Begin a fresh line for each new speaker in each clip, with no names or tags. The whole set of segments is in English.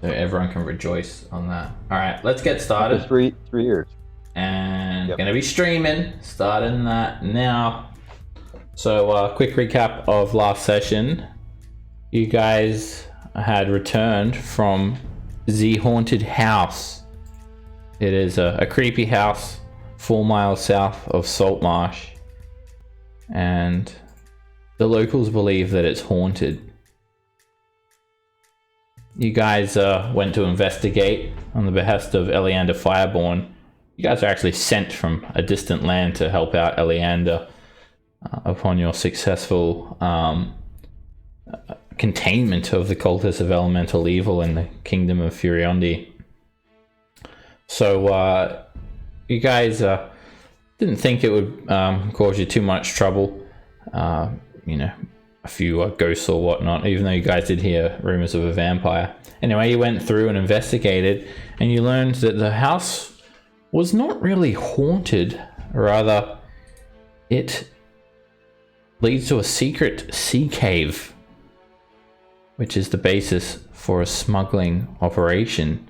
So everyone can rejoice on that. All right, let's get started.
For 3 years.
And gonna be streaming, starting that now. So quick recap of last session. You guys had returned from the haunted house. It is a creepy house 4 miles south of Saltmarsh, and the locals believe that it's haunted. You guys went to investigate on the behest of Eleander Fireborn. You guys are actually sent from a distant land to help out Eleander upon your successful containment of the cultists of elemental evil in the kingdom of Furiondi. So you guys didn't think it would cause you too much trouble. A few ghosts or whatnot, even though you guys did hear rumors of a vampire. Anyway, you went through and investigated, and you learned that the house was not really haunted. Rather, it leads to a secret sea cave, which is the basis for a smuggling operation.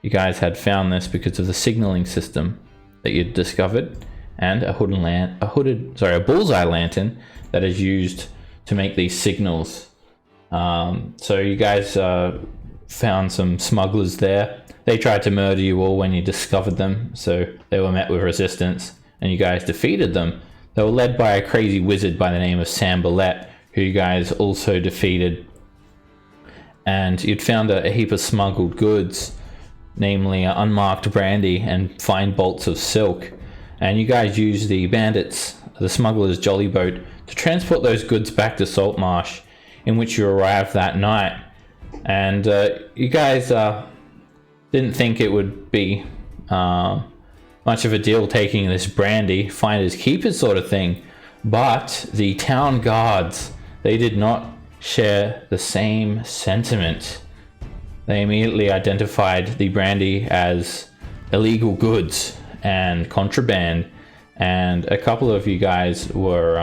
You guys had found this because of the signaling system that you'd discovered, and a bullseye lantern that is used to make these signals. So you guys found some smugglers there. They tried to murder you all when you discovered them, so they were met with resistance, and you guys defeated them. They were led by a crazy wizard by the name of Sam Billette, who you guys also defeated. And you'd found a heap of smuggled goods, namely unmarked brandy and fine bolts of silk. And you guys used the smugglers' jolly boat to transport those goods back to Saltmarsh, in which you arrived that night. And you guys didn't think it would be much of a deal taking this brandy, finders keepers sort of thing. But the town guards, they did not share the same sentiment. They immediately identified the brandy as illegal goods and contraband, and a couple of you guys were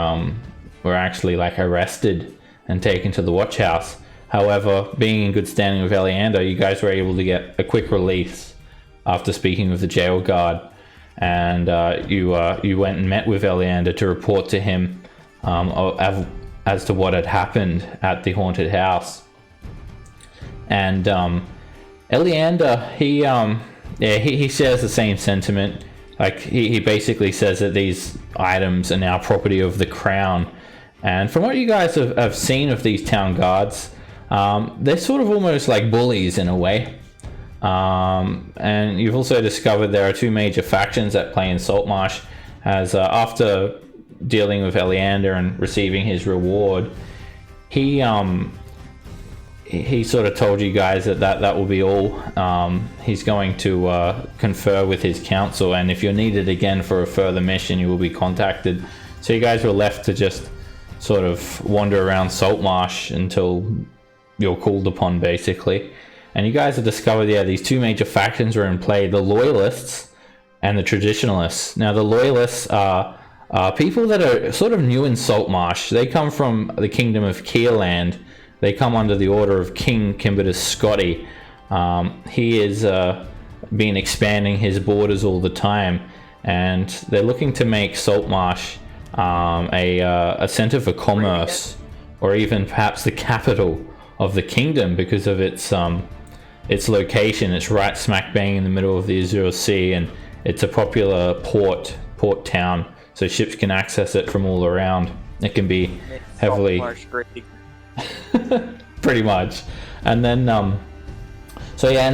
actually arrested and taken to the watch house. However, being in good standing with Eleander, you guys were able to get a quick release after speaking with the jail guard, and you went and met with Eleander to report to him as to what had happened at the haunted house. And Eleander, he shares the same sentiment. He basically says that these items are now property of the crown. And from what you guys have seen of these town guards, they're sort of almost like bullies in a way. And you've also discovered there are two major factions at play in Saltmarsh, as after dealing with Eleander and receiving his reward, he sort of told you guys that will be all. He's going to confer with his council, and if you're needed again for a further mission, you will be contacted. So you guys were left to just sort of wander around Saltmarsh until you're called upon, basically. And you guys have discovered, these two major factions are in play: the Loyalists and the Traditionalists. Now, the Loyalists are people that are sort of new in Saltmarsh. They come from the kingdom of Keerland. They come under the order of King Kimbertus Scotty. He is been expanding his borders all the time, and they're looking to make Saltmarsh a center for commerce, or even perhaps the capital of the kingdom, because of its location. It's right smack bang in the middle of the Azure Sea, and it's a popular port town, so ships can access it from all around. It can be heavily pretty much. And then and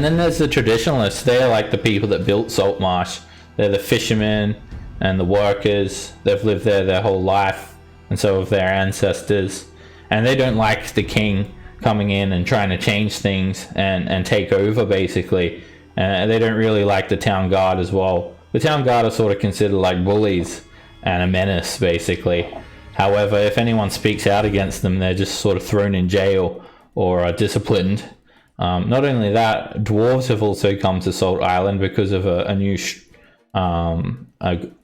then there's the Traditionalists. They're like the people that built Saltmarsh. They're the fishermen and the workers. They've lived there their whole life, and so have their ancestors, and they don't like the king coming in and trying to change things and take over, basically. And they don't really like the town guard as well. The town guard are sort of considered like bullies and a menace, basically. However, if anyone speaks out against them, they're just sort of thrown in jail or disciplined. Not only that, dwarves have also come to Salt Island because of a new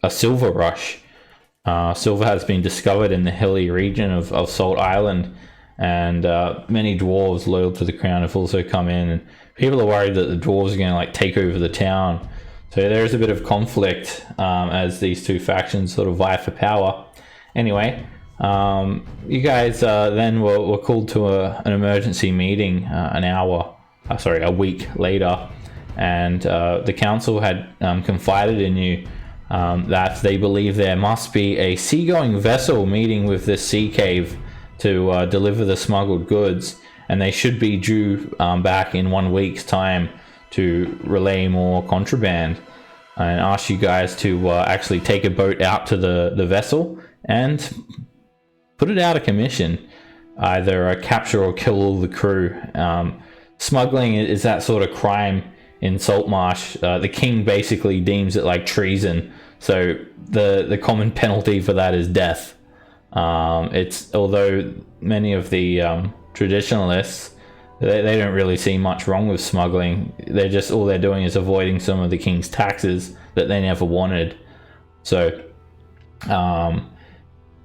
silver rush. Silver has been discovered in the hilly region of Salt Island, and many dwarves loyal to the crown have also come in, and people are worried that the dwarves are going to like take over the town. So there is a bit of conflict as these two factions sort of vie for power. Anyway, you guys then were called to an emergency meeting a week later, and the council had confided in you that they believe there must be a seagoing vessel meeting with this sea cave to deliver the smuggled goods, and they should be due back in 1 week's time to relay more contraband, and asked you guys to actually take a boat out to the vessel and put it out of commission, either capture or kill all the crew. Smuggling is that sort of crime in Saltmarsh. The king basically deems it like treason, so the common penalty for that is death. It's although many of the traditionalists, they don't really see much wrong with smuggling. All they're doing is avoiding some of the king's taxes that they never wanted. So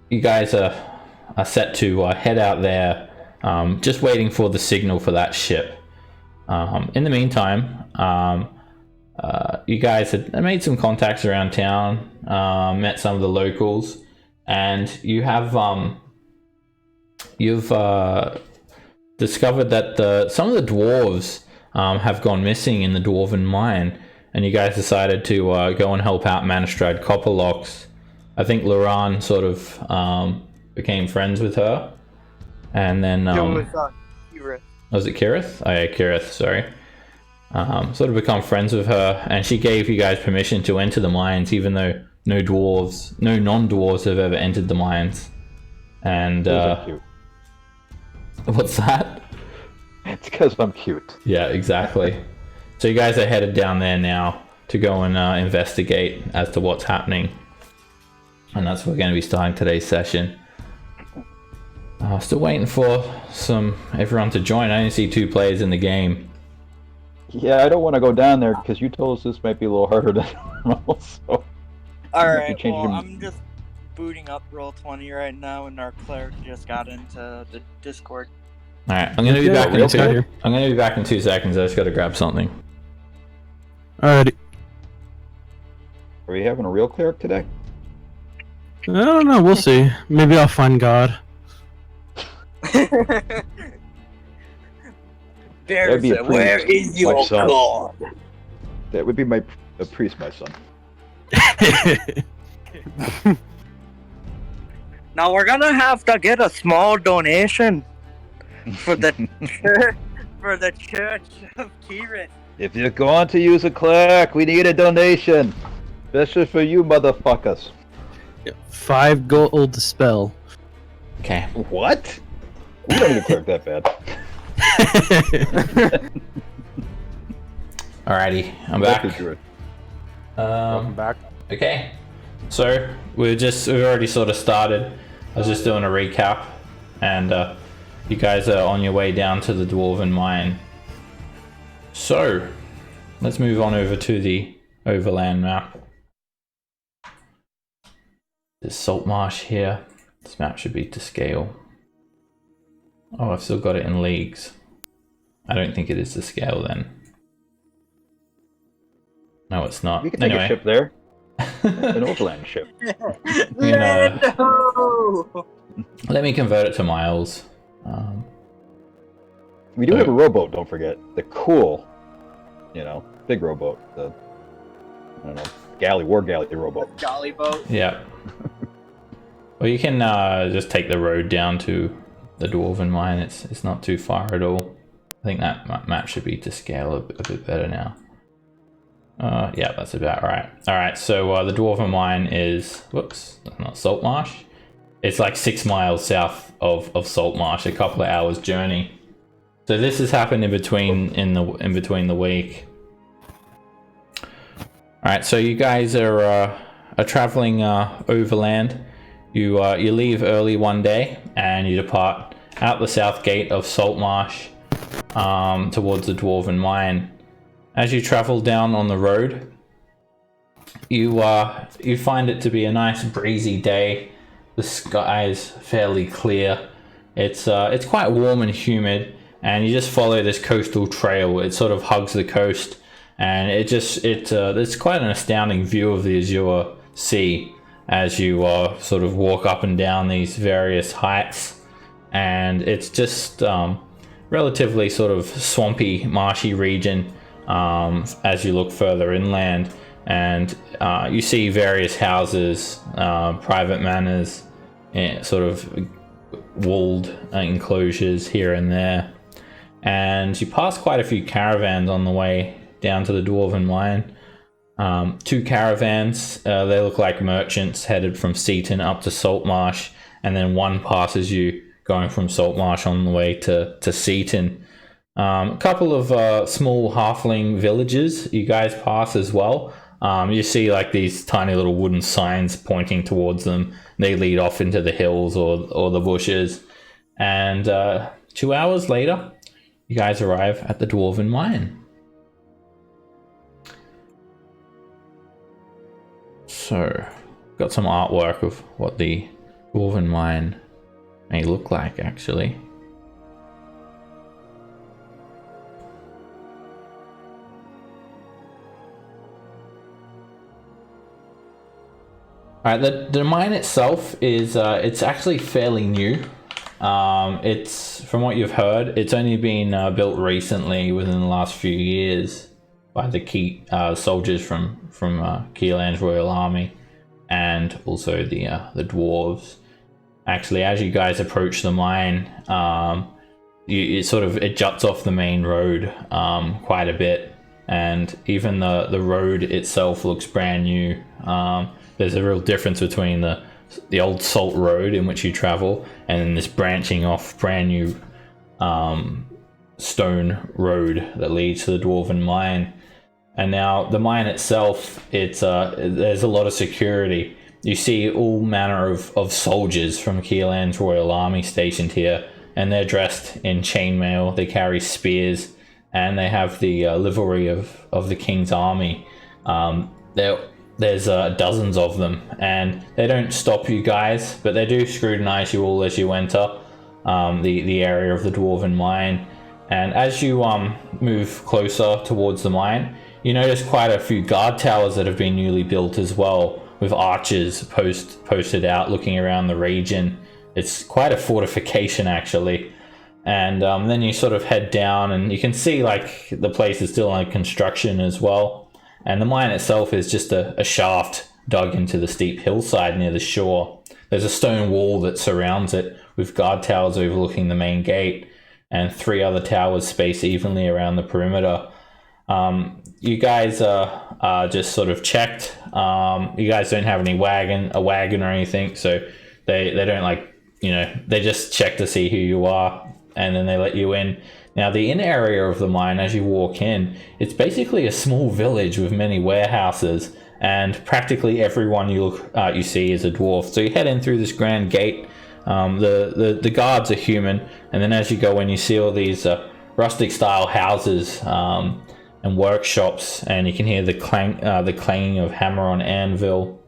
you guys are set to head out there, just waiting for the signal for that ship. In the meantime, you guys had made some contacts around town, met some of the locals, and you've discovered that some of the dwarves have gone missing in the dwarven mine, and you guys decided to go and help out Manistrad Copperlocks. I think Loran sort of became friends with her, and then
Kirith.
Was it Kirith? Oh yeah, Kirith, sorry. Sort of become friends with her, and she gave you guys permission to enter the mines, even though no non-dwarves have ever entered the mines. And
cute.
What's that?
It's because I'm cute.
Yeah, exactly. So you guys are headed down there now to go and investigate as to what's happening, and that's what we're going to be starting today's session. Still waiting for everyone to join. I only see 2 players in the game.
Yeah, I don't want to go down there because you told us this might be a little harder than normal. So
Alright, well, I'm just booting up Roll20 right now, and our cleric just got into the Discord.
Alright, I'm gonna be back in 2 seconds. I just gotta grab something.
Alrighty.
Are we having a real cleric today?
I don't know, we'll see. Maybe I'll find God.
Where is your God?
That would be a priest, my son.
Now we're gonna have to get a small donation for the for the Church of Kirith.
If you're going to use a cleric, we need a donation. Especially for you motherfuckers.
5 gold to spell.
Okay.
What? We don't need a cleric that bad.
Alrighty, I'm back.
Welcome back.
Okay, so we've already sort of started. I was just doing a recap, and you guys are on your way down to the dwarven mine. So let's move on over to the overland map. There's Saltmarsh here. This map should be to scale. Oh, I've still got it in leagues. I don't think it is to scale then. No, it's not.
We can take a ship there. An overland ship.
No!
Let me convert it to miles.
We do have a rowboat, don't forget. The cool, big rowboat. The, war galley rowboat.
Jolly boat.
Yeah. Well, you can just take the road down to the dwarven mine. It's not too far at all. I think that map should be to scale a bit better now. Yeah, that's about right. Alright, so the dwarven mine is, whoops, not Saltmarsh. It's like 6 miles south of Saltmarsh, a couple of hours journey. So this has happened in between the week. Alright, so you guys are traveling overland. You leave early one day and you depart out the south gate of Saltmarsh towards the dwarven mine. As you travel down on the road, you find it to be a nice breezy day. The sky is fairly clear. It's quite warm and humid, and you just follow this coastal trail. It sort of hugs the coast, and it's quite an astounding view of the Azure Sea as you sort of walk up and down these various heights, and it's just relatively sort of swampy, marshy region as you look further inland, and you see various houses, private manors, sort of walled enclosures here and there, and you pass quite a few caravans on the way down to the Dwarven Mine. 2 caravans, they look like merchants headed from Seaton up to Saltmarsh, and then one passes you going from Saltmarsh on the way to Seaton. A couple of small halfling villages you guys pass as well. You see like these tiny little wooden signs pointing towards them. They lead off into the hills or the bushes. And 2 hours later, you guys arrive at the Dwarven Mine. So, got some artwork of what the Dwarven Mine may look like, actually. Alright, the mine itself is it's actually fairly new. It's, from what you've heard, it's only been built recently within the last few years by the key soldiers from Keelan's Royal Army, and also the dwarves. Actually, as you guys approach the mine, it juts off the main road quite a bit, and even the road itself looks brand new. There's a real difference between the old salt road in which you travel and then this branching off brand new stone road that leads to the Dwarven Mine. And now the mine itself, there's a lot of security. You see all manner of soldiers from Keelan's Royal Army stationed here, and they're dressed in chainmail. They carry spears, and they have the livery of the King's Army. There's dozens of them, and they don't stop you guys, but they do scrutinize you all as you enter the area of the Dwarven Mine. And as you move closer towards the mine, you notice quite a few guard towers that have been newly built as well, with archers posted out looking around the region. It's quite a fortification, actually. And then you sort of head down, and you can see like the place is still under construction as well. And the mine itself is just a shaft dug into the steep hillside near the shore. There's a stone wall that surrounds it, with guard towers overlooking the main gate, and 3 other towers spaced evenly around the perimeter. You guys are just sort of checked. You guys don't have a wagon or anything, so they don't they just check to see who you are, and then they let you in. Now, the inner area of the mine, as you walk in, it's basically a small village with many warehouses, and practically everyone you see is a dwarf. So you head in through this grand gate. The guards are human, and then as you go in, you see all these rustic-style houses and workshops, and you can hear the clanging of hammer on anvil,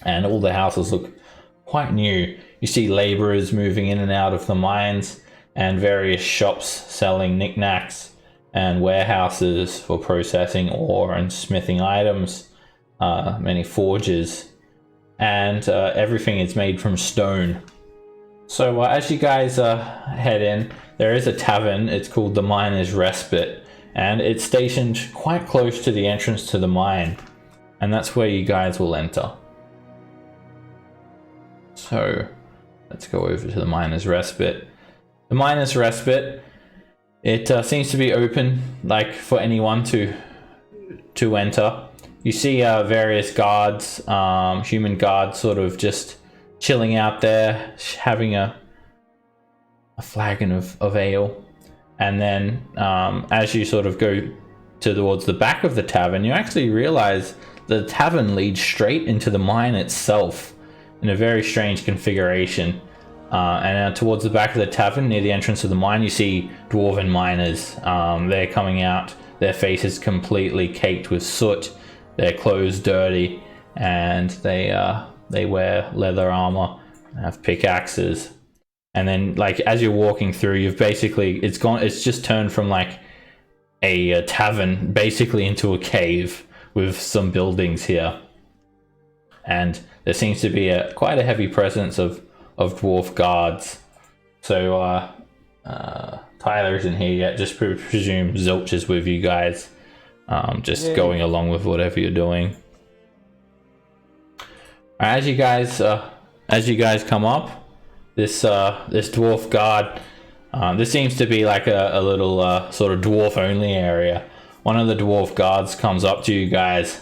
and all the houses look quite new. You see laborers moving in and out of the mines, and various shops selling knickknacks, and warehouses for processing ore and smithing items, many forges, and everything is made from stone. So as you guys head in, there is a tavern. It's called the Miners Respite, and it's stationed quite close to the entrance to the mine, and that's where you guys will enter. So let's go over to the Miners Respite. The Miners Respite, it seems to be open, like for anyone to enter. You see various guards, human guards, sort of just chilling out there, having a flagon of ale. And then as you sort of go towards the back of the tavern, you actually realize the tavern leads straight into the mine itself in a very strange configuration. And towards the back of the tavern, near the entrance of the mine, you see dwarven miners. They're coming out, their faces completely caked with soot, their clothes dirty, and they wear leather armor, have pickaxes, And then, like, as you're walking through, it's just turned from like a tavern basically into a cave with some buildings here. And there seems to be quite a heavy presence of dwarf guards. So Tyler isn't here yet. Just presume Zilch is with you guys, going along with whatever you're doing. As you guys come up, this dwarf guard, this seems to be like a little sort of dwarf only area. One of the dwarf guards comes up to you guys.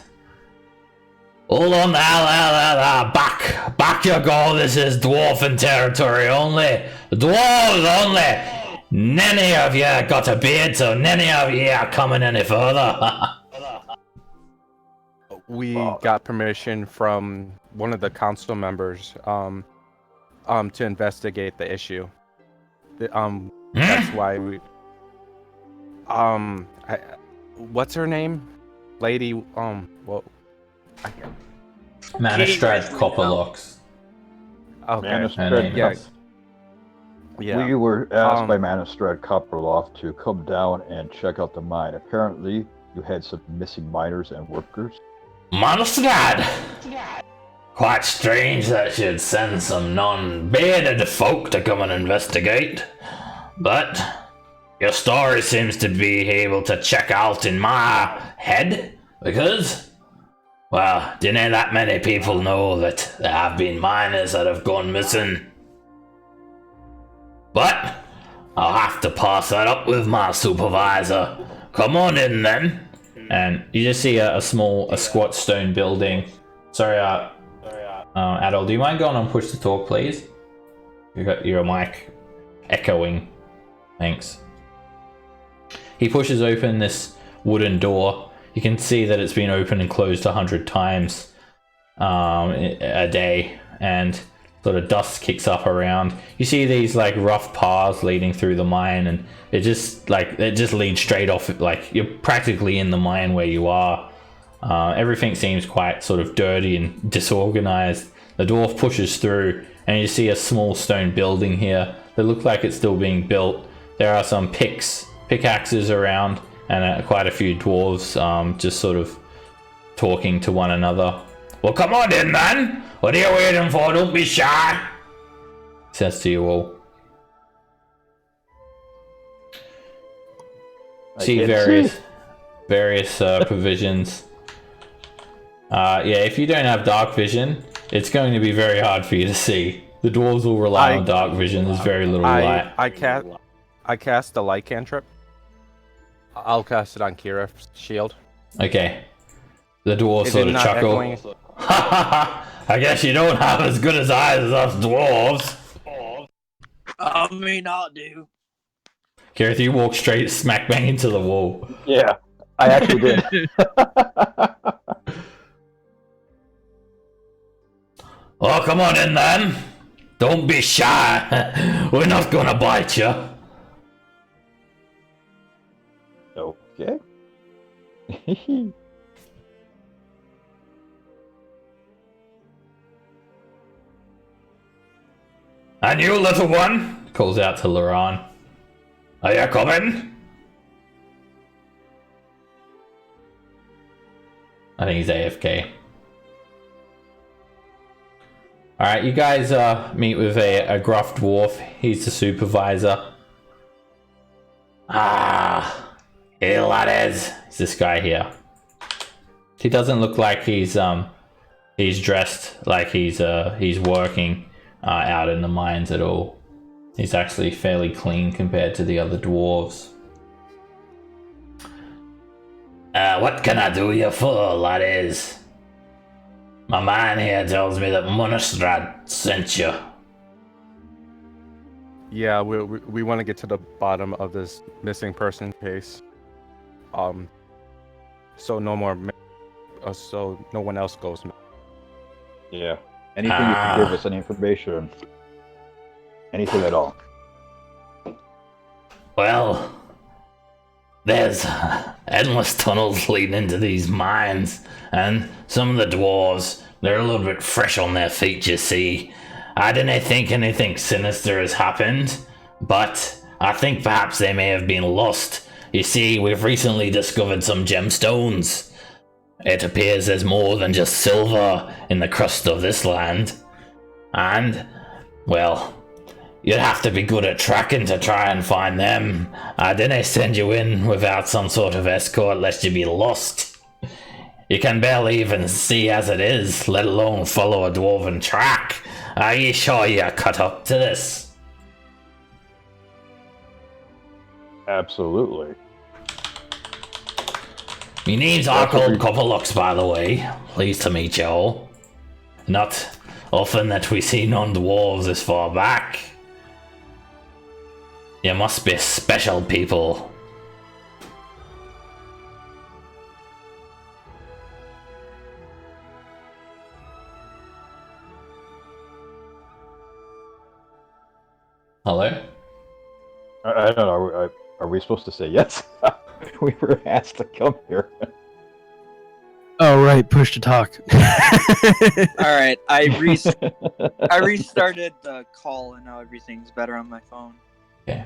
Hold on now, back you go. This is dwarven territory only. Dwarves only. None of you got a beard, so none of you are coming any further.
We got permission from one of the council members to investigate the issue. That's why we what's her name? Lady
Manistrad Copperlocks.
Okay.
Manistrad,
Yeah.
We were asked by Manistrad Copperloft to come down and check out the mine. Apparently, you had some missing miners and workers.
Manistrad! Quite strange that you'd send some non-bearded folk to come and investigate. But your story seems to be able to check out in my head, because, well, didn't that many people know that there have been miners that have gone missing? But I'll have to pass that up with my supervisor. Come on in then. And you just see a squat stone building. Sorry, Adol, do you mind going on push to talk, please? You got your mic echoing. Thanks. He pushes open this wooden door. You can see that it's been opened and closed 100 times a day, and sort of dust kicks up around. You see these like rough paths leading through the mine, and it just leads straight off. Like you're practically in the mine where you are. Everything seems quite sort of dirty and disorganized. The dwarf pushes through, and you see a small stone building here that looks like it's still being built. There are some pickaxes around, and quite a few dwarves just sort of talking to one another. Well, come on in, man. What are you waiting for? Don't be shy. Says to you all. See various provisions. Yeah, if you don't have dark vision, it's going to be very hard for you to see. The dwarves will rely on dark vision. There's very little light.
I cast a light cantrip. I'll cast it on Kira's shield.
Okay. The dwarves sort of chuckle. Ha ha ha! I guess you don't have as good as eyes as us dwarves.
I may not do.
Kirith, you walk straight smack bang into the wall.
Yeah, I actually did.
Oh, come on in then. Don't be shy. We're not gonna bite you.
Okay.
And you, little one, calls out to Laran. Are you coming? I think he's AFK. Alright, you guys meet with a gruff dwarf. He's the supervisor. Ah, here laddies. It's this guy here. He doesn't look like he's dressed like he's working out in the mines at all. He's actually fairly clean compared to the other dwarves. What can I do you for, laddies? My man here tells me that Monastrad sent you.
Yeah, we want to get to the bottom of this missing person case. So no one else goes.
Yeah. Anything you can give us, any information. Anything at all.
Well, there's endless tunnels leading into these mines, and some of the dwarves, they're a little bit fresh on their feet, you see. I didn't think anything sinister has happened, but I think perhaps they may have been lost. You see, we've recently discovered some gemstones. It appears there's more than just silver in the crust of this land. And, well, you'd have to be good at tracking to try and find them. I didn't send you in without some sort of escort lest you be lost. You can barely even see as it is, let alone follow a dwarven track. Are you sure you're cut up to this?
Absolutely.
My name's Arkhold Copperlocks, by the way. Pleased to meet you all. Not often that we see non-dwarves this far back. You must be special people. Hello?
I don't know. Are we supposed to say yes? We were asked to come here.
Oh, right. Push to talk.
All right, I restarted the call and now everything's better on my phone.
Okay.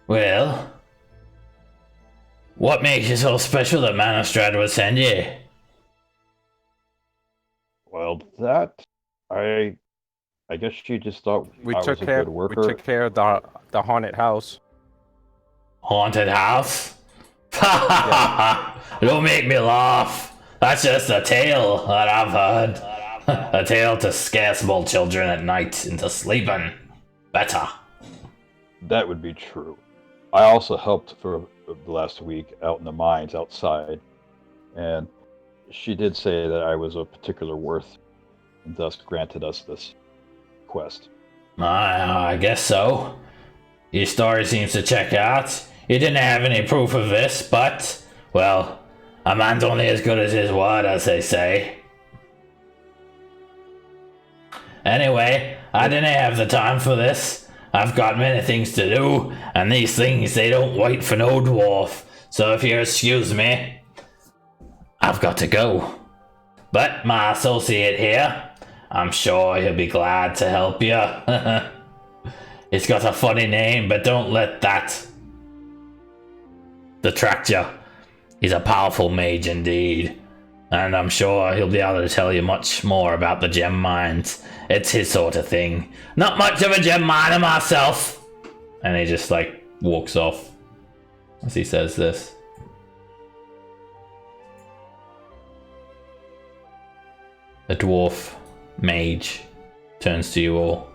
Well, what makes you so special that Manistrad would send you?
Well, that I guess she just thought
We
I
took
was a
care.
good
We
worker.
took care of the haunted house.
Haunted house? Ha ha ha ha! Don't make me laugh. That's just a tale that I've heard. A tale to scare small children at night into sleeping better.
That would be true. I also helped for the last week out in the mines outside, and she did say that I was of particular worth, and thus granted us this quest.
I guess so. Your story seems to check out. You didn't have any proof of this, but, well, a man's only as good as his word, as they say. Anyway, I didn't have the time for this. I've got many things to do, and these things, they don't wait for no dwarf. So if you excuse me, I've got to go. But my associate here, I'm sure he'll be glad to help you. It's got a funny name, but don't let that detract you. He's a powerful mage indeed, and I'm sure he'll be able to tell you much more about the gem mines. It's his sort of thing. Not much of a gem miner myself. And he just like walks off as he says this. The dwarf mage turns to you all.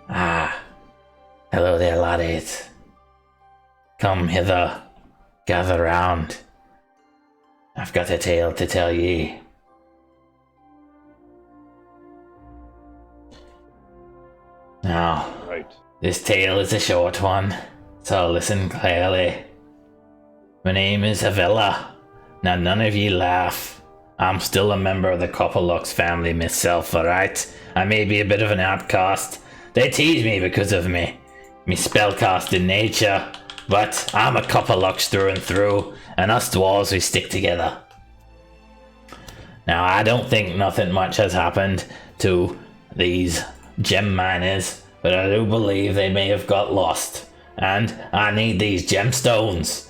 Ah, hello there, laddies. Come hither, gather round. I've got a tale to tell ye. Now,
Right.
this tale is a short one, so listen clearly. My name is Avella. Now none of ye laugh. I'm still a member of the Copperlocks family myself, alright? I may be a bit of an outcast. They tease me because of me spellcasting nature, but I'm a Copperlocks through and through, and us dwarves, we stick together. Now, I don't think nothing much has happened to these gem miners, but I do believe they may have got lost, and I need these gemstones.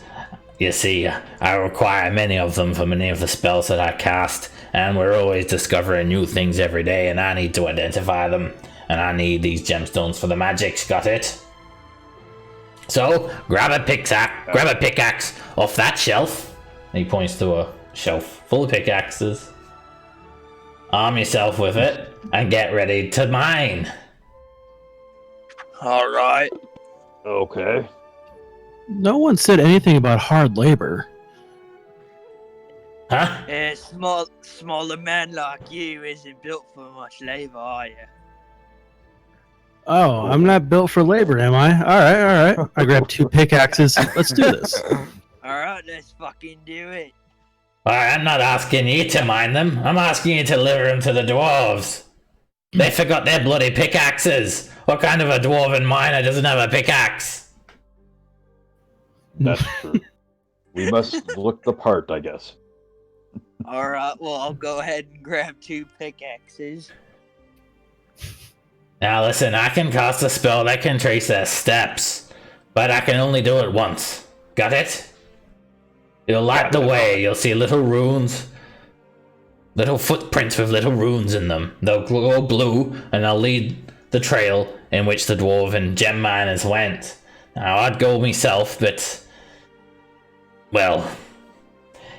You see, I require many of them for many of the spells that I cast, and we're always discovering new things every day, and I need to identify them, and I need these gemstones for the magics, got it? So, grab a pickaxe off that shelf. And he points to a shelf full of pickaxes. Arm yourself with it, and get ready to mine.
All right.
Okay.
No one said anything about hard labor.
Huh?
A smaller man like you isn't built for much labor, are you?
Oh, I'm not built for labor, am I? All right. I grabbed 2 pickaxes. Let's do this.
All right, let's fucking do it.
I'm not asking you to mine them. I'm asking you to deliver them to the dwarves. They forgot their bloody pickaxes. What kind of a dwarven miner doesn't have a pickaxe?
That's true. We must look the part, I guess.
All right, well, I'll go ahead and grab 2 pickaxes.
Now listen, I can cast a spell that can trace their steps, but I can only do it once. Got it? You'll light the way, you'll see little runes, little footprints with little runes in them. They'll glow blue, and they'll lead the trail in which the dwarven gem miners went. Now, I'd go myself, but... well,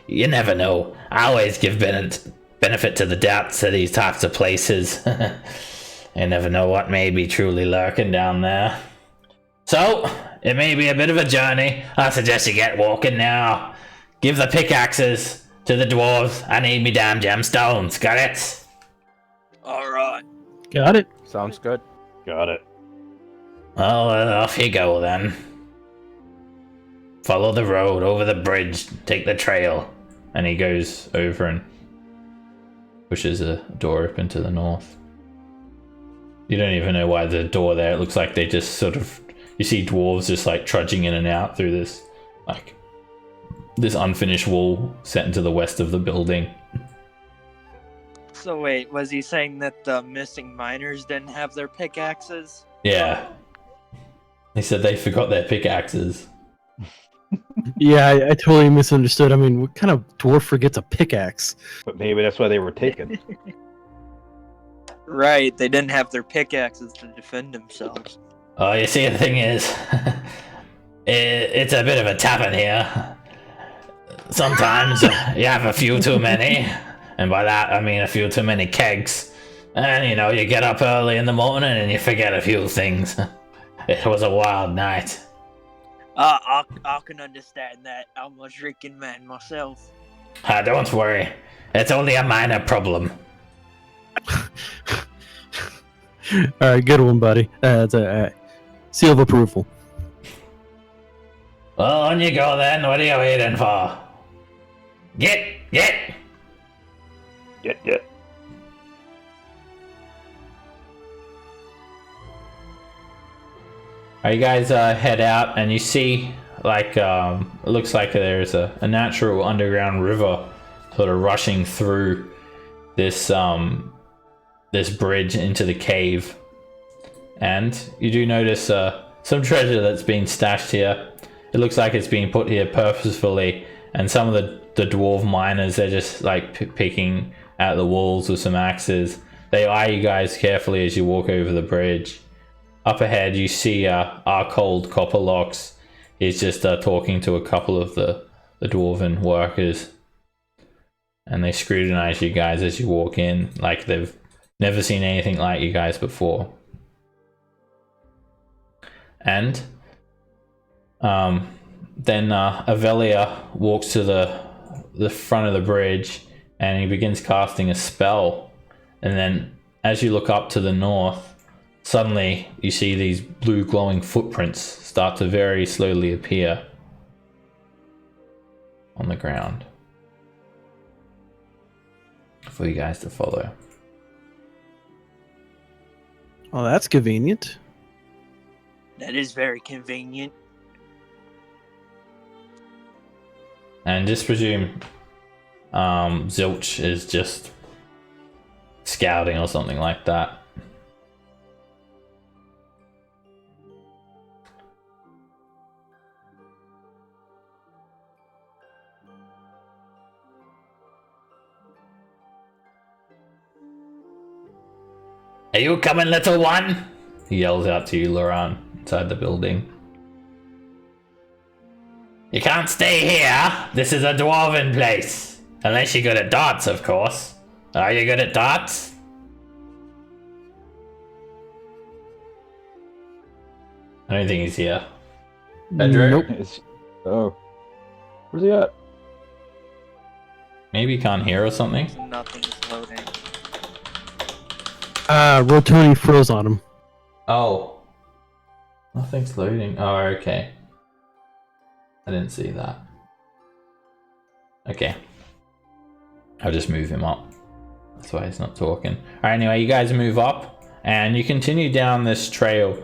you never know. I always give benefit to the doubt to these types of places. You never know what may be truly lurking down there. So, it may be a bit of a journey. I suggest you get walking now. Give the pickaxes to the dwarves. I need me damn gemstones. Got it?
Alright.
Got it.
Sounds good.
Got it.
Well, off you go then. Follow the road, over the bridge, take the trail. And he goes over and pushes a door open to the north. You don't even know why the door there. It looks like they just sort of... you see dwarves just like trudging in and out through this, like, this unfinished wall set into the west of the building.
So wait, was he saying that the missing miners didn't have their pickaxes?
Yeah. He said they forgot their pickaxes.
Yeah, I totally misunderstood. I mean, what kind of dwarf forgets a pickaxe?
But maybe that's why they were taken.
Right, they didn't have their pickaxes to defend themselves.
Oh, you see, the thing is, it's a bit of a tavern here. Sometimes you have a few too many, and by that I mean a few too many kegs. And, you know, you get up early in the morning and you forget a few things. It was a wild night.
I can understand that. I'm a drinking man myself.
Don't worry. It's only a minor problem.
All right, good one, buddy. That's a seal of approval.
Well, on you go then. What are you waiting for? Get!
Get.
You guys head out and you see, like, it looks like there's a natural underground river sort of rushing through this this bridge into the cave. And you do notice some treasure that's been stashed here. It looks like it's been put here purposefully, and some of the dwarf miners, they're just like picking at the walls with some axes. They eye you guys carefully as you walk over the bridge. Up ahead you see our cold Copperlocks is just talking to a couple of the dwarven workers, and they scrutinize you guys as you walk in like they've never seen anything like you guys before. And then Avelia walks to the front of the bridge and he begins casting a spell, and then as you look up to the north, suddenly you see these blue glowing footprints start to very slowly appear on the ground for you guys to follow.
Oh, that's convenient.
That is very convenient.
And just presume Zilch is just scouting or something like that. Are you coming, little one? He yells out to you, Laurent, inside the building. You can't stay here. This is a dwarven place. Unless you're good at darts, of course. Are you good at darts? I don't think he's here. Pedro?
Nope.
Oh. Where's he at?
Maybe he can't hear or something.
Nothing's loading.
Rotoni froze on him.
Oh. Nothing's loading. Oh, okay. I didn't see that. Okay. I'll just move him up. That's why he's not talking. Alright, anyway, you guys move up and you continue down this trail.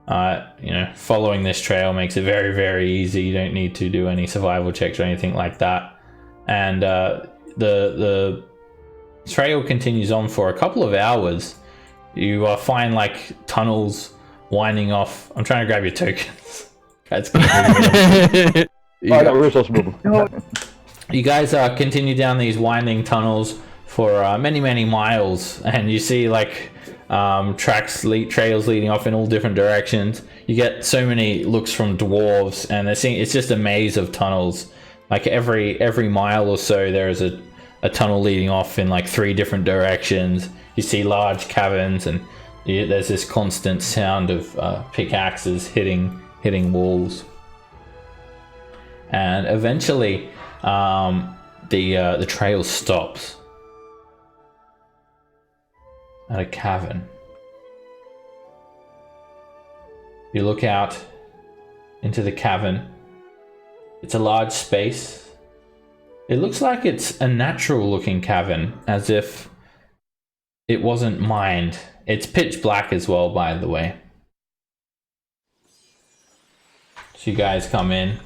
You know, following this trail makes it very, very easy. You don't need to do any survival checks or anything like that. And the trail continues on for a couple of hours. You find like tunnels winding off. I'm trying to grab your tokens. Guys, you,
Oh, no, we're supposed to move.
you guys continue down these winding tunnels for many miles, and you see like trails leading off in all different directions. You get so many looks from dwarves, and it's just a maze of tunnels. Like every mile or so, there is a tunnel leading off in like 3 different directions. You see large caverns, and there's this constant sound of pickaxes hitting walls. And eventually, the trail stops at a cavern. You look out into the cavern. It's a large space. It looks like it's a natural looking cavern, as if it wasn't mined. It's pitch black as well, by the way. So you guys come in,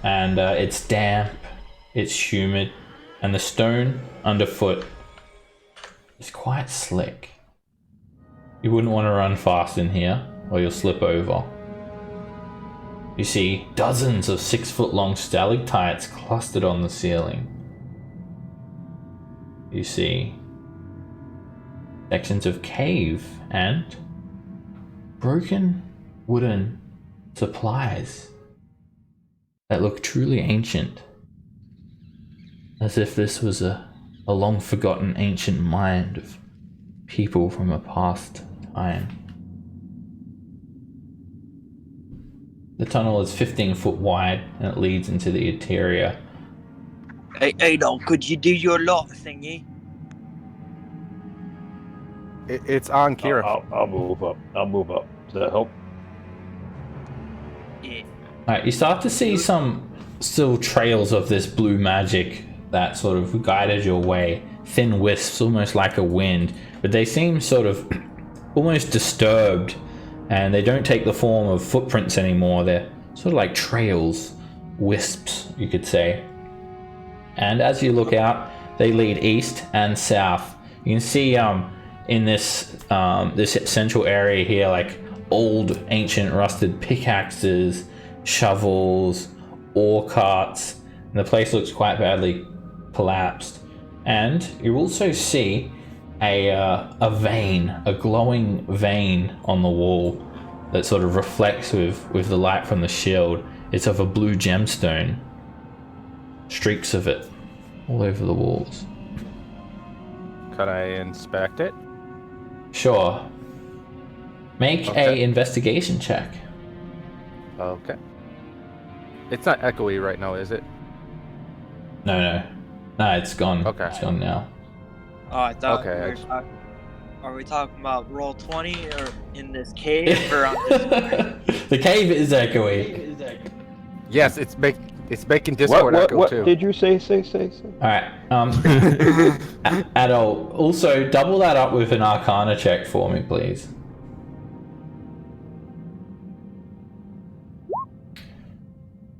and it's damp, it's humid, and the stone underfoot is quite slick. You wouldn't want to run fast in here, or you'll slip over. You see dozens of 6-foot-long stalactites clustered on the ceiling. You see sections of cave and broken wooden supplies that look truly ancient, as if this was a long-forgotten ancient mind of people from a past time. The tunnel is 15 foot wide, and it leads into the interior.
Hey, Adol, could you do your lock thingy?
It's on Kira.
I'll move up. Does that help?
Yeah.
Alright, you start to see some still trails of this blue magic that sort of guided your way. Thin wisps, almost like a wind, but they seem sort of almost disturbed, and they don't take the form of footprints anymore. They're sort of like trails, wisps, you could say. And as you look out, they lead east and south. You can see in this central area here, like old, ancient, rusted pickaxes, shovels, ore carts, and the place looks quite badly collapsed. And you also see a vein, a glowing vein on the wall that sort of reflects with the light from the shield. It's of a blue gemstone. Streaks of it all over the walls.
Could I inspect it?
Sure. Make
Okay.
a investigation check.
Okay. It's not echoey right now, is it?
No, it's gone.
Okay.
It's gone now.
Oh, I thought
Okay,
we were are we talking about roll 20 or in this cave or on this?
The cave is echoey.
Yes, it's making Discord echo
What
too.
did you say?
Alright, Adol, also double that up with an Arcana check for me, please.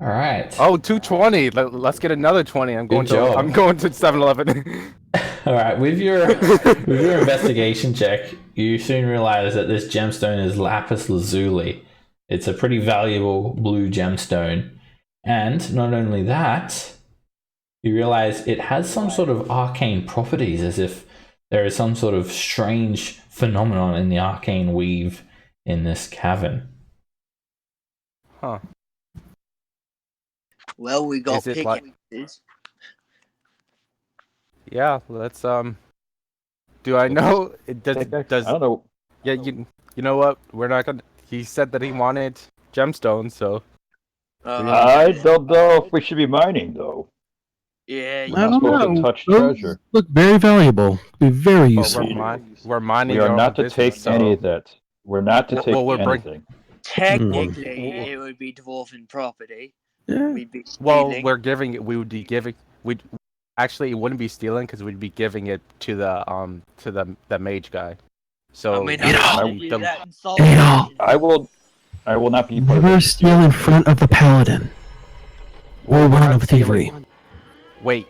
Alright.
Oh, 220. Let's get another 20. I'm going
job.
to 7-Eleven.
Alright, with your investigation check, you soon realize that this gemstone is lapis lazuli. It's a pretty valuable blue gemstone. And not only that, you realize it has some sort of arcane properties, as if there is some sort of strange phenomenon in the arcane weave in this cavern.
Huh.
Well, we got
Is it like-
pickaxes.
Yeah, let's do I know it does
I don't know.
yeah, you know what? We're not gonna he said that he wanted gemstones, so
I don't know if we should be mining though.
Yeah,
We're not supposed to touch
Those
treasure.
look very valuable. Be very
but
useful.
we're mining
We are
our
not
own
to
business,
take
so-
any of that. We're not to take
Well, we're
anything.
technically it would be dwarven property.
Yeah.
We'd be
Well,
stealing.
we're giving it. We would be giving. We'd actually it wouldn't be stealing because we'd be giving it to the mage guy. So
I mean,
You know,
I
the-
would be
the-
that
You know,
insulted.
I will not be part of
Never
that.
steal in front of the paladin. Or
We're
one
not
of thievery.
wait,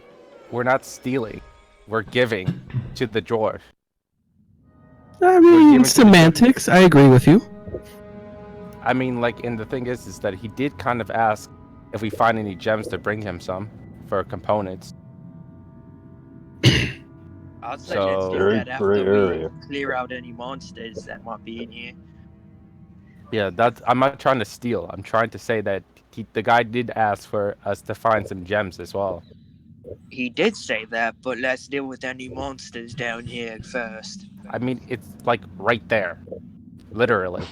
we're not stealing. We're giving to the dwarf.
I
given
mean,
to the
semantics. I agree with you.
I mean, like, and the thing is that he did kind of ask if we find any gems to bring him some for components.
I'll say let's
So-
do
Very
that
gray
after we
area.
clear out any monsters that might be in here.
Yeah, I'm not trying to steal. I'm trying to say that the guy did ask for us to find some gems as well.
He did say that, but let's deal with any monsters down here first.
I mean, it's like right there, literally.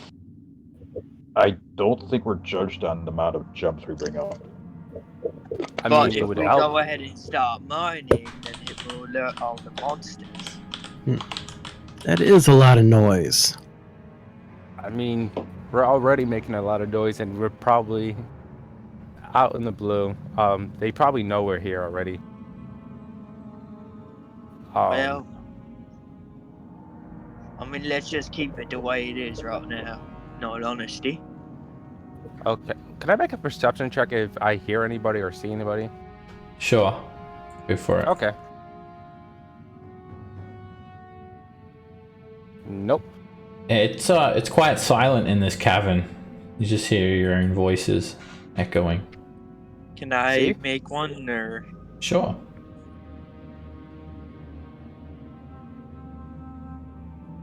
I don't think we're judged on the amount of gems we bring up.
I
But
mean, it
if
would
we
help.
go ahead and start mining, then it will alert all the monsters.
That is a lot of noise.
I mean, we're already making a lot of noise, and we're probably out in the blue. They probably know we're here already.
Well, I mean, let's just keep it the way it is right now. In all honesty.
Okay. Can I make a perception check if I hear anybody or see anybody?
Sure. Go for it.
Okay. Nope.
It's quite silent in this cavern. You just hear your own voices echoing.
Can I
See?
make one, or
Sure.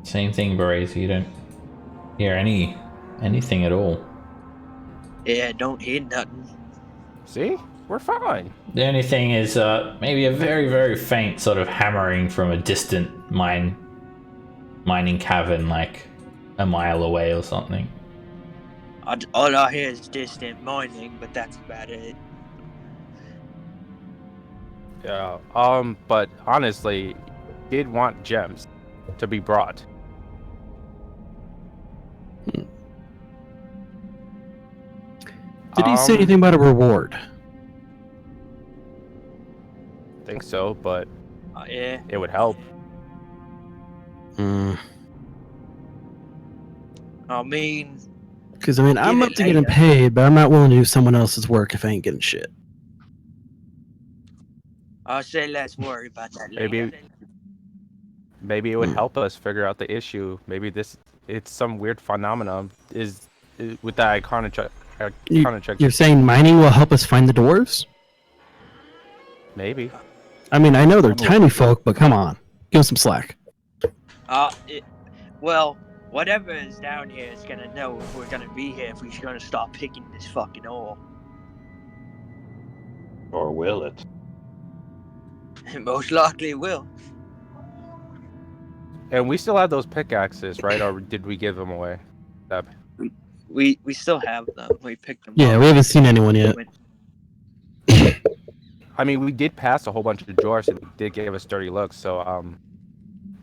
Same thing, Berets. You don't hear anything at all.
yeah, don't hear nothing.
See? We're fine.
The only thing is maybe a very, very faint sort of hammering from a distant mining cavern, like a mile away or something.
All I hear is distant mining, but that's about it.
Yeah. But honestly, did want gems to be brought.
Did he say anything about a reward?
Think so, but
Yeah.
it would help.
I mean,
Because, I mean, I'm
Get
up
it
to getting
later.
paid, but I'm not willing to do someone else's work if I ain't getting shit.
I'll say let's worry about that later.
Maybe it would help us figure out the issue. Maybe it's some weird phenomenon is with that iconic check.
You're saying mining will help us find the dwarves?
Maybe.
I mean, I know they're tiny folk, but come on. Give them some slack.
Well, whatever is down here is gonna know if we're gonna be here, if we're gonna start picking this fucking ore.
Or will it?
Most likely will.
And we still have those pickaxes, right? Or did we give them away? Seb?
We still have them. We picked them
Yeah,
up.
we haven't seen anyone yet.
I mean, we did pass a whole bunch of drawers and they did give us dirty looks. So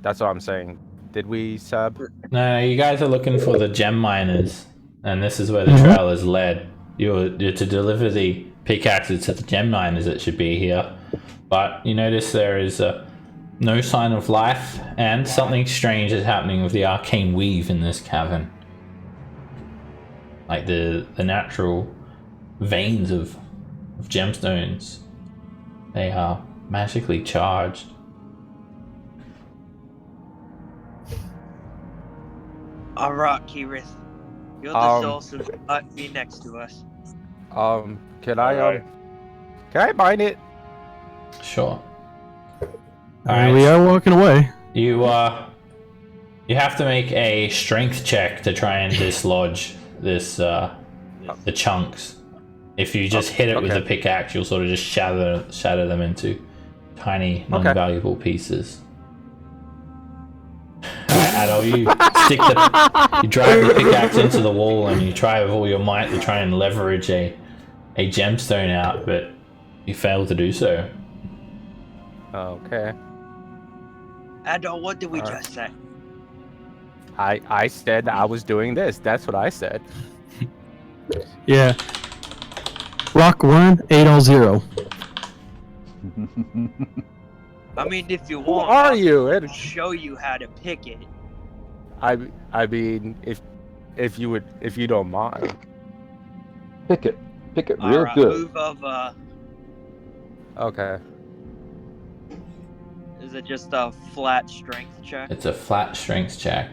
that's what I'm saying. Did we, Seb?
No, you guys are looking for the gem miners, and this is where the trail is led. You're to deliver the pickaxes to the gem miners that should be here, but you notice there is no sign of life, and something strange is happening with the arcane weave in this cavern. Like the natural veins of gemstones, they are magically charged.
Alright, Kirith. You're the source of light. Be next to us.
Can I mine it?
Sure.
Alright, we are walking away.
You have to make a strength check to try and dislodge this the chunks. If you just hit it with a pickaxe, you'll sort of just shatter them into tiny, non-valuable pieces. Alright, Adol, you drive the pickaxe into the wall and you try with all your might to try and leverage a gemstone out, but you fail to do so.
Okay.
Adol, what did we just say?
I said I was doing this. That's what I said.
Yeah. Rock 1, 8 all 0.
I mean, if you
Who
want,
are you?
I'll show you how to pick it.
I mean, if you don't mind.
Pick it real
Alright,
good.
move over.
Okay.
Is it just a flat strength check?
It's a flat strength check.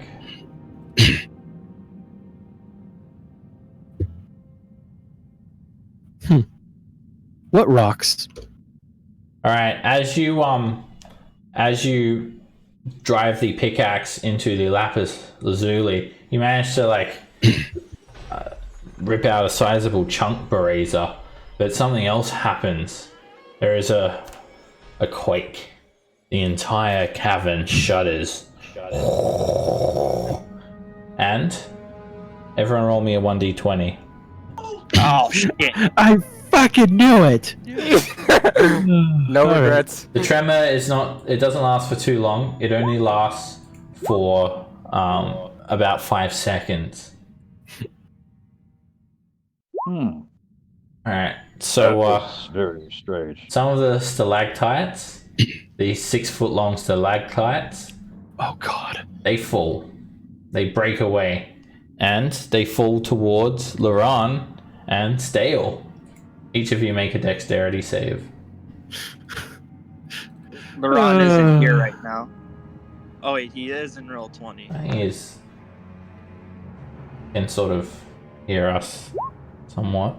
What rocks?
All right, as you drive the pickaxe into the lapis lazuli, you manage to like rip out a sizable chunk barazer, but something else happens. There is a quake. The entire cavern shudders. And everyone roll me a 1d20.
Oh shit!
I fucking knew it.
No regrets.
The tremor it doesn't last for too long. It only lasts for about 5 seconds. Alright, so
That's very strange.
some of the stalactites, the 6-foot long stalactites,
Oh god.
they fall. They break away. And they fall towards Laran and Stale. Each of you make a dexterity save.
Laron isn't here right now. Oh wait, he is in roll 20.
He can sort of hear us somewhat.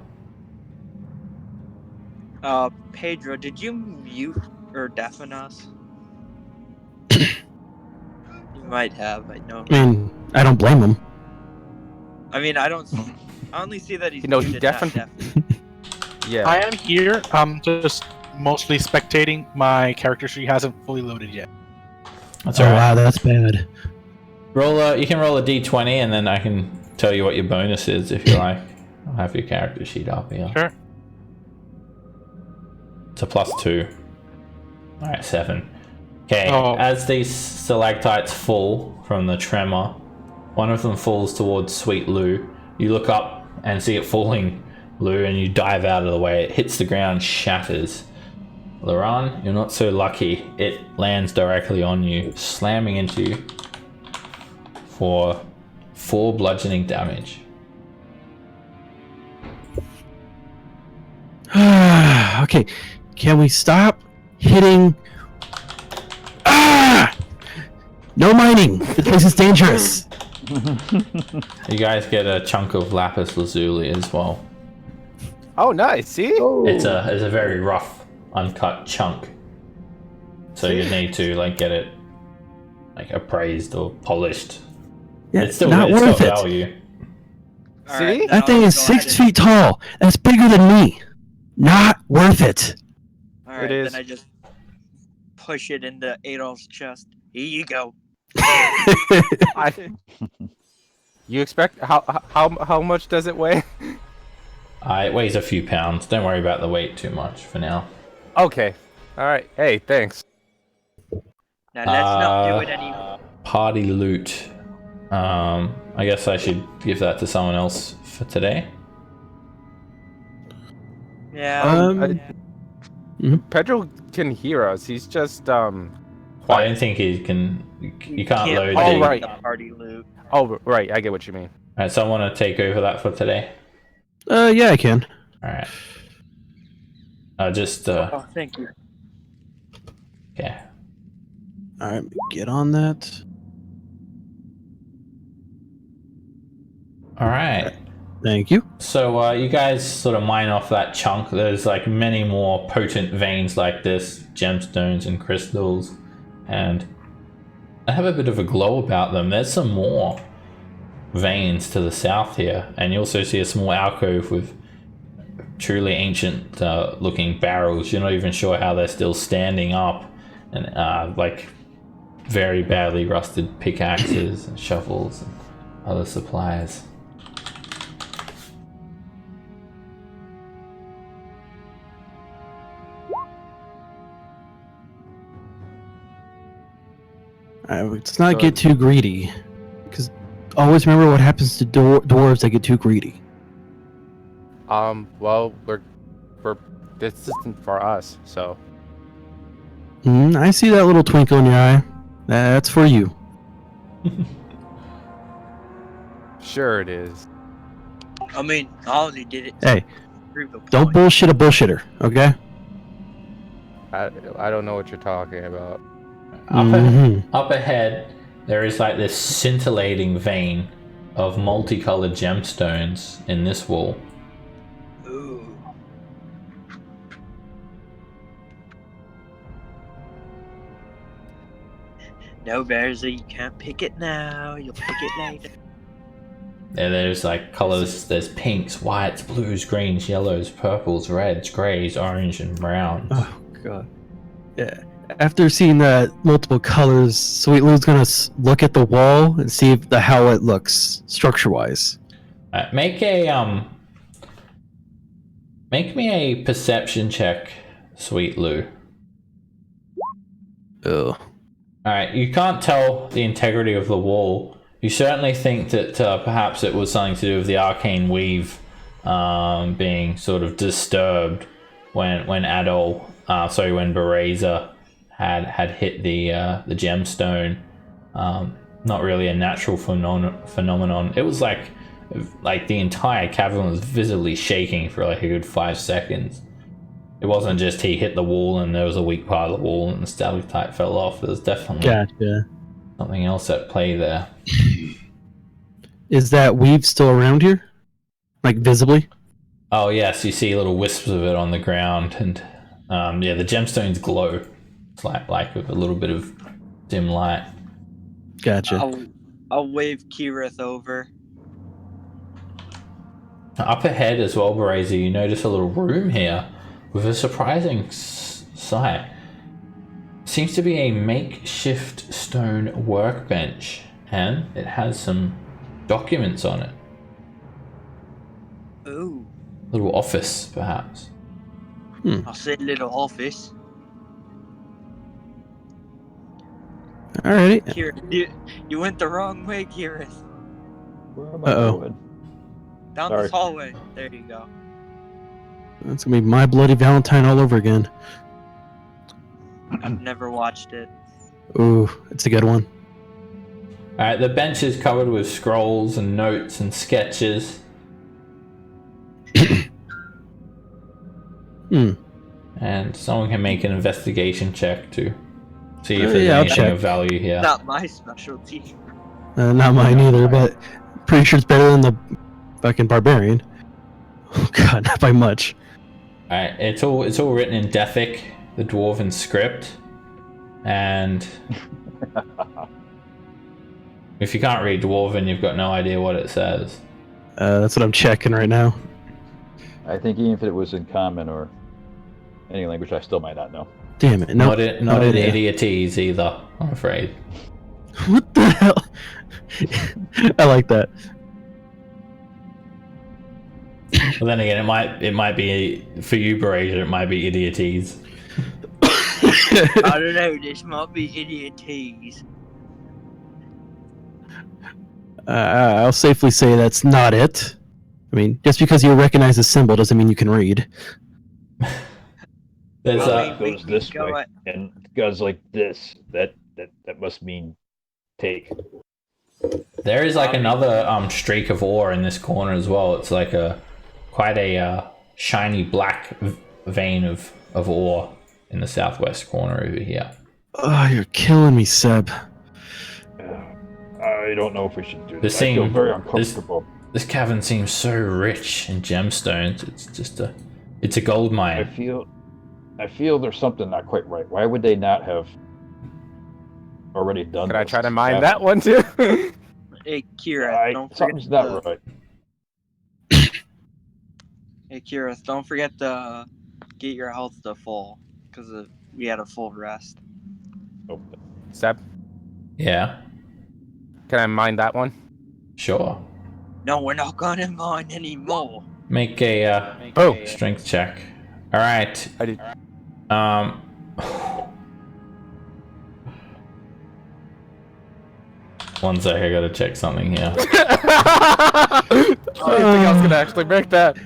Pedro, did you mute or deafen us? You might have, I know.
I mean, I don't blame him.
I mean, I only see that he's
You know, he
muted, not
definitely- Yeah.
I am here. I'm just mostly spectating. My character sheet hasn't fully loaded yet.
That's
Oh
alright.
wow, that's bad.
You can roll a d20 and then I can tell you what your bonus is if you like. I'll have your character sheet up here.
Sure.
It's a +2. Alright, 7. Okay,
Oh.
as these stalactites fall from the tremor, one of them falls towards Sweet Lou. You look up and see it falling, Lou, and you dive out of the way. It hits the ground, shatters. Laran, you're not so lucky. It lands directly on you, slamming into you for 4 bludgeoning damage.
Okay, can we stop hitting? No mining. This place is dangerous.
You guys get a chunk of lapis lazuli as well.
Oh, nice. See?
It's a very rough, uncut chunk. So you need to like get it like appraised or polished.
Yeah,
It's still
not
it's
worth
got
it.
value.
See?
That thing is 6 feet tall. That's bigger than me. Not worth it.
Alright,
It is.
then I just push it into Adolf's chest. Here you go.
You expect how much does it weigh?
It weighs a few pounds. Don't worry about the weight too much for now.
Okay. All right. Hey, thanks.
Now let's not do it anymore.
Party loot. I guess I should give that to someone else for today.
Yeah.
Pedro can hear us. He's just
I don't think he can. You can't load
Oh,
the.
right.
the party loot.
Oh, right. I get what you mean.
Alright, so I want to take over that for today.
Yeah, I can.
Alright. Just
Oh, thank you.
okay.
All right, get on that.
Alright.
Thank you.
So you guys sort of mine off that chunk. There's like many more potent veins like this, gemstones and crystals, and they have a bit of a glow about them. There's some more veins to the south here, and you also see a small alcove with truly ancient looking barrels. You're not even sure how they're still standing up, and like very badly rusted pickaxes and shovels and other supplies.
Let's not get too greedy, because always remember what happens to dwarves that get too greedy.
Well, this isn't for us, so.
I see that little twinkle in your eye. That's for you.
Sure it is.
I mean, I only did it.
Hey,
Prove a
don't
point.
bullshit a bullshitter, okay?
I don't know what you're talking about.
Up ahead, there is like this scintillating vein of multicolored gemstones in this wall.
Ooh. No, Bearsy, you can't pick it now. You'll pick it later.
And there's like colors, there's pinks, whites, blues, greens, yellows, purples, reds, greys, orange, and browns.
Oh god. Yeah. After seeing that multiple colors, Sweet Lou's gonna look at the wall and see how it looks structure-wise.
Make me a perception check, Sweet Lou.
Oh.
Alright, you can't tell the integrity of the wall. You certainly think that perhaps it was something to do with the arcane weave being sort of disturbed when Bereza had hit the gemstone. Not really a natural phenomenon. It was like the entire cavern was visibly shaking for like a good 5 seconds. It wasn't just he hit the wall and there was a weak part of the wall and the stalactite fell off. There was definitely something else at play there.
Is that weave still around here? Like visibly?
Oh yes, you see little wisps of it on the ground, and the gemstones glow. It's like with a little bit of dim light.
Gotcha.
I'll wave Kirith over.
Up ahead as well, Bereza, you notice a little room here with a surprising sight. Seems to be a makeshift stone workbench, and it has some documents on it.
Ooh.
Little office, perhaps.
I'll say little office.
Alrighty.
Kirith, you went the wrong way, Kirith.
Where am I going?
Down this hallway. There you go.
That's gonna be My Bloody Valentine all over again.
I've never watched it.
Ooh, it's a good one.
Alright, the bench is covered with scrolls and notes and sketches. And someone can make an investigation check to see if there's anything of value here.
Not my specialty.
Not mine either, but pretty sure it's better than the fucking barbarian. Oh god, not by much.
Alright, it's all written in Dethic, the dwarven script, and if you can't read dwarven, you've got no idea what it says.
That's what I'm checking right now.
I think even if it was in common or any language, I still might not know.
Damn it!
Not in idiotese either, I'm afraid.
What the hell? I like that.
Well, then again, it might be for you, Bereza. It might be idiotese.
I don't know. This might be idiotese.
I'll safely say that's not it. I mean, just because you recognize the symbol doesn't mean you can read.
There's
Goes this way and goes like this. That must mean take.
There is like another streak of ore in this corner as well. It's like quite a shiny black vein of ore in the southwest corner over here.
Oh, you're killing me, Seb.
I don't know if we should do this. I feel very uncomfortable.
This cavern seems so rich in gemstones. It's a gold mine.
I feel there's something not quite right. Why would they not have already done
Could
this?
I try to mine that one too?
Hey, Kira, don't forget
something's not right.
Hey, Kira, don't forget to get your health to full, because we had a full rest.
Oh.
Seb,
Yeah,
can I mine that one?
sure.
No, we're not gonna mine anymore.
Make a strength check. All right.
I did.
One sec, I gotta check something here.
I didn't think I was gonna actually make that.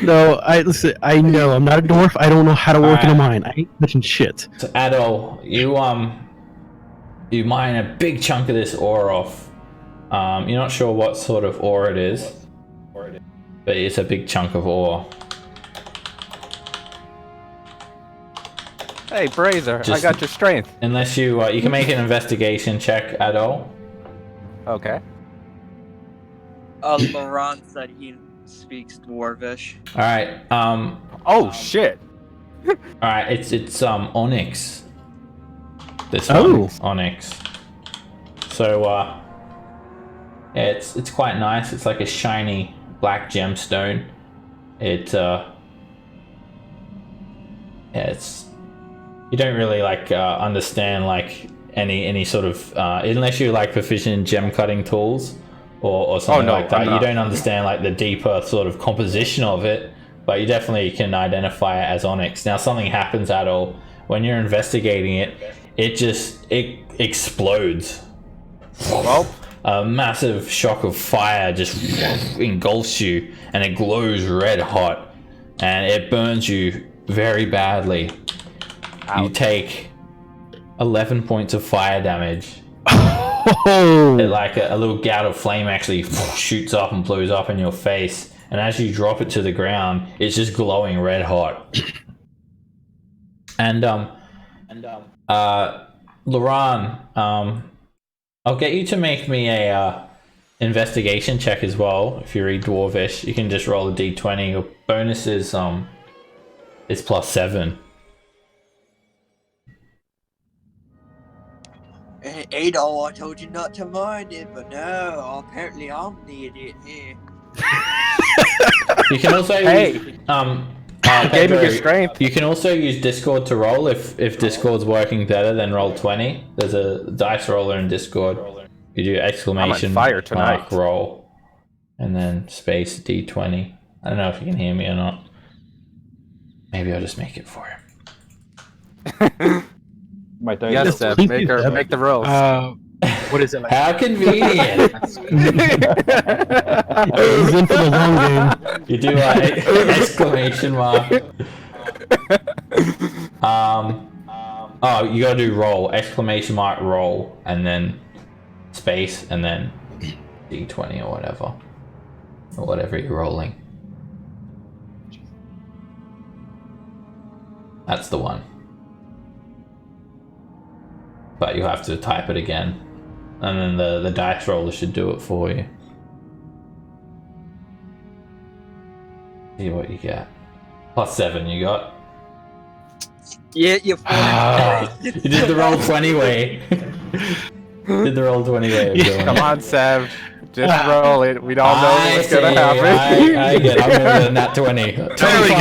No, listen. I know I'm not a dwarf. I don't know how to work in a mine. I ain't touching shit.
So, Adol, you mine a big chunk of this ore off. You're not sure what sort of ore it is, but it's a big chunk of ore.
Hey, Brazer, I
Just-
got your strength.
Unless you can make an investigation check at all.
Okay.
Laurent said he speaks Dwarvish.
All right.
Oh shit.
All right. It's onyx. This
Oh.
one, onyx. So yeah, it's quite nice. It's like a shiny black gemstone. It's you don't really understand like any sort of unless you're like proficient in gem cutting tools or something
no,
like that.
I'm
You
not.
don't understand like the deeper sort of composition of it, but you definitely can identify it as onyx. Now something happens at all when you're investigating it. It explodes.
Well,
A massive shock of fire just engulfs you, and it glows red hot, and it burns you very badly. You
ouch.
take 11 points of fire damage.
Oh.
Like a little gout of flame actually shoots up and blows up in your face, and as you drop it to the ground, it's just glowing red hot. And Laurent, I'll get you to make me a investigation check as well. If you read Dwarvish, you can just roll a d20. Your bonus is +7.
Adol, I told you not to mind it, but no, apparently I'm the idiot here.
You can also
Hey.
gave me
Pedro,
your
strength.
You can also use Discord to roll if Discord's working better than Roll20. There's a dice roller in Discord. You do exclamation
fire tonight.
mark roll and then space d20. I don't know if you can hear me or not. Maybe I'll just make it for him.
My dice.
Yes, Seth.
Please
Make
do that.
the rolls.
What is it like?
How convenient!
He's in for the long game.
You do like exclamation mark. Oh, you gotta do roll exclamation mark roll and then space and then d20 or whatever you're rolling. That's the one. But you have to type it again, and then the dice roller should do it for you. See what you get. +7 you got.
Yeah, you're
You did the Roll20 way. Did the Roll20 way of doing
Come
it.
on, Sev. Just roll it. We don't know what's gonna happen.
I get it. I'm gonna do a nat 20. There
we go.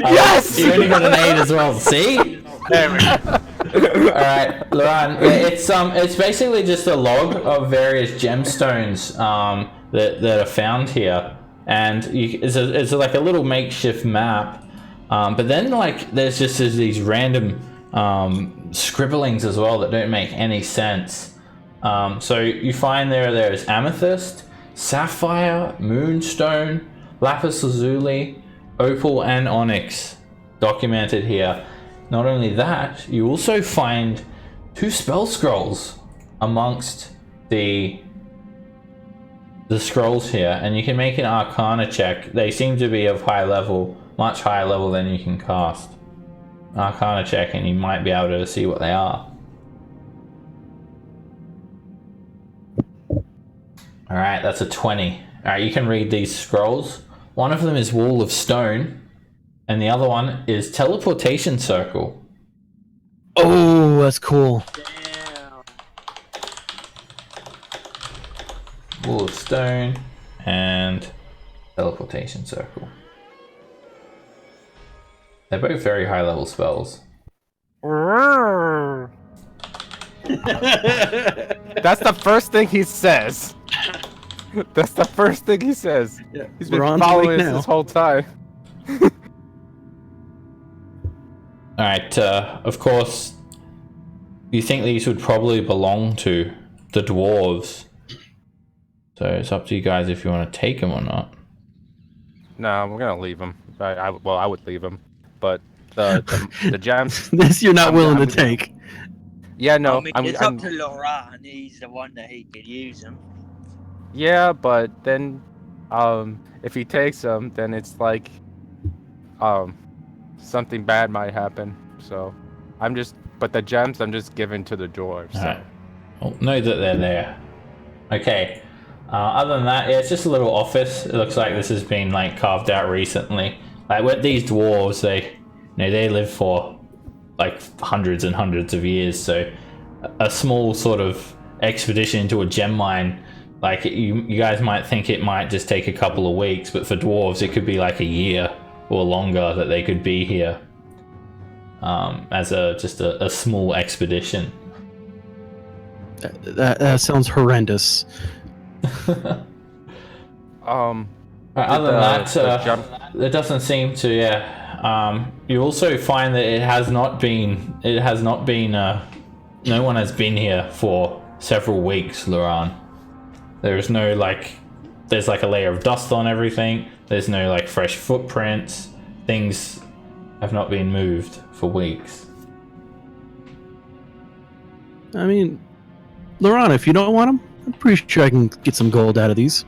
Yes!
You only got an 8 as well. See?
There we go.
Alright, Laurent, it's basically just a log of various gemstones that are found here, and it's like a little makeshift map, but then like there's these random scribblings as well that don't make any sense. So you find there's amethyst, sapphire, moonstone, lapis lazuli, opal, and onyx documented here. Not only that, you also find 2 spell scrolls amongst the scrolls here, and you can make an arcana check. They seem to be of high level, much higher level than you can cast. Arcana check, and you might be able to see what they are. Alright, that's a 20. Alright, you can read these scrolls. One of them is Wall of Stone, and the other one is Teleportation Circle.
Oh, that's cool.
Damn.
Wall of Stone and Teleportation Circle. They're both very high level spells.
That's the first thing he says. That's the first thing he says.
Yeah,
He's been
we're on to
following
Wake
us
now.
this whole time.
Alright, of course, you think these would probably belong to the dwarves. So it's up to you guys if you want to take them or not.
No, we're gonna leave him. I would leave him, but the gems.
This you're not
I'm-
willing
I'm-
to take.
Yeah, no.
I mean, it's up to Laurent. He's the one that he could use them.
Yeah, but then, if he takes them, then it's like, something bad might happen. So, but the gems I'm just giving to the dwarves. So.
Alright. Well, know that they're there. Okay. Other than that, yeah, it's just a little office. It looks like this has been like carved out recently. Like with these dwarves, they live for like hundreds and hundreds of years. So a small sort of expedition into a gem mine, like you guys might think it might just take a couple of weeks, but for dwarves it could be like a year or longer that they could be here as just a small expedition.
That sounds horrendous.
Other than that, it doesn't seem to. Yeah. You also find that it has not been. No one has been here for several weeks, Luran. There is no there's like a layer of dust on everything. There's no like fresh footprints. Things have not been moved for weeks.
I mean, Laurent, if you don't want them, I'm pretty sure I can get some gold out of these.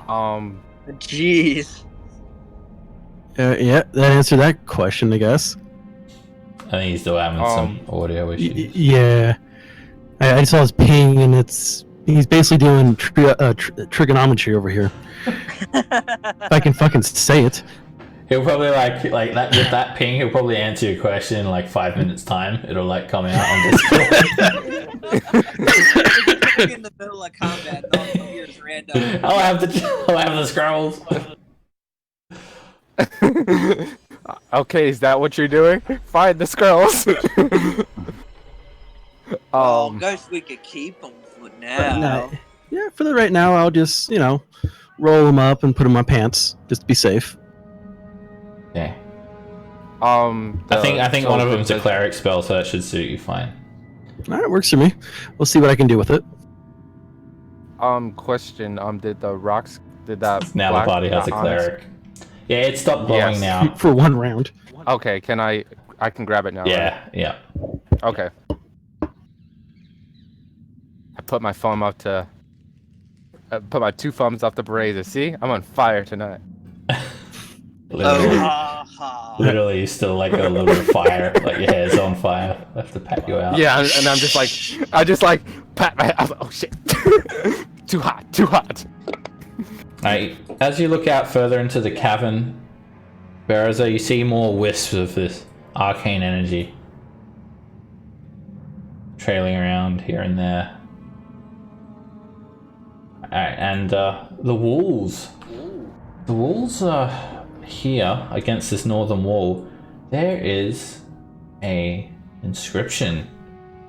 Jeez.
Yeah, that answered that question, I guess.
I think he's still having some audio issues.
Yeah. I saw his ping, and he's basically doing trigonometry over here. If I can fucking say it.
He'll probably like that with that ping. He'll probably answer your question in like 5 minutes time. It'll like come out on Discord.
In the middle of combat, and all you hear is random.
I'll have the scrolls.
Okay, is that what you're doing? Find the scrolls.
Ghost, we could keep them for now.
Yeah, for the right now, I'll just roll them up and put them in my pants just to be safe.
Yeah. I think one of them's a cleric spell, so that should suit you fine.
All right, works for me. We'll see what I can do with it.
Question. Did the rocks? Did that?
Now the party has a cleric. Yeah, it stopped glowing now.
For one round.
Okay, can I can grab it now.
Yeah,
right?
yeah.
Okay. I put my thumb up to. I put my 2 thumbs up the brazier. See, I'm on fire tonight.
Literally, you still like a little fire, like your hair's on fire. I have to pat you out.
Yeah, and I'm just like, pat my. I was like, oh shit, too hot, too hot.
As you look out further into the cavern, Bereza, you see more wisps of this arcane energy trailing around here and there. Alright, and the walls are here against this northern wall. There is a inscription,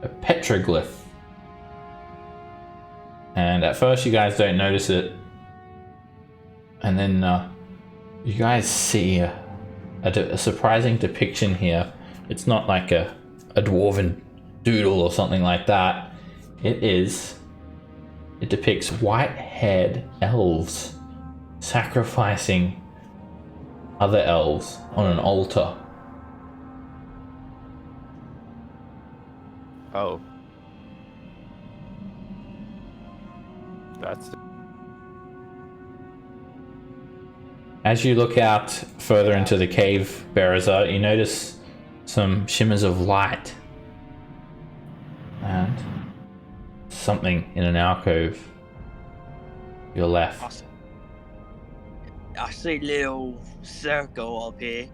a petroglyph. And at first you guys don't notice it. And then you guys see a surprising depiction here. It's not like a dwarven doodle or something like that. It depicts white-haired elves sacrificing other elves on an altar.
Oh. That's...
As you look out further into the cave, Bereza, you notice some shimmers of light. And something in an alcove. Your left.
I see a little circle up here.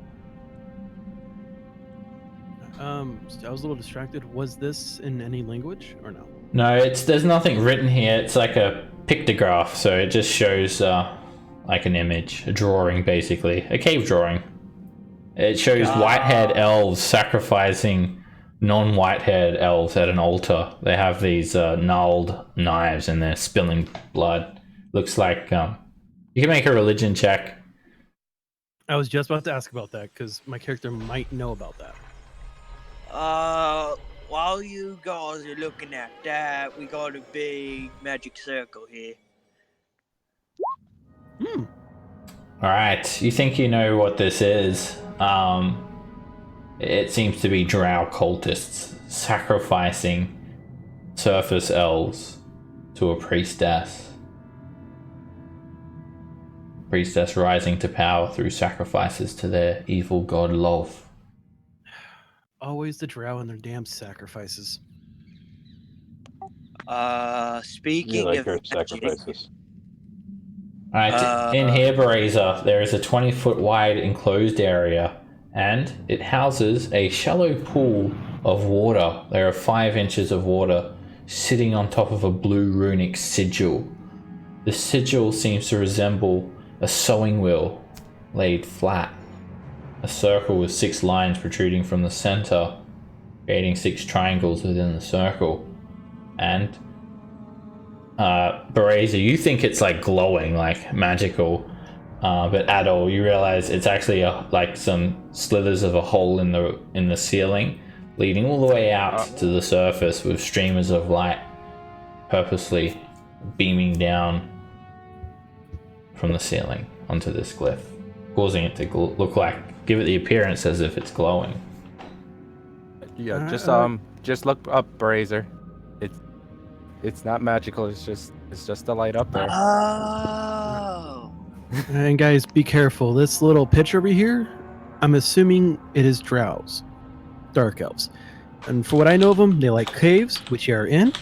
I was a little distracted. Was this in any language or no?
No, there's nothing written here. It's like a pictograph, so it just shows like an image, a drawing basically, a cave drawing. It shows white-haired elves sacrificing non-white-haired elves at an altar. They have these gnarled knives and they're spilling blood. Looks like you can make a religion check.
I was just about to ask about that because my character might know about that.
While you guys are looking at that, we got a big magic circle here.
Alright, you think you know what this is. It seems to be drow cultists sacrificing surface elves to a priestess. priestess rising to power through sacrifices to their evil god Lolth.
Always the drow and their damn sacrifices.
You
Speaking
like
of
your
magic,
sacrifices.
Alright, in here, Barazer, there is a 20-foot wide enclosed area, and it houses a shallow pool of water. There are 5 inches of water sitting on top of a blue runic sigil. The sigil seems to resemble a sewing wheel laid flat. A circle with 6 lines protruding from the center, creating 6 triangles within the circle. And Barazer, you think it's like glowing, like magical, but Adol, you realize it's actually like some slithers of a hole in the ceiling, leading all the way out to the surface with streamers of light purposely beaming down from the ceiling onto this glyph, causing it to give it the appearance as if it's glowing.
Yeah, just look up, Brazer. It's not magical. It's just a light up there.
Oh.
And guys, be careful. This little pitch over here, I'm assuming it is drows, dark elves. And for what I know of them, they like caves, which you are in,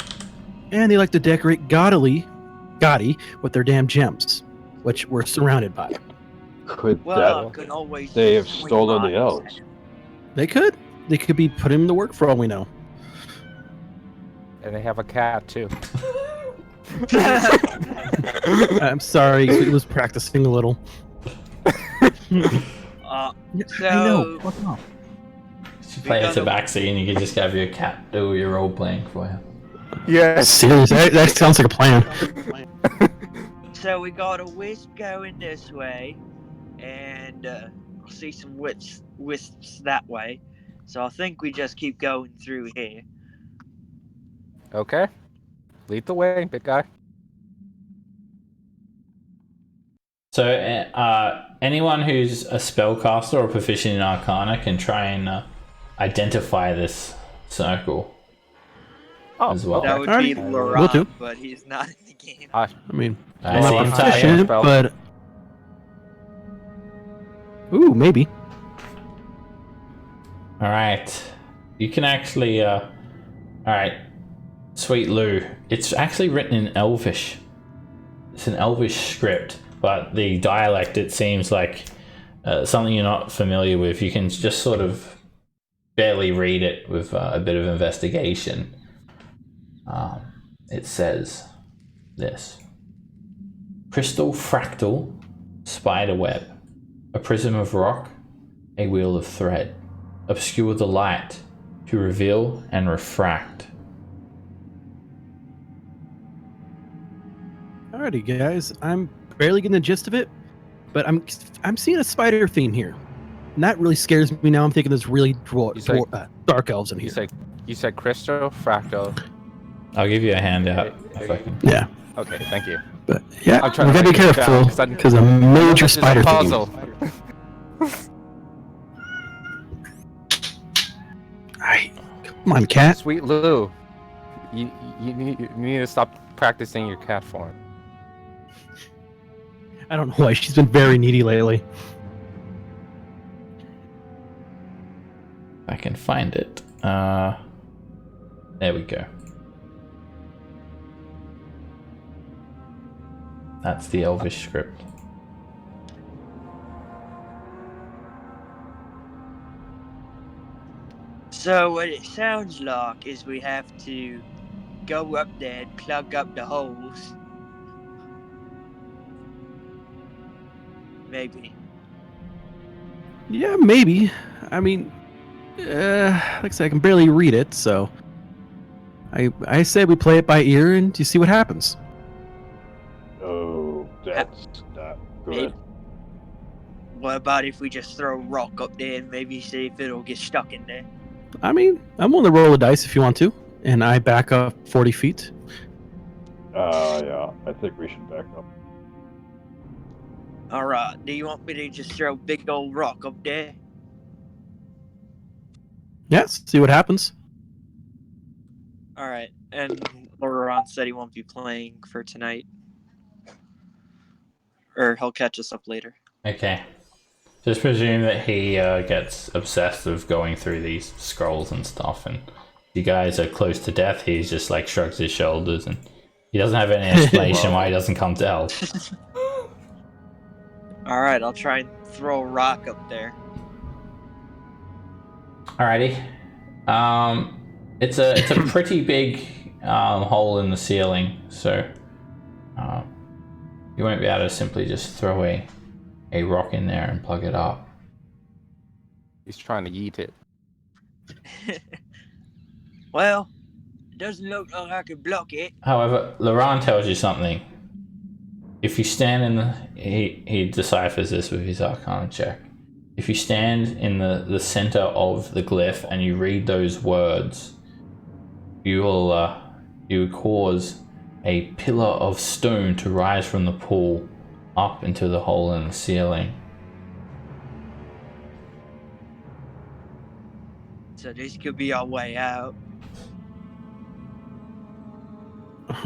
and they like to decorate gaudy with their damn gems, which we're surrounded by.
Could
Well, I could always
they have
swing
stolen
by.
the elves?
They could be putting them to work for all we know.
And they have a cat too.
I'm sorry, he was practicing a little. Yeah, I know.
So
Fuck off.
You play a tabaxi and you can just have your cat do your role playing for you.
Yes.
Seriously, that sounds like a plan.
So we got a wisp going this way, and I see some wisps that way. So I think we just keep going through here.
Okay. Lead the way, big guy.
So, anyone who's a spellcaster or proficient in Arcana can try and identify this circle as well.
That would
Alrighty.
be
Will do.
Laurent, but he's not in the game.
I mean,
I
I'm
see
not
him
proficient,
type.
but ooh, maybe.
All right, you can actually. All right, Sweet Lou. It's actually written in Elvish. It's an Elvish script, but the dialect, it seems like something you're not familiar with. You can just sort of barely read it with a bit of investigation. It says this: crystal fractal spider web, a prism of rock, a wheel of thread, obscure the light to reveal and refract.
Alrighty, guys. I'm barely getting the gist of it, but I'm seeing a spider theme here, and that really scares me. Now I'm thinking there's really dark elves in here.
You said crystal fractal.
I'll give you a handout if I can.
Yeah,
Okay, thank you.
but yeah,
I'm
we
trying to
gotta be
break it down,
careful because a major
This is a
spider theme.
puzzle.
Alright, come on, cat.
Sweet Lou, you need to stop practicing your cat form.
I don't know why she's been very needy lately.
I can find it. There we go. That's the Elvish script.
So what it sounds like is we have to go up there and plug up the holes. Maybe.
Yeah, maybe. I mean, like I said, I can barely read it, so I say we play it by ear and you see what happens.
Oh, that's not good.
What about if we just throw a rock up there and maybe see if it'll get stuck in there?
I mean, I'm willing to roll a dice if you want to, and I back up 40 feet.
Yeah, I think we should back up.
Alright, do you want me to just throw a big old rock up there?
Yes, see what happens.
Alright, and Laurent said he won't be playing for tonight.
or he'll catch us up later.
Okay. Just presume that he gets obsessed with going through these scrolls and stuff, and you guys are close to death. He's just like shrugs his shoulders, and he doesn't have any explanation why he doesn't come to help.
All right, I'll try and throw a rock up there.
Alrighty. It's a pretty big hole in the ceiling, so you won't be able to simply just throw a rock in there and plug it up.
He's trying to yeet it.
Well, it doesn't look like I could block it.
However, Laurent tells you something. If you stand in the... He deciphers this with his Arcana check. If you stand in the center of the glyph and you read those words, you will cause a pillar of stone to rise from the pool up into the hole in the ceiling.
So this could be our way out.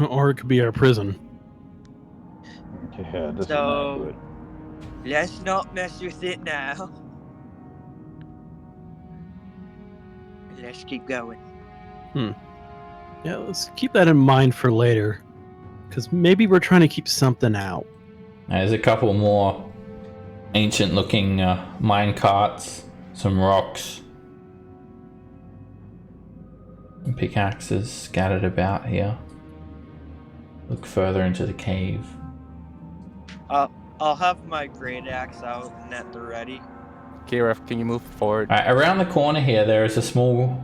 Or it could be our prison.
Yeah, this is
So-
not good.
Let's not mess with it now. Let's keep going.
Yeah, let's keep that in mind for later. Because maybe we're trying to keep something out.
There's a couple more ancient looking mine carts, some rocks, and pickaxes scattered about here. Look further into the cave.
I'll have my great axe out and at the ready.
Kiref, can you move forward?
Alright, around the corner here there is a small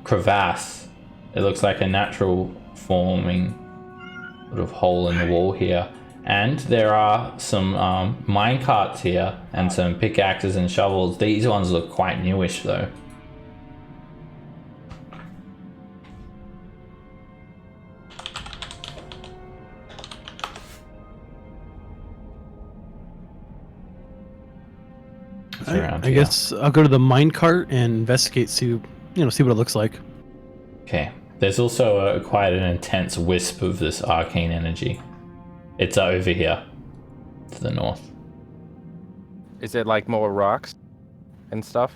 crevasse. It looks like a natural forming sort of hole in the wall here. And there are some mine carts here and some pickaxes and shovels. These ones look quite newish though. It's around
I
here.
guess I'll go to the minecart and investigate, see what it looks like.
Okay. There's also quite an intense wisp of this arcane energy. It's over here to the north.
Is it like more rocks and stuff?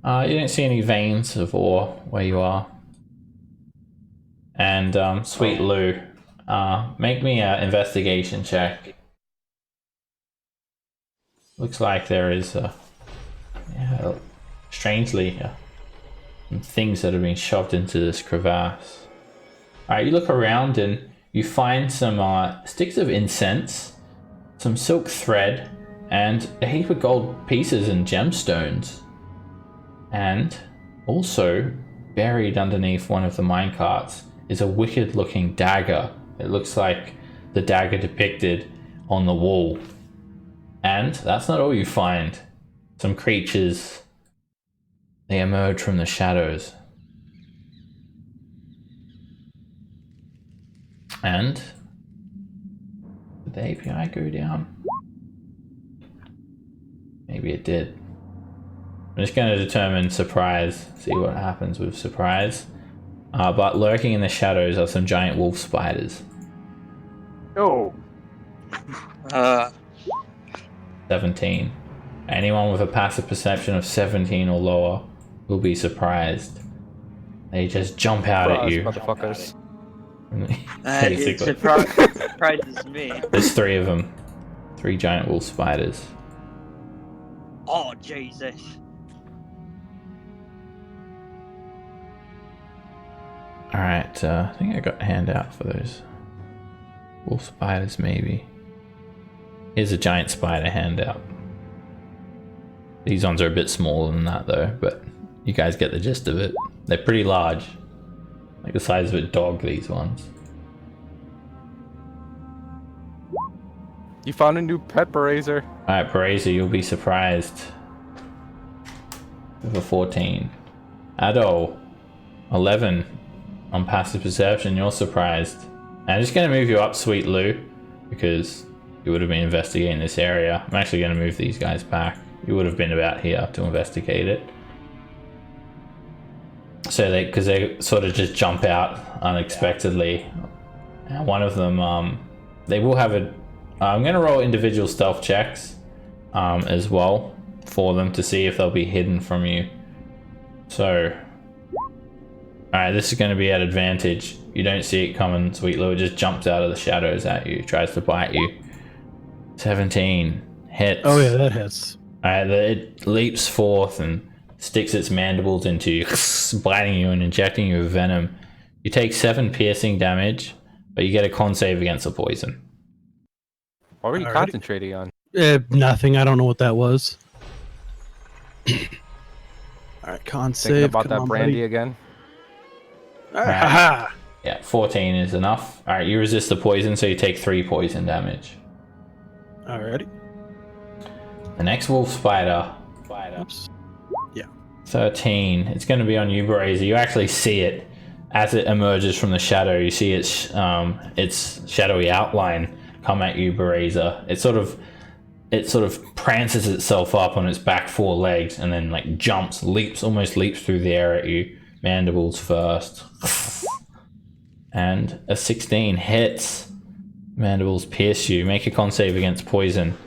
You don't see any veins of ore where you are. And Sweet Lou, make me an investigation check. Looks like there is strangely some things that have been shoved into this crevasse. Alright, you look around and you find some sticks of incense, some silk thread, and a heap of gold pieces and gemstones. And also, buried underneath one of the minecarts is a wicked looking dagger. It looks like the dagger depicted on the wall. And that's not all you find. Some creatures, they emerge from the shadows. And did the API go down? Maybe it did. I'm just going to determine surprise, see what happens with surprise. But lurking in the shadows are some giant wolf spiders.
Oh,
17. Anyone with a passive perception of 17 or lower will be surprised. They just jump out at you.
Motherfuckers.
It
Basically.
surprises me.
There's 3 of them. 3 giant wolf spiders.
Oh, Jesus.
Alright, I think I got a handout for those wolf spiders, maybe. Here's a giant spider handout. These ones are a bit smaller than that though, but you guys get the gist of it. They're pretty large. Like the size of a dog, these ones.
You found a new pet brazier.
Alright, Parazer, you'll be surprised. With a 14. Ado, 11 on passive perception, you're surprised. I'm just going to move you up, Sweet Lou, because you would have been investigating this area. I'm actually going to move these guys back. You would have been about here to investigate it. So because they sort of just jump out unexpectedly. And one of them, they will have I'm going to roll individual stealth checks as well for them to see if they'll be hidden from you. So, alright, this is going to be at advantage. You don't see it coming, Sweet Lou. It just jumps out of the shadows at you, tries to bite you. 17 hits.
Oh yeah, that hits.
Alright, it leaps forth and sticks its mandibles into you, biting you and injecting you with venom. You take 7 piercing damage, but you get a con save against the poison.
What were you
Alrighty.
concentrating on?
Nothing. I don't know what that was. Alright, con
Thinking
save.
about
Come
that
on,
brandy
buddy.
again?
Alright, haha.
Yeah, 14 is enough. Alright, you resist the poison, so you take 3 poison damage.
Alrighty.
The next wolf spider.
Oops.
13. It's going to be on you, Barazer. You actually see it as it emerges from the shadow. You see its shadowy outline come at you, Barazer. It sort of prances itself up on its back 4 legs and then like jumps, almost leaps through the air at you. Mandibles first. And a 16 hits. Mandibles pierce you. Make a con save against poison.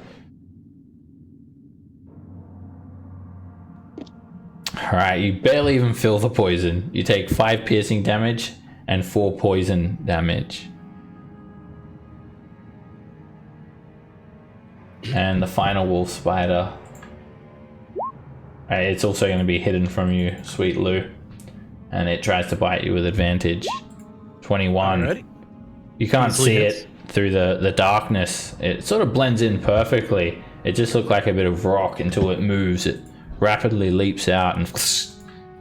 Alright, you barely even feel the poison. You take 5 piercing damage and 4 poison damage. And the final wolf spider. It's also going to be hidden from you, Sweet Lou. And it tries to bite you with advantage. 21.
Alrighty.
You can't
Easily
see
hits.
it through the darkness. It sort of blends in perfectly. It just looked like a bit of rock until it moves. It rapidly leaps out and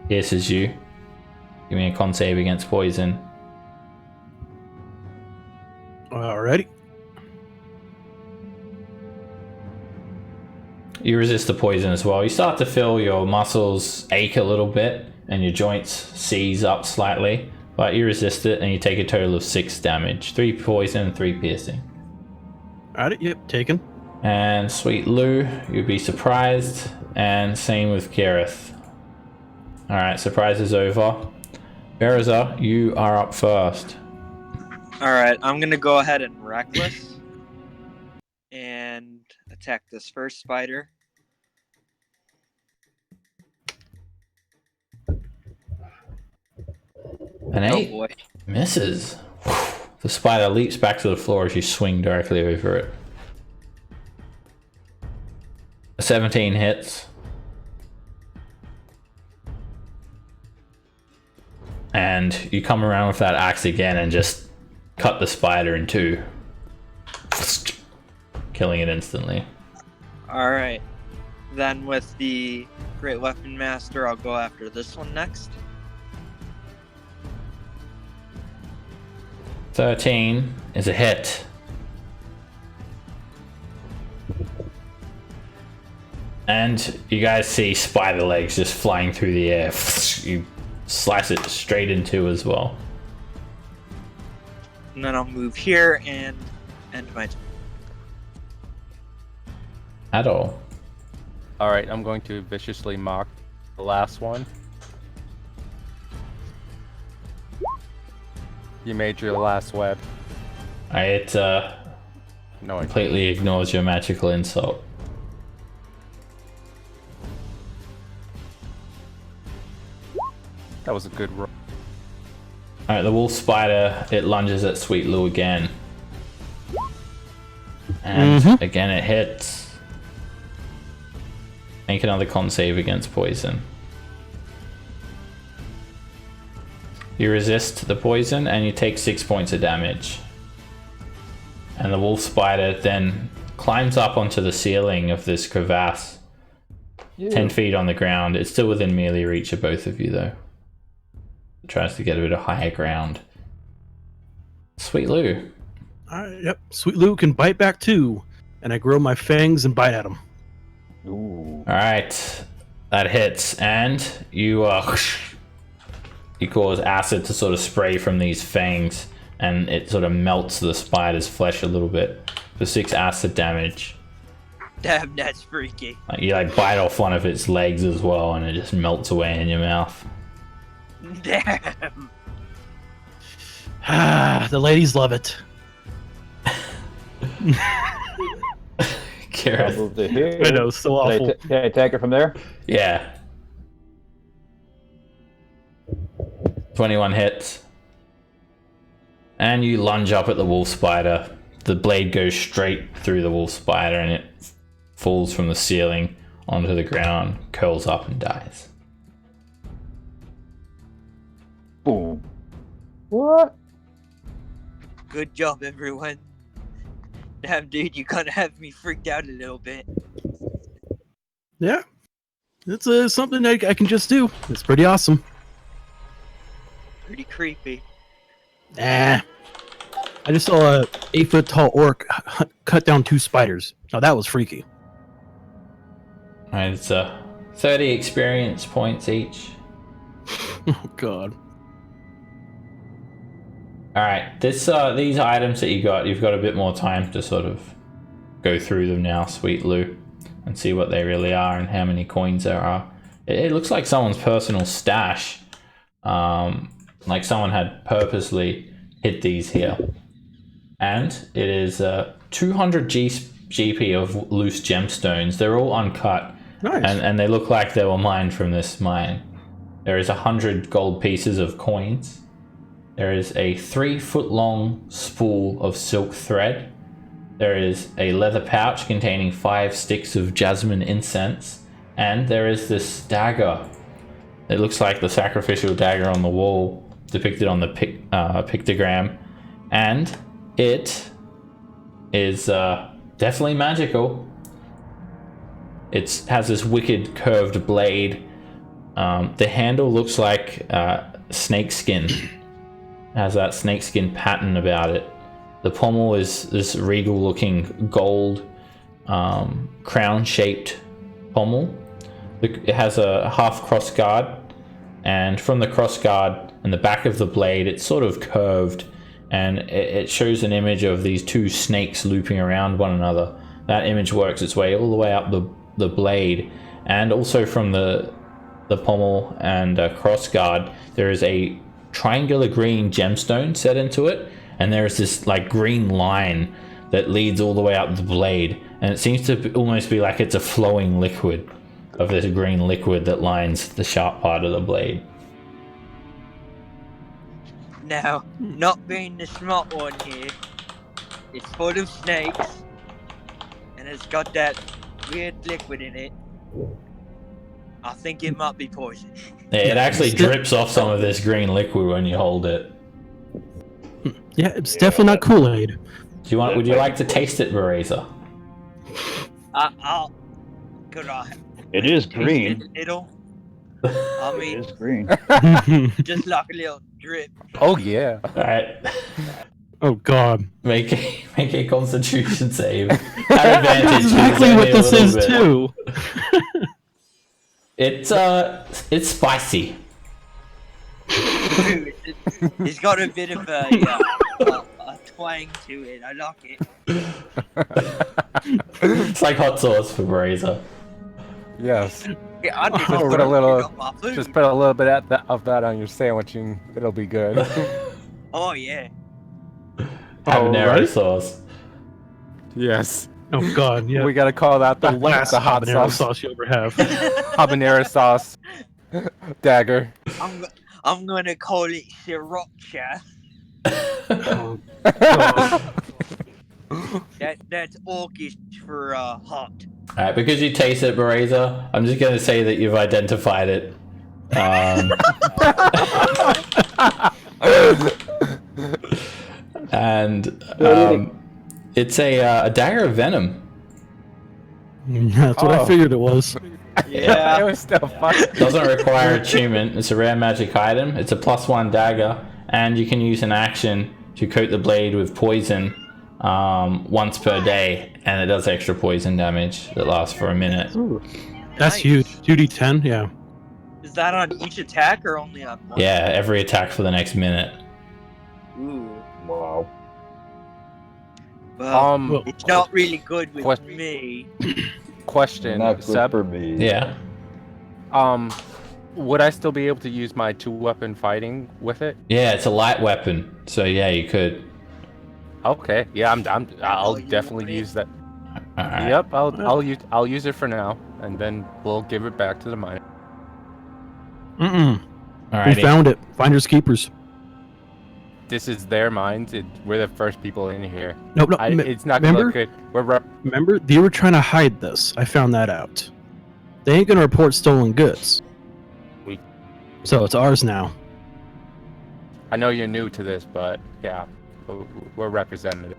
pierces you. Give me a con save against poison.
Alrighty.
You resist the poison as well. You start to feel your muscles ache a little bit and your joints seize up slightly, but you resist it and you take a total of 6 damage. 3 poison and 3 piercing.
Alrighty, yep, taken.
And Sweet Lou, you'd be surprised, and same with Gareth. Alright, surprise is over. Barazer, you are up first.
Alright, I'm gonna go ahead and reckless and attack this first spider.
An
Oh
8
boy.
misses. The spider leaps back to the floor as you swing directly over it. A 17 hits. And you come around with that axe again and just cut the spider in 2. Killing it instantly.
Alright. Then with the Great Weapon Master, I'll go after this one next.
13 is a hit. And you guys see spider legs just flying through the air. You slice it straight in 2 as well.
And then I'll move here and end my turn.
At all.
Alright, I'm going to viciously mock the last one. You made your last web.
It
No, I
completely ignores your magical insult.
that was a good roll.
Alright, the wolf spider, it lunges at Sweet Lou again. And again it hits. Make another con save against poison. You resist the poison and you take 6 points of damage. And the wolf spider then climbs up onto the ceiling of this crevasse. 10 feet on the ground. It's still within melee reach of both of you though. It tries to get a bit of higher ground. Sweet Lou.
Alright, yep. Sweet Lou can bite back too. And I grow my fangs and bite at him.
Ooh.
Alright. That hits. And you you cause acid to sort of spray from these fangs. And it sort of melts the spider's flesh a little bit. For 6 acid damage.
Damn, that's freaky.
Like you bite off one of its legs as well and it just melts away in your mouth.
Damn.
Ah, the ladies love it.
I'll
Gareth.
move to here.
I know, so awful.
Can I take it from there?
Yeah. 21 hits. And you lunge up at the wolf spider. The blade goes straight through the wolf spider and it falls from the ceiling onto the ground, curls up and dies.
Boom. What?
Good job, everyone. Damn, dude, you kind of have me freaked out a little bit.
Yeah. It's something I can just do. It's pretty awesome.
Pretty creepy.
I just saw a 8-foot tall orc cut down 2 spiders. Now that was freaky.
Alright, it's 30 experience points each.
Oh god.
Alright, these items that you've got a bit more time to sort of go through them now, Sweet Lou, and see what they really are and how many coins there are. It looks like someone's personal stash. Like someone had purposely hid these here. And it is 200 GP of loose gemstones. They're all uncut.
Nice.
And they look like they were mined from this mine. There is 100 gold pieces of coins. There is a 3-foot long spool of silk thread. There is a leather pouch containing 5 sticks of jasmine incense. And there is this dagger. It looks like the sacrificial dagger on the wall depicted on the pictogram. And it is definitely magical. It has this wicked curved blade. The handle looks like snakeskin. Has that snakeskin pattern about it. The pommel is this regal looking gold crown shaped pommel. It has a half cross guard, and from the cross guard and the back of the blade it's sort of curved, and it shows an image of these 2 snakes looping around one another. That image works its way all the way up the blade, and also from the pommel and cross guard there is a triangular green gemstone set into it, and there is this like green line that leads all the way up the blade, and it seems to almost be like it's a flowing liquid of this green liquid that lines the sharp part of the blade.
Now, not being the smart one here, it's full of snakes, and it's got that weird liquid in it. I think it might be poison.
Yeah, it actually drips off some of this green liquid when you hold it.
Yeah, it's definitely not Kool-Aid.
Would you like to taste it, Bereza?
Could I?
It is
taste
green.
it a little? I
It
mean,
is green.
just like a little drip.
Oh yeah.
Alright.
Oh god.
Make a constitution save. Have advantage.
That's exactly
only
what
a
this
little
is
bit.
too.
It's spicy.
It's got a bit of a twang to it. I like it.
It's like hot sauce for Bereza.
Yes.
Yeah, I
Just put a little,
food.
just put a little bit of that on your sandwich, and it'll be good.
Oh yeah.
Habanero
right.
sauce.
Yes.
Oh god, yeah.
We gotta call that
the last
the hot
habanero
sauce.
sauce you ever have.
Habanero sauce. Dagger.
I'm gonna call it sriracha.
Oh, god.
That's orcish for hot.
Alright, because you taste it, Bereza, I'm just gonna say that you've identified it. And it's a dagger of venom.
That's what I
Oh.
figured it was.
Yeah.
It was still fun.
Doesn't require attunement. It's a rare magic item. It's a +1 dagger, and you can use an action to coat the blade with poison once per day, and it does extra poison damage that lasts for a minute.
Ooh, that's
Nice.
huge. 2d10, yeah.
Is that on each attack or only on one?
Yeah, every attack for the next minute.
Ooh.
Wow.
Well, it's not really good with
What-
me.
Question,
Not good
Seb.
for me.
Yeah.
Would I still be able to use my 2-weapon fighting with it?
Yeah, it's a light weapon, so yeah, you could.
Okay. Yeah, I'll
you
definitely
want it?
use that.
All right.
Yep, I'll use it for now, and then we'll give it back to the miner.
Mm-mm. We
Alrighty.
found it. Finders keepers.
This is their mines. We're the first people in here.
No, no.
It's not gonna
remember?
look good.
Remember, they were trying to hide this. I found that out. They ain't gonna report stolen goods. So it's ours now.
I know you're new to this, but yeah, we're representative.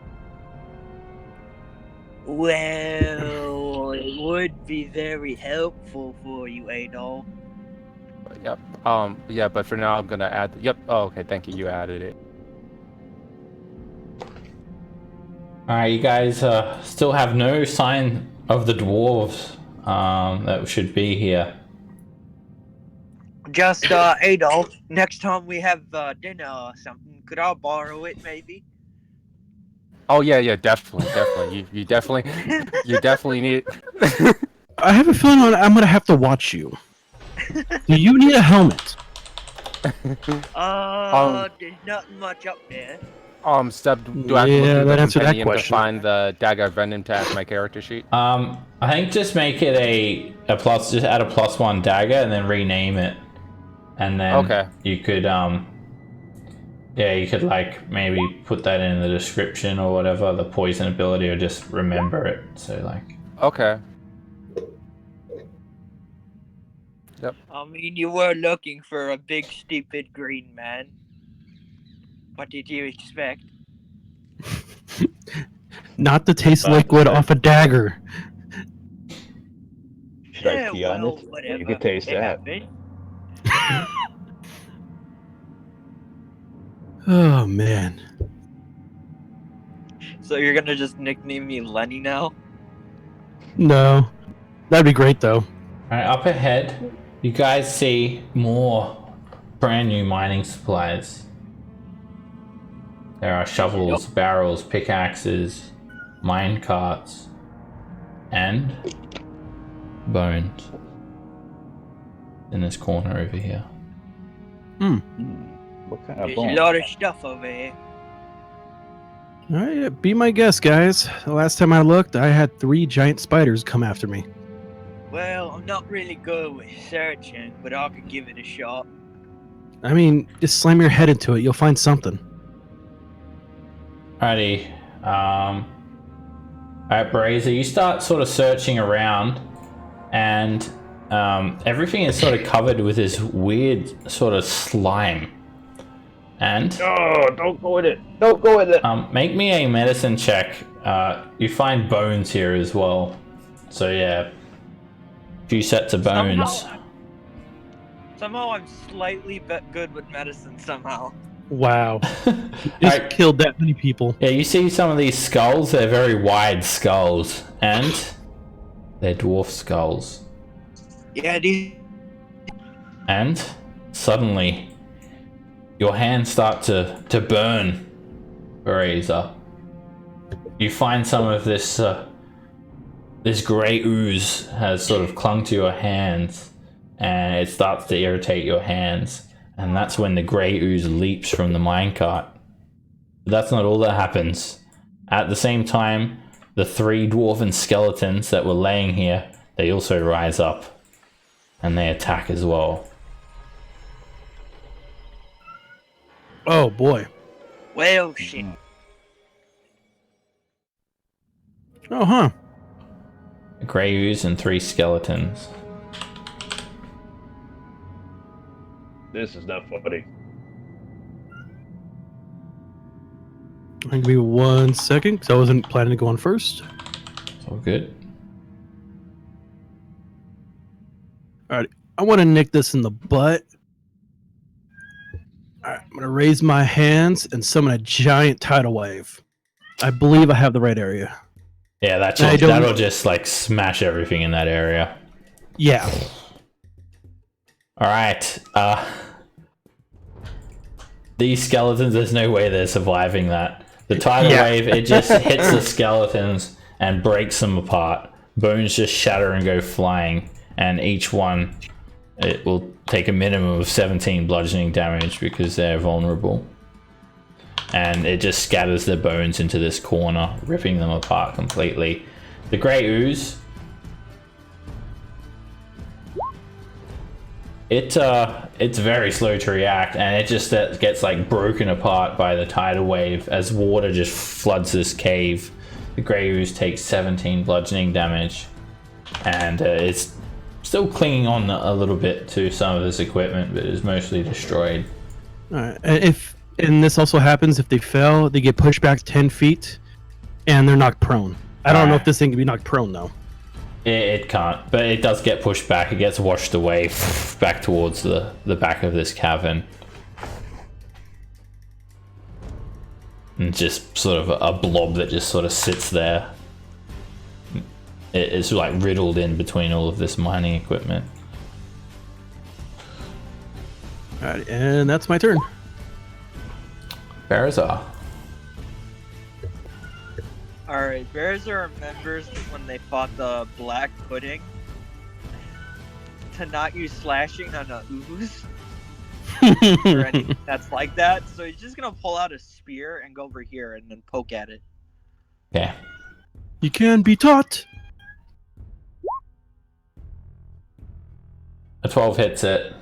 Well, it would be very helpful for you, Adol.
Yep. Yeah, but for now I'm gonna add. Yep. Oh, okay. Thank you. You added it.
Alright, you guys still have no sign of the dwarves that should be here.
Just, Adol, next time we have dinner or something, could I borrow it, maybe?
Oh yeah, definitely. You definitely need.
I have a feeling I'm gonna have to watch you. Do you need a helmet?
There's nothing much up there.
Step. Do I have to
Yeah,
look through
that
the
answered that
compendium to
question.
find the dagger venom to add to my character sheet?
I think just make it a plus, just add a +1 dagger and then rename it. And then
Okay.
you could you could like maybe put that in the description or whatever, the poison ability, or just remember it. So like,
Okay.
I mean, you were looking for a big, stupid green man. What did you expect?
Not to taste liquid off a dagger.
Should I pee on it?
Whatever.
You can taste
It
that.
happened.
Oh man.
So you're gonna just nickname me Lenny now?
No. That'd be great though.
alright, up ahead, you guys see more brand new mining supplies. There are shovels, barrels, pickaxes, mine carts, and bones in this corner over here.
What kind of
There's
bone?
a lot of stuff over here.
Alright, be my guest, guys. The last time I looked, I had 3 giant spiders come after me.
Well, I'm not really good with searching, but I could give it a shot.
I mean, just slam your head into it, you'll find something.
Alrighty, alright, Brazier, you start sort of searching around, and everything is sort of covered with this weird sort of slime. And
Oh, don't go with it. Don't go with it.
make me a medicine check. You find bones here as well. So yeah, a few sets of bones.
Somehow I'm slightly good with medicine somehow.
Wow. Just
Alright.
killed that many people.
Yeah, you see some of these skulls, they're very wide skulls, and they're dwarf skulls.
Yeah, these.
And suddenly, your hands start to burn, Razor. You find some of this this grey ooze has sort of clung to your hands, and it starts to irritate your hands. And that's when the grey ooze leaps from the minecart. But that's not all that happens. At the same time, the 3 dwarven skeletons that were laying here, they also rise up, and they attack as well.
Oh boy.
Well, shit.
Oh, huh.
A grey ooze and 3 skeletons.
This is not funny.
Give me 1 second, because I wasn't planning to go on first.
It's all good.
Alright, I want to nick this in the butt. Alright, I'm going to raise my hands and summon a giant tidal wave. I believe I have the right area.
Yeah, that'll just like smash everything in that area.
Yeah.
Alright, these skeletons, there's no way they're surviving that. The tidal wave, it just hits the skeletons and breaks them apart. Bones just shatter and go flying, and each one, it will take a minimum of 17 bludgeoning damage because they're vulnerable. and it just scatters their bones into this corner, ripping them apart completely. The grey ooze, it's very slow to react, and it just gets like broken apart by the tidal wave as water just floods this cave. The grey ooze takes 17 bludgeoning damage, and it's still clinging on a little bit to some of this equipment, but is mostly destroyed.
Alright, and this also happens if they fail, they get pushed back 10 feet, and they're knocked prone. I don't know if this thing can be knocked prone though.
It can't, but it does get pushed back. It gets washed away back towards the back of this cavern. And just sort of a blob that just sort of sits there. It's like riddled in between all of this mining equipment.
Alright, and that's my turn.
Berazar.
Alright, Berzar remembers when they fought the Black Pudding to not use slashing on a ooze or anything that's like that. So he's just gonna pull out a spear and go over here and then poke at it.
Okay.
You can be taught.
A 12 hits it.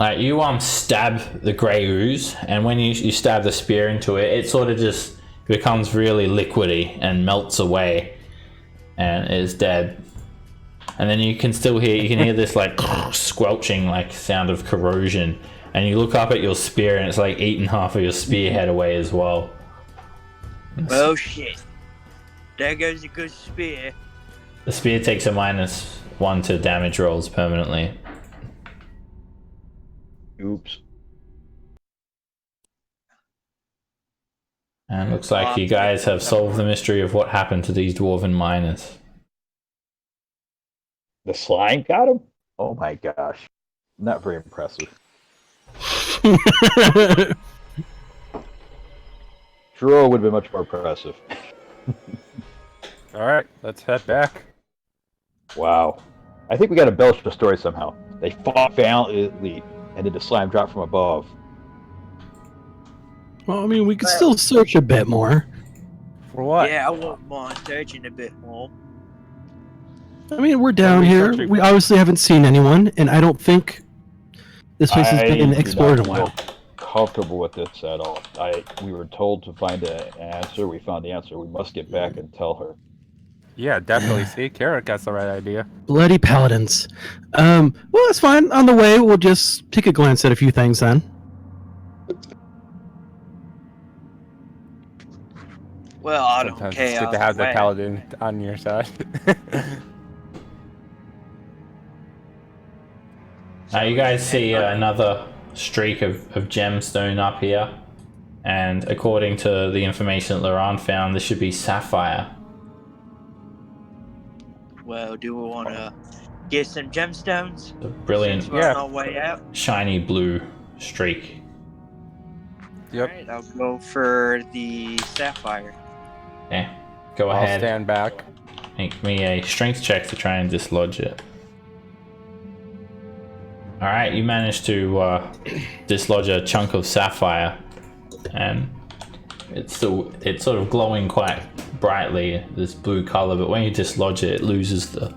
Like you stab the grey ooze, and when you stab the spear into it, it sort of just becomes really liquidy and melts away, and is dead. And then you can hear this like squelching like sound of corrosion, and you look up at your spear, and it's like eating half of your spearhead away as well.
Oh shit! There goes a good spear.
The spear takes a -1 to damage rolls permanently.
Oops.
And looks like you guys have solved the mystery of what happened to these dwarven miners.
The slime got him? Oh my gosh. Not very impressive. Dro would have been much more impressive.
Alright, let's head back.
Wow. I think we got to embellish the story somehow. They fought valiantly, and then the slime dropped from above.
Well, I mean, we could still search a bit more.
For what?
Yeah, I wouldn't mind searching a bit more.
I mean, we're down here. We obviously haven't seen anyone, and I don't think this place has been explored in a while.
Comfortable with this at all. We were told to find an answer. We found the answer. We must get back and tell her.
Yeah, definitely. See, Carrot got the right idea.
Bloody paladins. Well, that's fine. On the way, we'll just take a glance at a few things then.
Well, I don't
Sometimes
care.
it's good to have the paladin on your side.
Now you guys see another streak of gemstone up here, and according to the information that Laurent found, this should be sapphire.
Well, do we want to get some gemstones?
A brilliant,
Since we're on our way out.
shiny blue streak.
Yep.
Alright, I'll go for the sapphire.
Okay, go
I'll
ahead.
stand back.
Make me a strength check to try and dislodge it. Alright, you managed to dislodge a chunk of sapphire, and it's sort of glowing quite brightly, this blue color, but when you dislodge it, it loses the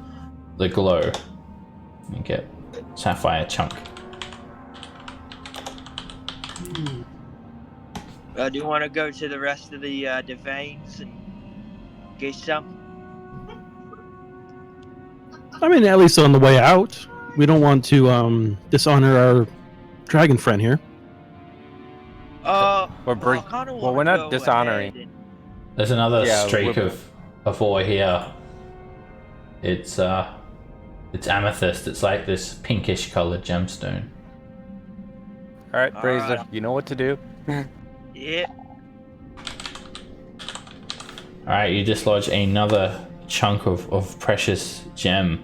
glow. You get sapphire chunk.
Well, do you want to go to the rest of the veins and get some?
I mean, at least on the way out. We don't want to dishonor our dragon friend here.
We're not dishonoring.
There's another streak of ore here. It's amethyst. It's like this pinkish colored gemstone.
Alright, Fraser, you know what to do.
Yeah.
Alright, you dislodge another chunk of precious gem.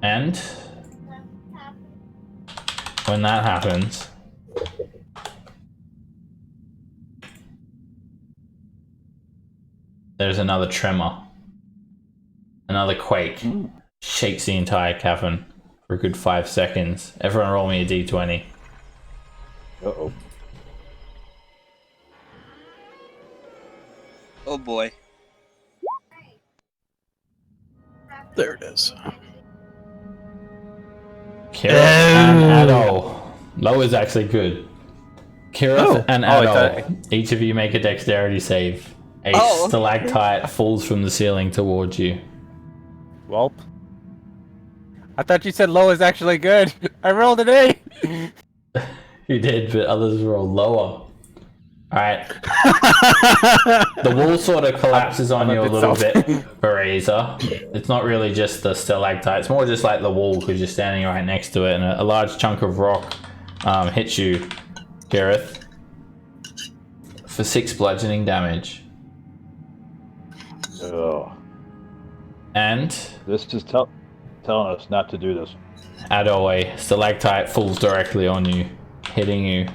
And when that happens, there's another tremor. Another quake shakes the entire cavern. for a good 5 seconds. Everyone roll me a d20.
Uh-oh.
Oh boy.
There it is.
Kira and Adol. Low is actually good. Kira and Adol, each of you make a dexterity save. A stalactite falls from the ceiling towards you.
Welp. I thought you said low is actually good. I rolled an 8.
You did, but others roll lower. Alright. The wall sort of collapses on you a little bit, Bereza. It's not really just the stalactite, it's more just like the wall because you're standing right next to it, and a large chunk of rock hits you, Gareth, for 6 bludgeoning damage.
Oh.
And
This is telling us not to do this.
Adol, stalactite falls directly on you, hitting you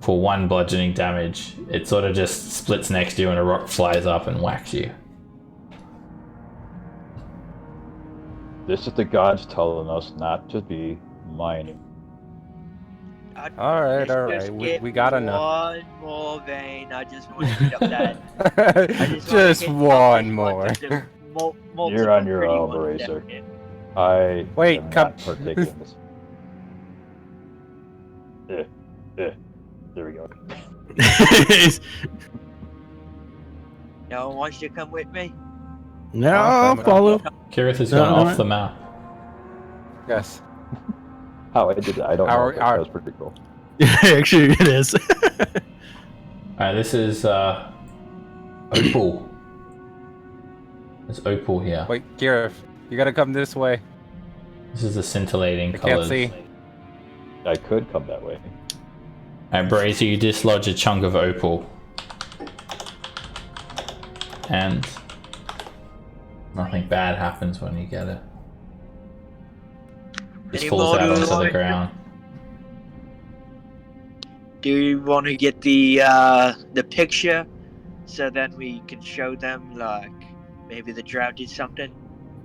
for 1 bludgeoning damage. It sort of just splits next to you and a rock flies up and whacks you.
This is the gods telling us not to be mining.
All right. We got enough.
One more vein. I just want to get up that.
Just one more.
You're on your own, Razor. I
Wait,
am
come.
not partaking in this. There we go.
No one wants to come with me?
No, I'll follow.
Kirith has gone off the map.
Yes.
How I did that, I don't know. That was pretty cool.
Actually, it is.
Alright, this is Opal. There's Opal here.
Wait, Gareth, you gotta come this way.
This is the scintillating
I
colors.
can't see.
I could come that way.
Alright, Brazy, you dislodge a chunk of opal. And nothing bad happens when you get it. Just
Any
falls
more
out
to
onto the
like-
ground.
Do you want to get the picture so then we can show them like maybe the drought did something?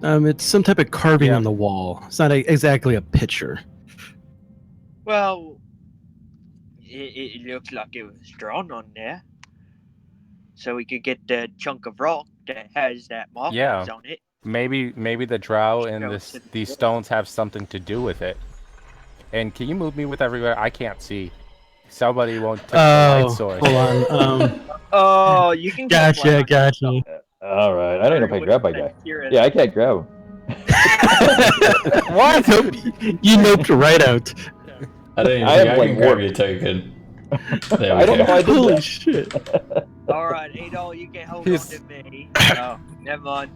It's some type of carving
Yeah.
on the wall. It's not exactly a picture.
Well, it looks like it was drawn on there, so we could get the chunk of rock that has that markings
Yeah.
on it.
Maybe the drow and these stones have something to do with it. And can you move me with everywhere? I can't see. Somebody won't touch the light source.
Hold on.
Oh, you can. get
Gotcha,
one.
gotcha.
All right, I don't know if I can grab my guy.
Here it
Yeah, I can't grab him.
What? Nope. You noped right out.
I don't even
I
think
have,
I
like,
can grab
warp.
your token. There we
I don't know
go.
how I did
Holy
that.
shit.
All right, Adol, you can hold
He's-
on to me. Oh, never mind.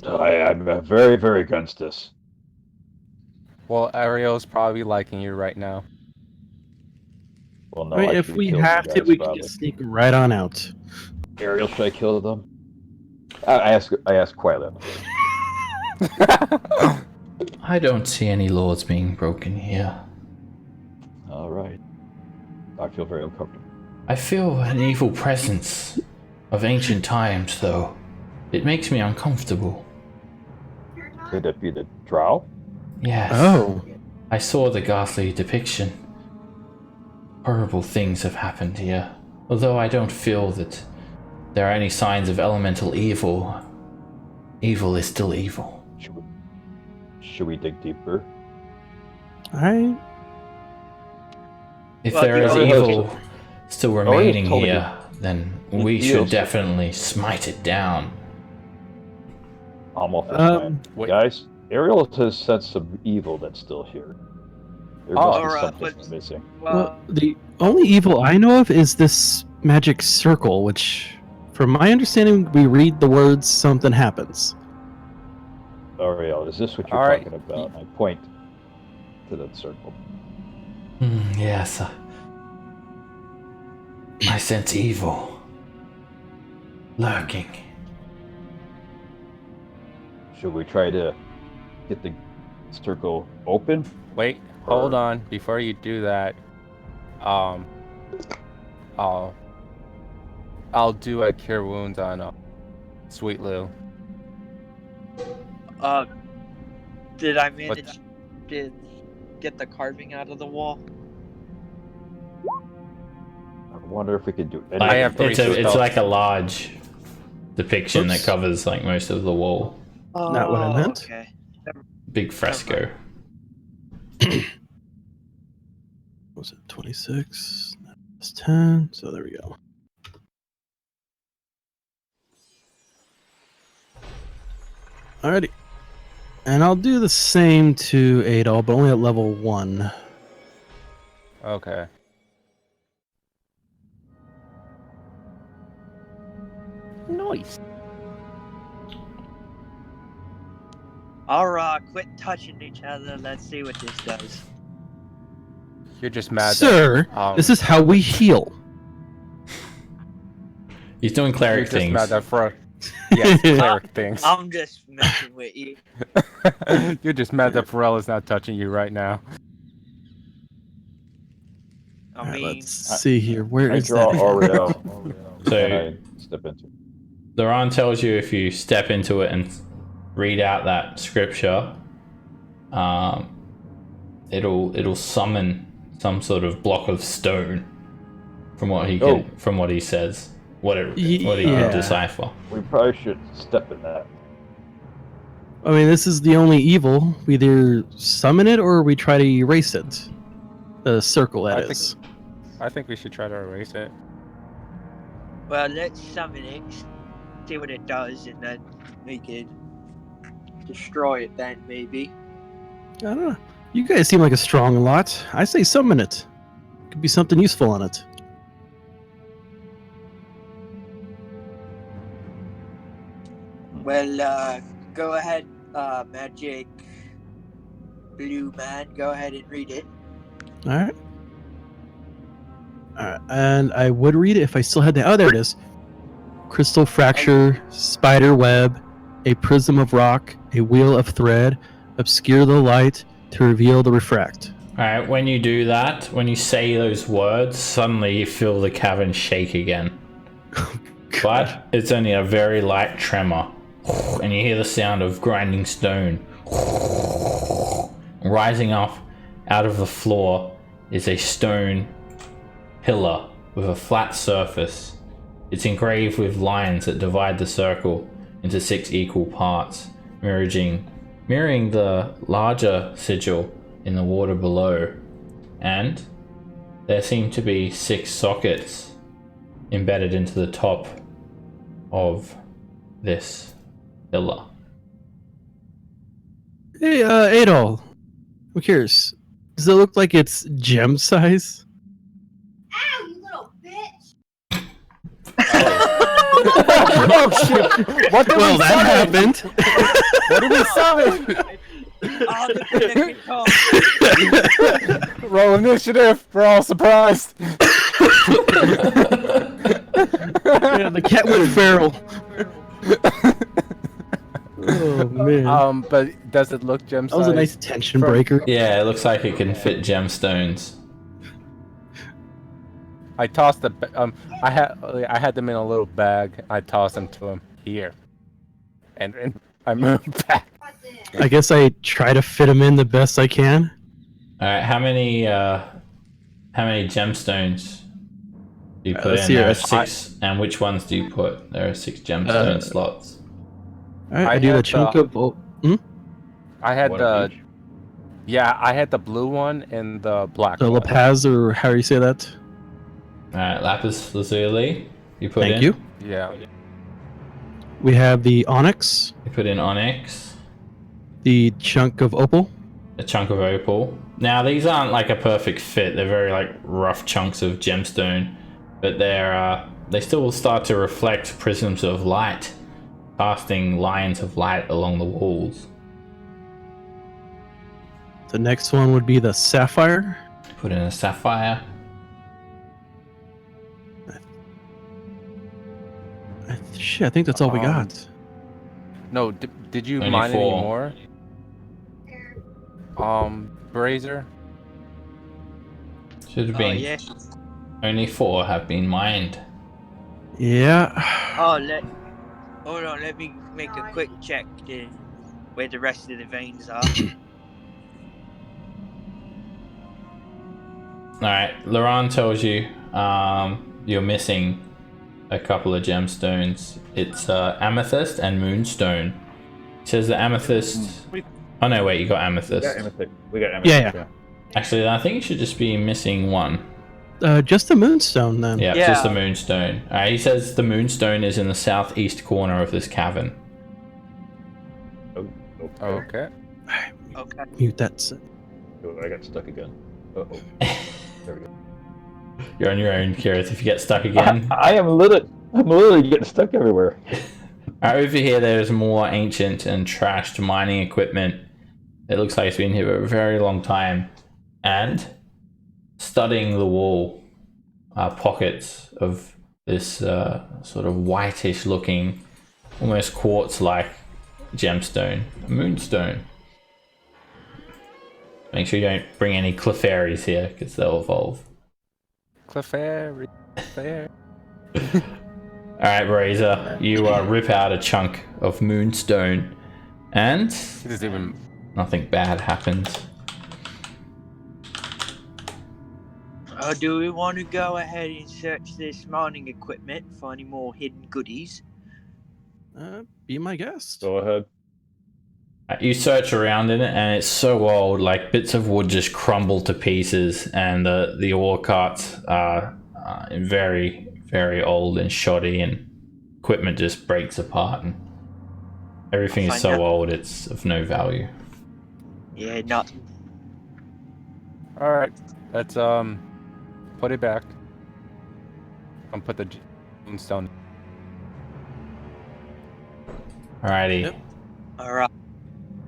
I'm very, very against this.
Well, Ariel's probably liking you right now.
Well, no,
I mean,
I
if
should
we
kill
have
you
to,
guys,
we can
probably.
just sneak right on out.
Ariel, should I kill them? I asked quietly.
I don't see any laws being broken here.
All right. I feel very uncomfortable.
I feel an evil presence of ancient times, though. It makes me uncomfortable.
Could it be the drow?
Yes.
Oh.
I saw the ghastly depiction. Horrible things have happened here. Although I don't feel that there are any signs of elemental evil, evil is still evil.
Should we dig deeper?
Alright.
If
Well,
there is
the-
evil still remaining
told me
here, then
he
we should
feels-
definitely smite it down.
I'm off this
Um,
time.
wait.
Guys, Ariel has sensed some evil that's still here. There
Oh.
must be
Alright,
something
let's-
missing.
Well, the only evil I know of is this magic circle, which, from my understanding, we read the words, something happens.
Ariel, is this what you're
All right.
talking about? I point to that circle.
Yes. I sense evil lurking.
Should we try to get the circle open?
Wait, hold on. Before you do that, I'll do a cure wounds on Sweet Lou.
Did I manage to get the carving out of the wall?
I wonder if we could do
Like,
anything.
I have three
it's
spells.
like a large depiction that
Oops.
covers like most of the wall.
Not what I meant.
Okay.
Big fresco.
Was it 26? That's 10. So there we go. Alrighty. And I'll do the same to Adol, but only at level 1.
Okay. Nice.
Alright, quit touching each other. Let's see what this does.
You're just mad.
Sir,
that,
this is how we heal.
He's doing
you're
cleric
just
things.
mad that for. Yes, cleric things.
I'm just messing with you.
You're just mad that Pharrell is not touching you right now.
I
Alright,
mean,
let's see here. Where
I
is
draw
that?
Oreo.
So-
and I step into it.
Laurent tells you if you step into it and read out that scripture, it'll summon some sort of block of stone from what he can, from what he says. What he
Yeah.
can decipher.
We probably should step in that.
I mean, this is the only evil. We either summon it or we try to erase it. The circle, that
I
is.
I think we should try to erase it.
well, let's summon it, see what it does, and then we can destroy it then, maybe.
I don't know. You guys seem like a strong lot. I say summon it. Could be something useful on it.
Well, go ahead, Magic Blue Man. Go ahead and read it.
Alright. And I would read it if I still had the. Oh, there it is. Crystal fracture, spider web, a prism of rock, a wheel of thread, obscure the light to reveal the refract.
Alright, when you do that, when you say those words, suddenly you feel the cavern shake again. But it's only a very light tremor. And you hear the sound of grinding stone. Rising up out of the floor is a stone pillar with a flat surface. It's engraved with lines that divide the circle into 6 equal parts, mirroring the larger sigil in the water below. And there seem to be 6 sockets embedded into the top of this pillar.
Hey, Adol. I'm curious. Does it look like it's gem size?
Ow, you little bitch!
Oh shit! What did
Well,
we
that
summon?
happened.
What did we summon?
Oh, the critical.
Roll initiative. We're all surprised.
Yeah, the cat went feral. Oh man,
But does it look gem
that was a nice tension breaker.
Yeah, it looks like it can fit gemstones.
I tossed the. I had them in a little bag. I tossed them to him here, and I moved back.
I guess I try to fit them in the best I can.
Alright, how many gemstones do you put
let's
in?
see
There
here.
are 6, and which ones do you put? There are 6 gemstone slots.
All right,
I
I do the
had
chunk
the-
of. Oh,
I had
One of
the.
each.
Yeah, I had the blue one and the black
the
one.
lapaz, or how do you say that?
Alright, lapis lazuli. You put in.
Thank you.
Yeah.
We have the onyx,
You put in onyx.
the chunk of opal.
A chunk of opal. Now these aren't like a perfect fit. They're very like rough chunks of gemstone, but they still will start to reflect prisms of light, casting lines of light along the walls.
The next one would be the sapphire.
Put in a sapphire.
Shit, I think that's all we got.
No, did you
Only
mine any
4.
more? Brazier.
Should have
Oh,
been.
yeah.
Only 4 have been mined.
Yeah.
Hold on, let me make a quick check to where the rest of the veins are.
Alright, Laurent tells you you're missing a couple of gemstones. It's amethyst and moonstone. It says the amethyst. Oh no, wait, you got amethyst.
We got amethyst.
Yeah.
Actually, I think you should just be missing one.
Just the moonstone then.
Yeah,
Yeah.
just the moonstone. He says the moonstone is in the southeast corner of this cavern.
Okay.
Okay.
Mute that.
Oh, I got stuck again. Uh-oh. There we go.
You're on your own, Kirith. If you get stuck again.
I'm literally getting stuck everywhere.
Over here, there's more ancient and trashed mining equipment. It looks like it's been here for a very long time. And studding the wall are pockets of this sort of whitish looking, almost quartz-like gemstone, a moonstone. Make sure you don't bring any Clefairies here, because they'll evolve.
Clefairy.
Alright, Razor, you rip out a chunk of moonstone, and
He doesn't even.
nothing bad happens.
Do we want to go ahead and search this mining equipment for any more hidden goodies?
Be my guest.
Go ahead.
You search around in it, and it's so old, like bits of wood just crumble to pieces, and the ore carts are very, very old and shoddy, and equipment just breaks apart, and everything is
Find
so
out.
old it's of no value.
Yeah, not.
All right. Let's put it back. And put the moonstone.
Alrighty.
Yep.
Alright.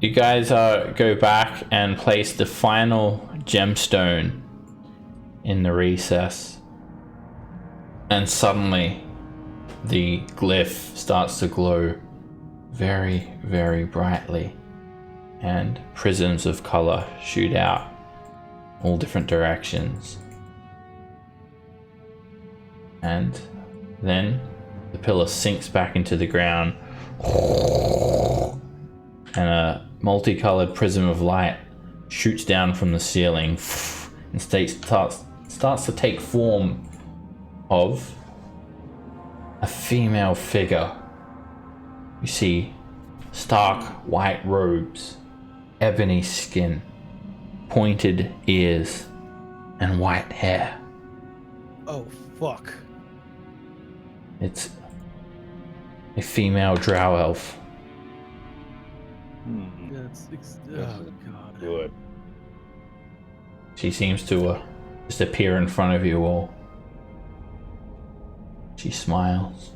You guys go back and place the final gemstone in the recess. And suddenly, the glyph starts to glow very, very brightly. And prisms of color shoot out all different directions. And then the pillar sinks back into the ground. And a multicolored prism of light shoots down from the ceiling and starts to take form of a female figure. You see stark white robes, ebony skin, pointed ears, and white hair.
Oh, fuck.
It's a female drow elf.
Oh, God.
Good.
She seems to just appear in front of you all. She smiles.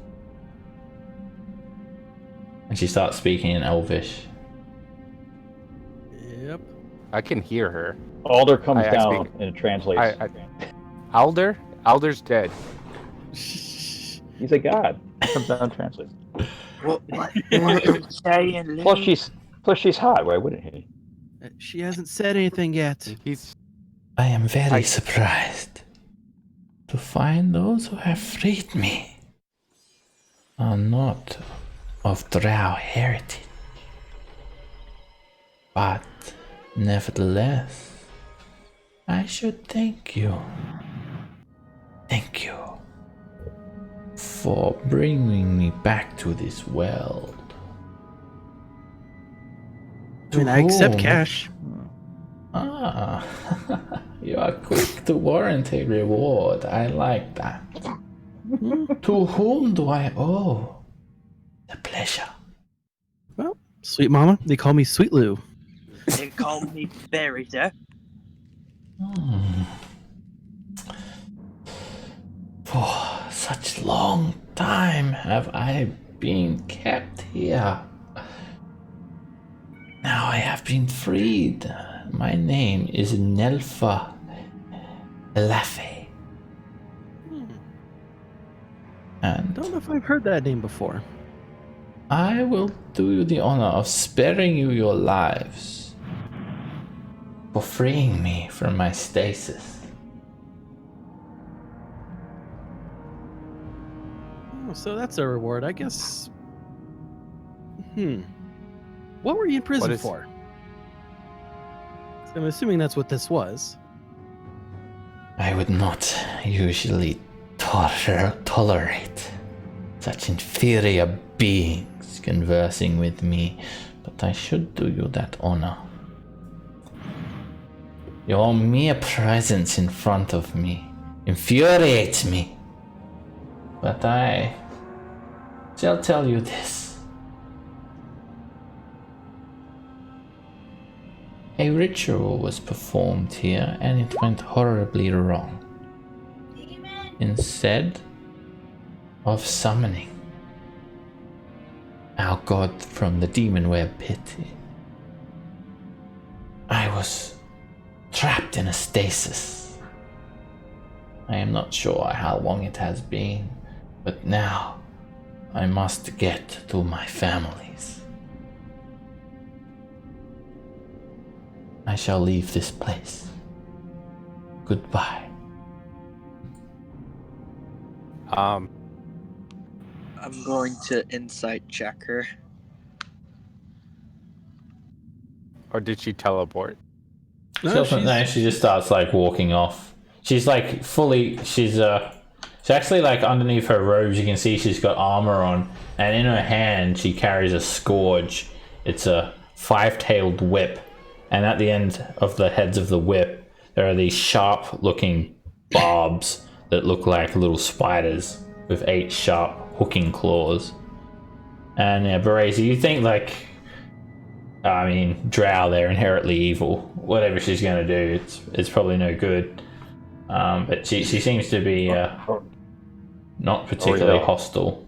And she starts speaking in Elvish.
Yep.
I can hear her.
Alder comes
I
down
speak-
and it translates.
Alder? Alder's dead.
He's a god. Comes down and translates.
What are you saying,
Plus she's hot. Why wouldn't he?
She hasn't said anything yet.
He's.
I am very surprised to find those who have freed me are not of drow heritage. But nevertheless, I should thank you. Thank you for bringing me back to this world.
I mean, I accept
whom-
cash.
Ah, you are quick to warrant a reward. I like that. To whom do I owe the pleasure?
Well, sweet mama, they call me Sweet Lou.
They call me Berry,
For such long time have I been kept here. Now I have been freed. My name is Nelfa Lafe. And
Don't know if I've heard that name before.
I will do you the honor of sparing you your lives for freeing me from my stasis.
Oh, so that's a reward. I guess What were you in prison
What is-
for? So I'm assuming that's what this was.
I would not usually tolerate such inferior beings conversing with me, but I should do you that honor. Your mere presence in front of me infuriates me, but I shall tell you this. A ritual was performed here and it went horribly wrong. Instead of summoning our god from the demon web pit, I was trapped in a stasis. I am not sure how long it has been, but now I must get to my families. I shall leave this place. Goodbye.
I'm going to insight check her.
Or did she teleport?
No,
No, she just starts like walking off. She's like fully. She's actually like underneath her robes. You can see she's got armor on, and in her hand she carries a scourge. It's a 5-tailed whip, and at the end of the heads of the whip, there are these sharp-looking barbs that look like little spiders with 8 sharp hooking claws. And yeah, Bereza, you think like, I mean, Drow, they're inherently evil. Whatever she's going to do, it's probably no good. But she seems to be not particularly hostile.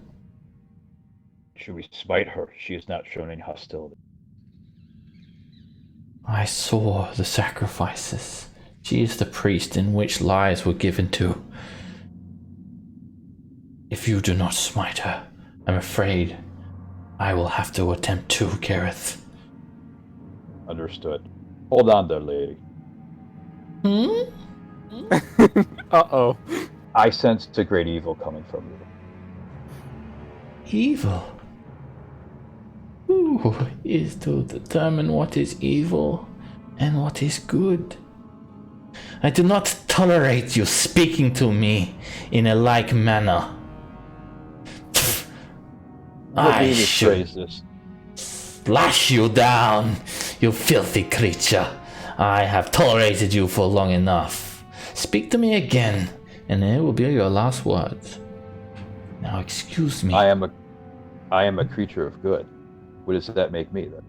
Should we spite her? She has not shown any hostility.
I saw the sacrifices. She is the priest in which lies were given to. If you do not smite her, I'm afraid I will have to attempt to, Gareth.
Understood. Hold on there, lady.
Uh-oh.
I sensed a great evil coming from you.
Evil? Who is to determine what is evil and what is good? I do not tolerate you speaking to me in a like manner.
Let me
I should
rephrase this.
slash you down, you filthy creature. I have tolerated you for long enough. Speak to me again, and it will be your last words. Now excuse me.
I am a creature of good. What does that make me then?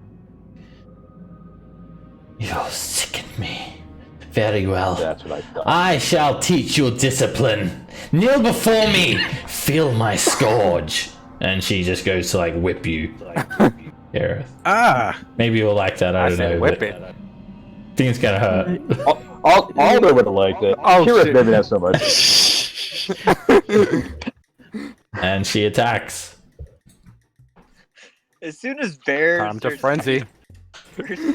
You sicken me. Very well.
That's what I thought.
I shall teach you discipline. Kneel before me. Feel my scourge. And she just goes to like whip you. Gareth.
Ah!
Maybe you'll like that. I don't know.
whip
but
it.
I think it's gonna hurt.
Alder would have liked it.
Oh,
Kirith
shit.
maybe not so much.
And she attacks.
As soon as Bear
Time to frenzy.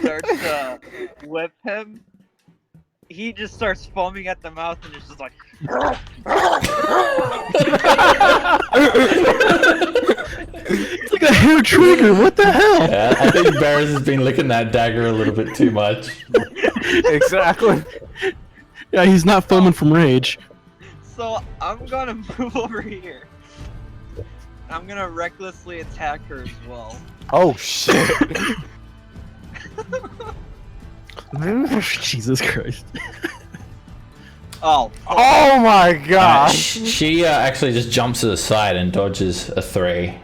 starts to whip him, he just starts foaming at the mouth and is just like.
It's like a hair trigger. What the hell?
Yeah, I think Barris has been licking that dagger a little bit too much.
Exactly.
Yeah, he's not foaming from rage.
So I'm gonna move over here. I'm gonna recklessly attack her as well.
Oh, shit.
Jesus Christ.
Oh.
Oh, my gosh.
She actually just jumps to the side and dodges a 3.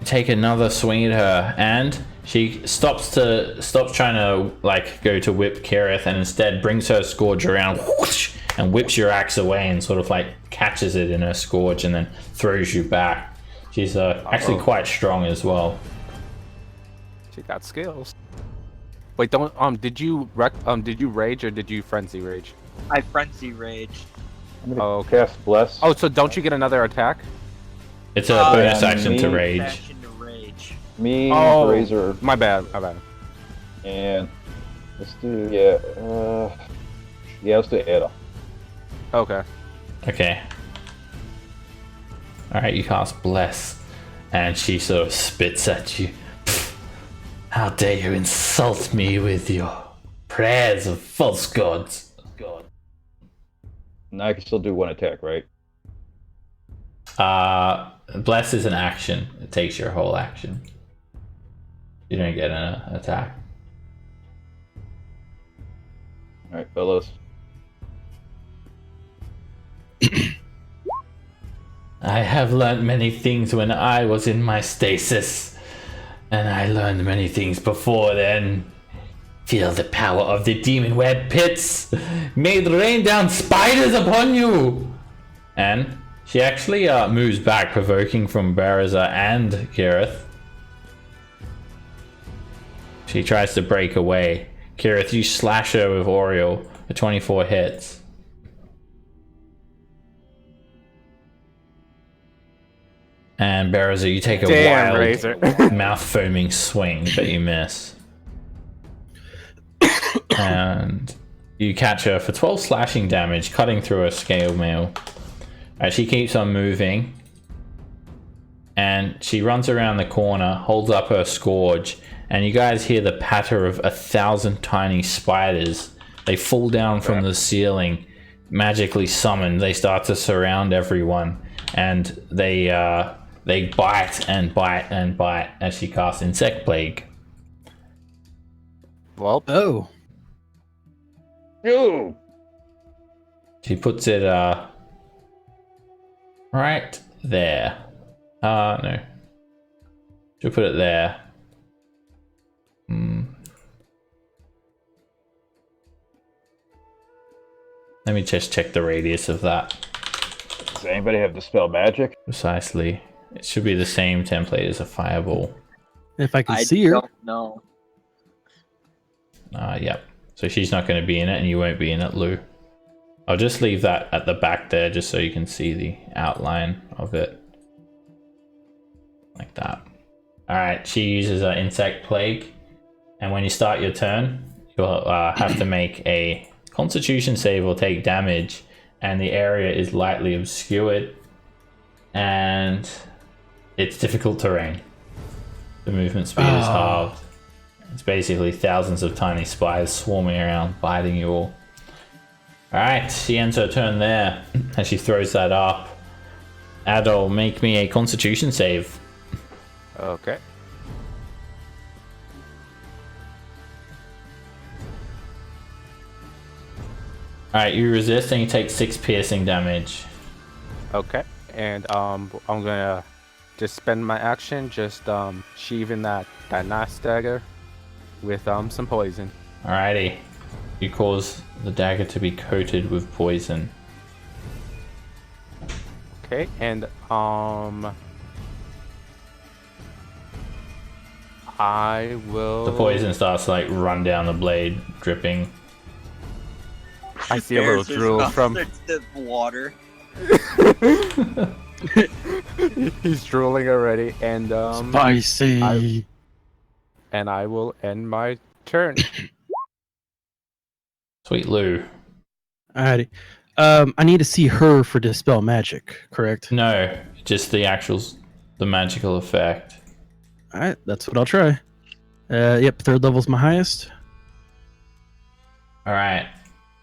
Take another swing at her, and she stops trying to like go to whip Kirith, and instead brings her scourge around whoosh, and whips your axe away and sort of like catches it in her scourge and then throws you back. She's actually quite strong as well.
She got skills. Wait, don't did you rage or did you frenzy rage?
I frenzy rage.
I'm gonna
Oh, okay.
cast Bless.
Oh, so don't you get another attack?
It's a bonus
yeah,
action to
me-
rage.
Action to rage.
Me,
Oh.
Razor,
My bad.
and let's do let's do Ada.
Okay.
Okay. Alright, you cast Bless. And she sort of spits at you. How dare you insult me with your prayers of false gods.
And I can still do one attack, right?
Bless is an action. It takes your whole action. You don't get an attack.
Alright, fellas.
I have learned many things when I was in my stasis. And I learned many things before then. Feel the power of the demon web pits. May it rain down spiders upon you. And she actually moves back, provoking from Baraza and Gareth. She tries to break away. Gareth, you slash her with Oriole. For 24 hits. And Baraza, you take a wild
Razor.
mouth foaming swing, but you miss. And you catch her for 12 slashing damage, cutting through her scale mail. She keeps on moving. And she runs around the corner, holds up her scourge, and you guys hear the patter of 1,000 tiny spiders. They fall down from the ceiling, magically summoned. They start to surround everyone, and they bite and bite and bite as she casts Insect Plague.
Well,
Oh.
Yo!
She puts it right there. No. She'll put it there. Let me just check the radius of that.
Does anybody have Dispel Magic?
Precisely. It should be the same template as a fireball.
If I can
I
see her.
don't know.
Yep. So she's not going to be in it, and you won't be in it, Lou. I'll just leave that at the back there, just so you can see the outline of it. Like that. Alright, she uses an Insect Plague. And when you start your turn, you'll have to make a Constitution save or take damage. And the area is lightly obscured. And it's difficult terrain. The movement speed is halved. It's basically thousands of tiny spiders swarming around, biting you all. Alright, she ends her turn there. As she throws that up. Adol, make me a Constitution save.
okay.
Alright, you resist and you take 6 piercing damage.
Okay. And I'm gonna just spend my action just sheathing that nice dagger with some poison.
Alrighty. You cause the dagger to be coated with poison.
Okay, and I will.
The poison starts to like run down the blade, dripping.
I see a little
There's
drool from.
the water.
He's drooling already, and
Spicy.
I will end my turn.
Sweet Lou.
Alrighty. I need to see her for Dispel Magic, correct?
No, just the magical effect.
Alright, that's what I'll try. Yep, 3rd level's my highest.
Alright.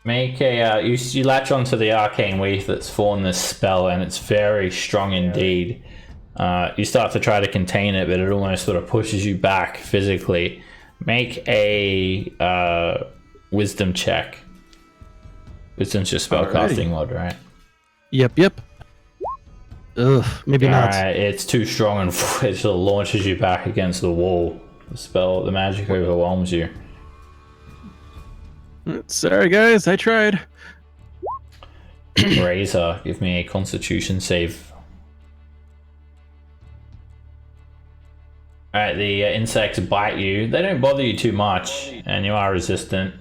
Make a you latch onto the arcane weave that's formed this spell, and it's very strong indeed. You start to try to contain it, but it almost sort of pushes you back physically. Make a wisdom check. Wisdom's just spellcasting mod, right?
Yep. Ugh, maybe not.
Alright, it's too strong and it sort of launches you back against the wall. The magic overwhelms you.
Sorry guys, I tried.
Razor, give me a Constitution save. Alright, the insects bite you. They don't bother you too much, and you are resistant.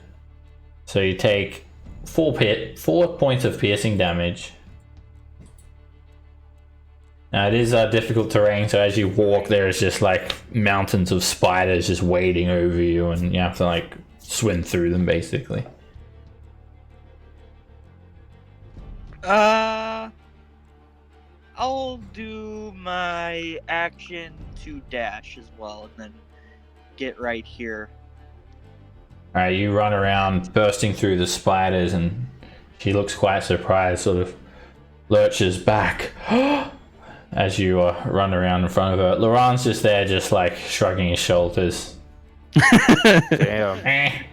So you take 4 points of piercing damage. Now it is difficult terrain, so as you walk, there is just like mountains of spiders just wading over you, and you have to like swim through them basically.
I'll do my action to dash as well, and then get right here.
Alright, you run around bursting through the spiders, and she looks quite surprised, sort of lurches back as you run around in front of her. Laurent's just there, just like shrugging his shoulders.
Damn.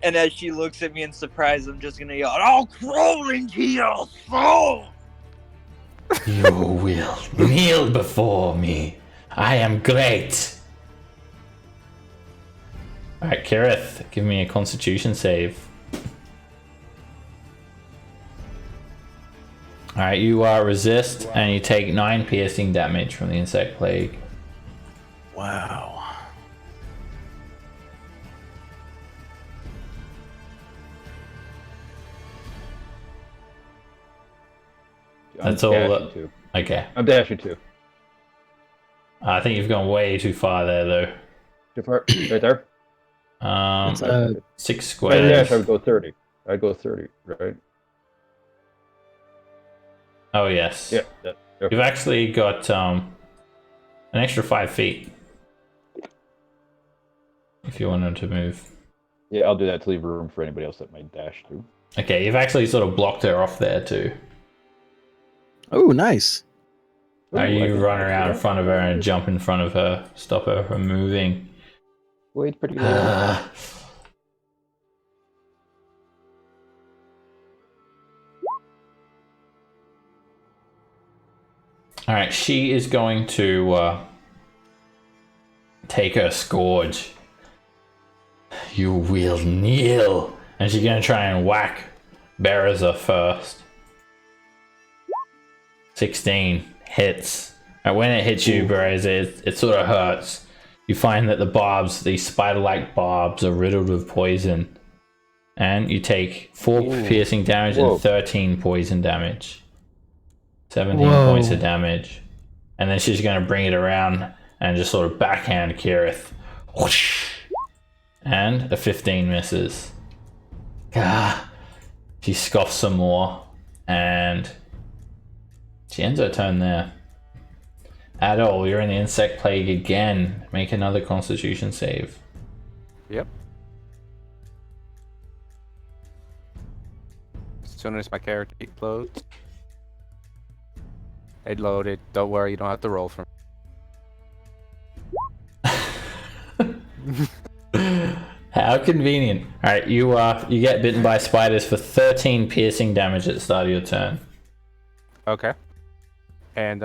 And as she looks at me in surprise, I'm just gonna yell, "I'll crawl into your soul!"
You will kneel before me. I am great. Alright, Kirith, give me a constitution save. Alright, you resist and you take 9 piercing damage from the insect plague.
Wow.
That's
I'm
all.
dashing too.
Okay.
I'm dashing too.
I think you've gone way too far there, though.
Too far? Right there?
It's,
6
If I dash,
squares.
I would go 30. I'd go 30, right?
Oh, yes.
Yeah. Okay.
You've actually got an extra 5 feet. If you wanted to move.
Yeah, I'll do that to leave room for anybody else that might dash through.
Okay, you've actually sort of blocked her off there, too.
Oh, nice.
Now
Ooh, I
you
can-
run
I can
around in
dash.
front of her and jump in front of her, stop her from moving.
Wait, pretty good.
Alright, she is going to take her scourge. You will kneel. And she's going to try and whack Bereza first. 16 hits. And when it hits you, Bereza, it sort of hurts. You find that the barbs, these spider-like barbs, are riddled with poison. And you take 4 piercing damage
Whoa.
and 13 poison damage. 17
Whoa.
points of damage. And then she's going to bring it around and just sort of backhand Kirith. Whoosh. And a 15 misses. Ah. She scoffs some more. And she ends her turn there. Adol, you're in the insect plague again. Make another constitution save.
Yep. As soon as my character loads. It loaded. Don't worry, you don't have to roll for
How convenient. Alright, you get bitten by spiders for 13 piercing damage at the start of your turn.
Okay. And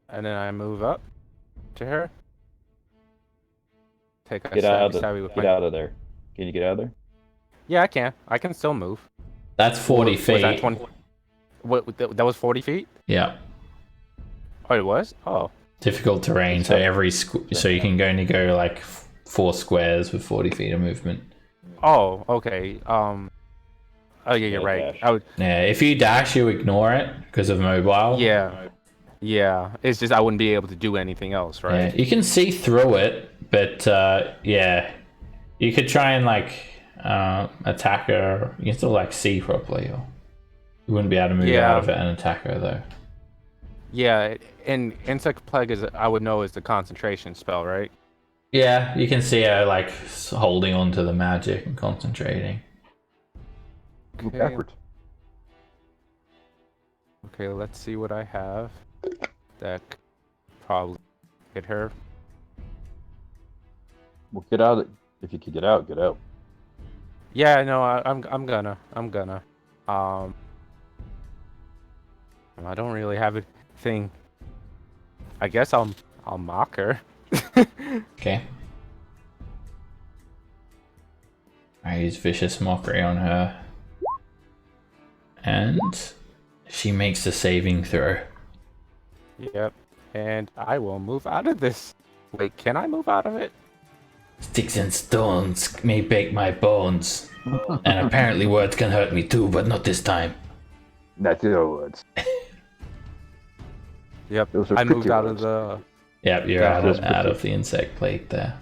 and then I move up to her. Take a
Get
step
out of
beside me with
get
my-
out of there. Can you get out of there?
Yeah, I can. I can still move.
That's 40
Was
feet.
that 20? What? That was 40 feet?
Yeah.
Oh, it was? Oh.
Difficult terrain, so so you can only go like 4 squares with 40 feet of movement.
Oh, okay. Oh, yeah, you're
Yeah,
right.
dash.
I would.
Yeah, if you dash, you ignore it because of mobile.
Yeah. Yeah. It's just I wouldn't be able to do anything else,
Yeah,
right?
you can see through it, but yeah, you could try and like attack her. You can still like see properly, or you wouldn't be able to move
Yeah.
out of it and attack her though.
Yeah. And insect plague is I would know is the concentration spell, right?
Yeah, you can see her like holding on to the magic and concentrating.
Move
Okay.
backwards.
Okay, let's see what I have. That could probably hit her.
Well, get out. If you could get out, get out.
Yeah, no, I'm gonna. I don't really have a thing. I guess I'll mock her.
Okay. I use vicious mockery on her, and she makes a saving throw.
Yep. And I will move out of this. Wait, can I move out of it?
Sticks and stones may break my bones, and apparently words can hurt me too, but not this time.
That's your words.
Yep.
Those are
I moved
tricky
out
words.
of the.
Yep, you're
Yeah,
out
those
of
pretty-
the insect plate there.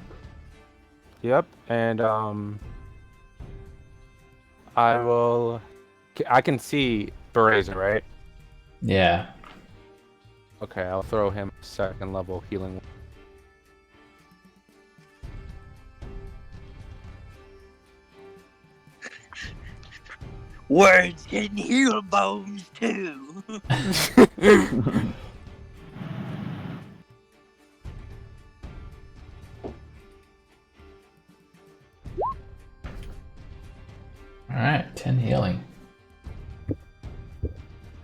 Yep. And I can see Berazer, right?
Yeah.
Okay, I'll throw him second level healing.
Words can heal bones too.
All right, 10 healing.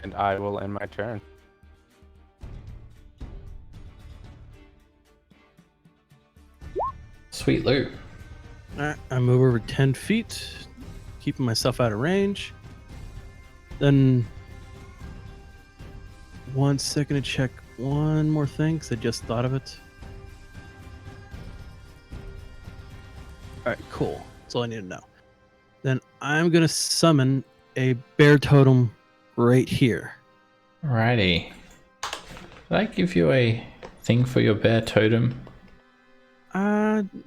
And I will end my turn.
Sweet loot.
Alright, I move over 10 feet, keeping myself out of range. Then, 1 second to check one more thing, because I just thought of it. Alright, cool. That's all I need to know. Then I'm going to summon a bear totem right here.
Alrighty. Did I give you a thing for your bear totem?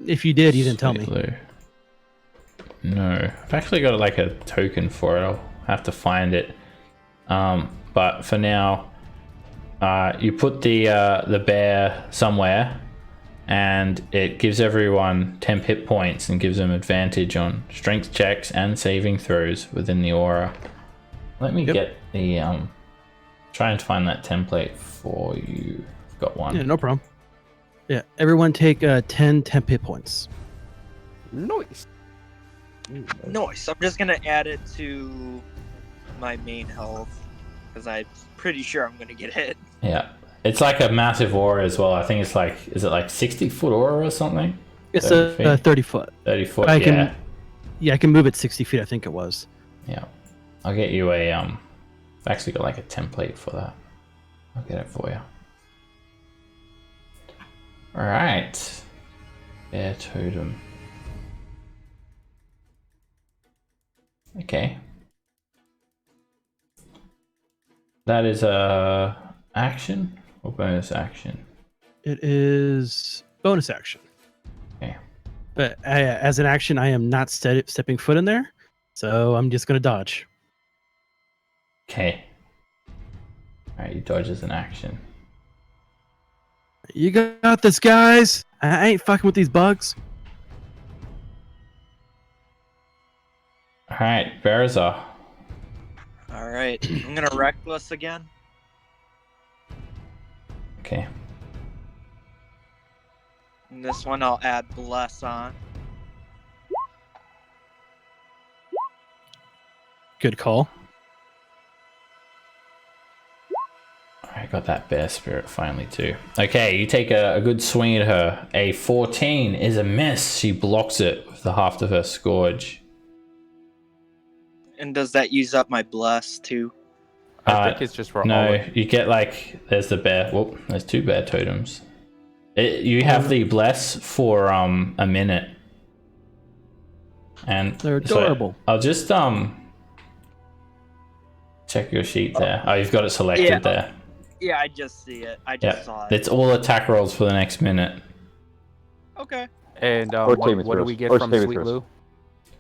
If you did, you didn't tell me.
Sweet loot. No. I've actually got like a token for it. I'll have to find it. But for now, you put the bear somewhere, and it gives everyone 10 hit points and gives them advantage on strength checks and saving throws within the aura. Let me get the try and find that template for you. I've got one.
Yeah, no problem. Yeah, everyone take 10 temp hit points.
Nice.
Nice. I'm just gonna add it to my main health because I'm pretty sure I'm gonna get hit.
Yeah. It's like a massive aura as well. I think it's like, is it like 60-foot aura or something?
It's
30
a
feet?
30 foot.
30 foot,
I
yeah.
can, yeah, I can move it 60 feet, I think it was.
Yeah. I'll get you a, I've actually got like a template for that. I'll get it for you. Alright. Bear totem. Okay. That is a action or bonus action?
It is bonus action.
Okay.
But as an action, I am not stepping foot in there, so I'm just going to dodge.
Okay. Alright, you dodge as an action.
You got this, guys. I ain't fucking with these bugs.
Alright, Berazar.
Alright, I'm gonna reckless again.
Okay.
And this one I'll add bless on.
Good call.
I got that bear spirit finally too. Okay, you take a good swing at her. A 14 is a miss. She blocks it with the haft of her scourge.
And does that use up my bless too?
I think it's just for all
No,
of
you get like, there's the bear. Whoop, there's 2 bear totems. You have the bless for a minute. And
They're adorable.
So I'll just check your sheet there. Oh, you've got it selected there.
Yeah, I just see it. I just saw it.
It's all attack rolls for the next minute.
Okay.
And
Or
what
saving
do
throws.
we get
Or
from
saving
Sweet
throws.
Lou?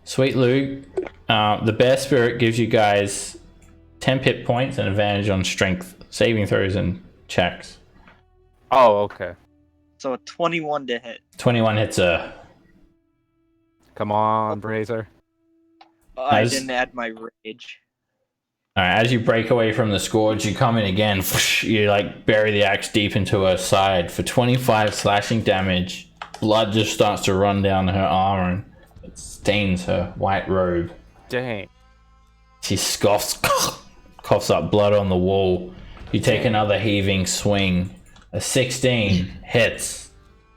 Sweet Lou, the bear spirit gives you guys 10 hit points and advantage on strength saving throws and checks.
Oh, okay.
So a 21 to hit.
21 hits her.
Come on, Brazer.
I
Nice.
didn't add my rage.
Alright, as you break away from the scourge, you come in again. You like bury the axe deep into her side for 25 slashing damage. Blood just starts to run down her armor and it stains her white robe.
Dang.
She scoffs, coughs up blood on the wall. You take another heaving swing. A 16 hits,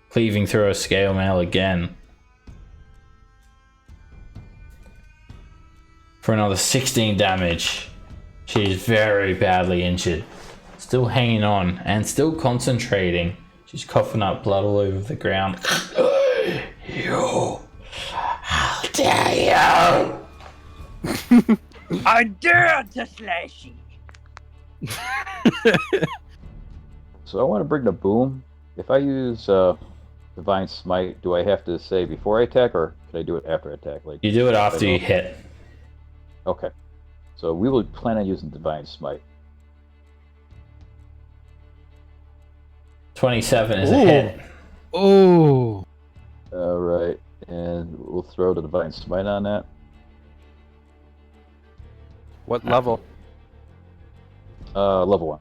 cleaving through her scale mail again. For another 16 damage. She is very badly injured. Still hanging on and still concentrating. She's coughing up blood all over the ground. You! How dare you!
I dare to slash you!
So I want to bring the boom. If I use Divine Smite. Do I have to say before I attack, or can I do it after I attack? Like
You do it after you hit.
Okay. So we will plan on using Divine Smite.
27 is a hit.
Oh.
All right, and we'll throw the Divine Smite on that.
What level?
Level 1.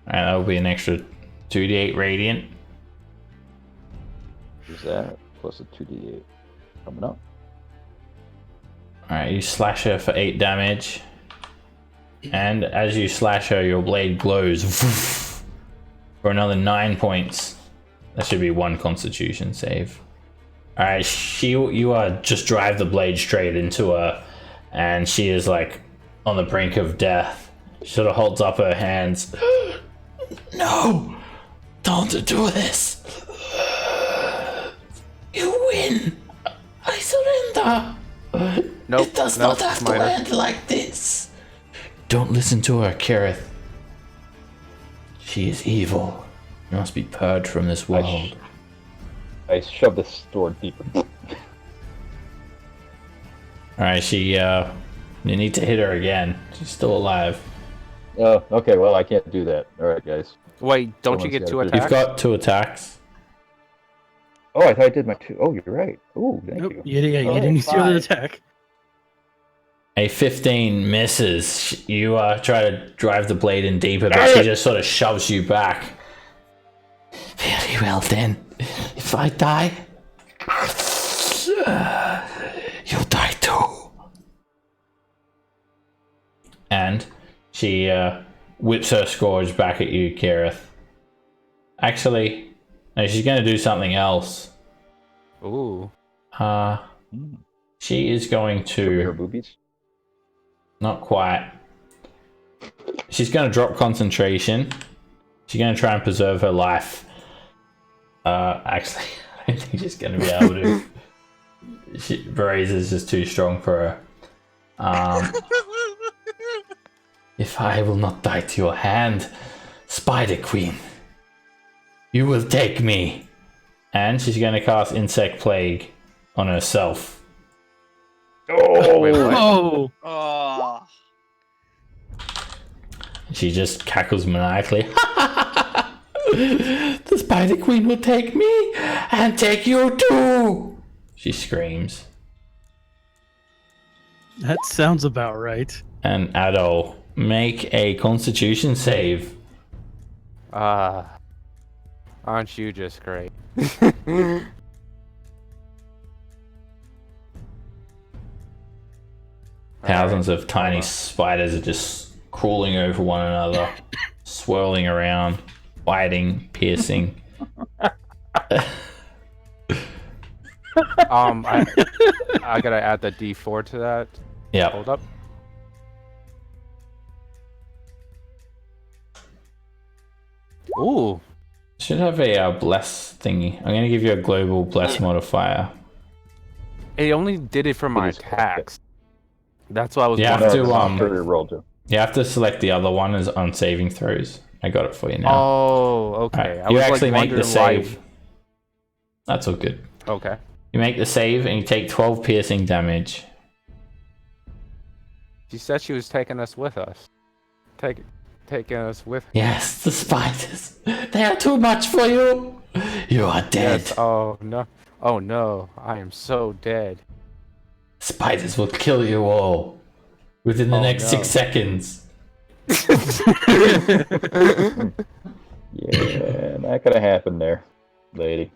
And that'll be an extra 2d8 radiant.
Is that plus a 2d8 coming up?
Alright, you slash her for 8 damage. And as you slash her, your blade glows for another 9 points. That should be 1 constitution save. Alright, you just drive the blade straight into her, and she is like on the brink of death. She sort of holds up her hands. No! Don't do this! You win! I surrender!
Nope.
It does
nope,
not have to
minor.
end like this. Don't listen to her, Kareth. She is evil. You must be purged from this world.
I shove this sword deeper.
Alright, you need to hit her again. She's still alive.
Oh, okay. Well, I can't do that. All right, guys.
Wait, don't you
Someone's
get 2
gotta
attacks?
You've got 2 attacks.
Oh, I thought I did my 2. Oh, you're right. Oh, thank
Nope.
you.
You didn't
Alright,
use the other
5.
attack.
A 15 misses. You try to drive the blade in deeper, but she just sort of shoves you back. Very well then. If I die, you'll die too. And she whips her scourge back at you, Kareth. Actually, no, she's going to do something else.
Ooh.
She is going
Show me her
to...
boobies.
Not quite. She's going to drop concentration. She's going to try and preserve her life. Actually, I don't think she's going to be able to. Bereza's just too strong for her. If I will not die to your hand, Spider Queen, you will take me. And she's going to cast Insect Plague on herself.
Oh,
Wait, what?
Oh.
Oh.
She just cackles maniacally. The Spider Queen will take me and take you too. She screams.
That sounds about right.
And Adol, make a Constitution save.
Aren't you just great?
Thousands of tiny spiders are just crawling over one another, swirling around, biting, piercing.
I gotta add the D4 to that.
Yeah.
Hold up. Ooh.
Should have a bless thingy. I'm gonna give you a global bless modifier.
It only did it for my attacks. That's why I was
You have
wondering.
to
after you rolled to.
You have to select the other one as on saving throws. I got it for you now.
Oh, okay.
Alright, you actually make the
wondering why-
save. That's all good.
Okay.
You make the save and you take 12 piercing damage.
She said she was taking us with us. Taking us with her.
Yes, the spiders. They are too much for you. You are dead.
Yes. Oh no. Oh no. I am so dead.
Spiders will kill you all within the
Oh,
next
no.
6 seconds.
Yeah, that could have happened there, lady.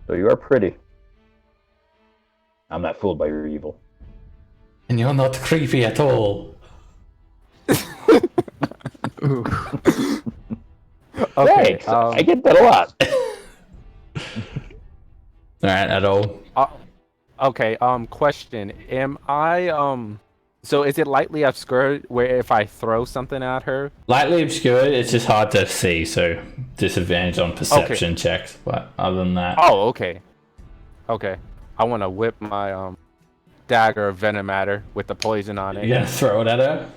So you are pretty. I'm not fooled by your evil.
And you're not creepy at all.
Okay.
Thanks. I get that a lot.
Alright, at all.
Okay. Question. Am I So is it lightly obscured where if I throw something at her?
Lightly obscured, it's just hard to see, so disadvantage on perception checks. But other than that,
Oh, okay. Okay. I want to whip my dagger of venom at her with the poison on it.
you're gonna throw it at her?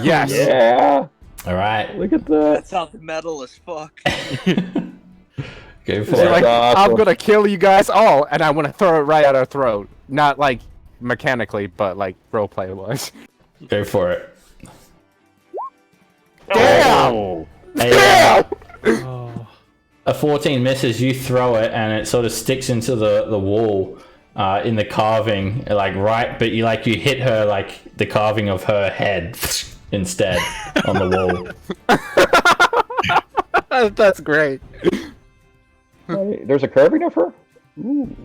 Yes.
Yeah.
Alright.
Look at that.
That sounds metal as fuck.
Go for
She's
it.
like,
awesome.
I'm gonna kill you guys all, and I want to throw it right at her throat. Not like mechanically, but like roleplay wise.
Go for it.
Damn!
Oh.
Oh.
A 14 misses. You throw it, and it sort of sticks into the wall in the carving, like right. But you hit her like the carving of her head instead on the wall.
That's great.
Hey, there's a carving of her? Ooh,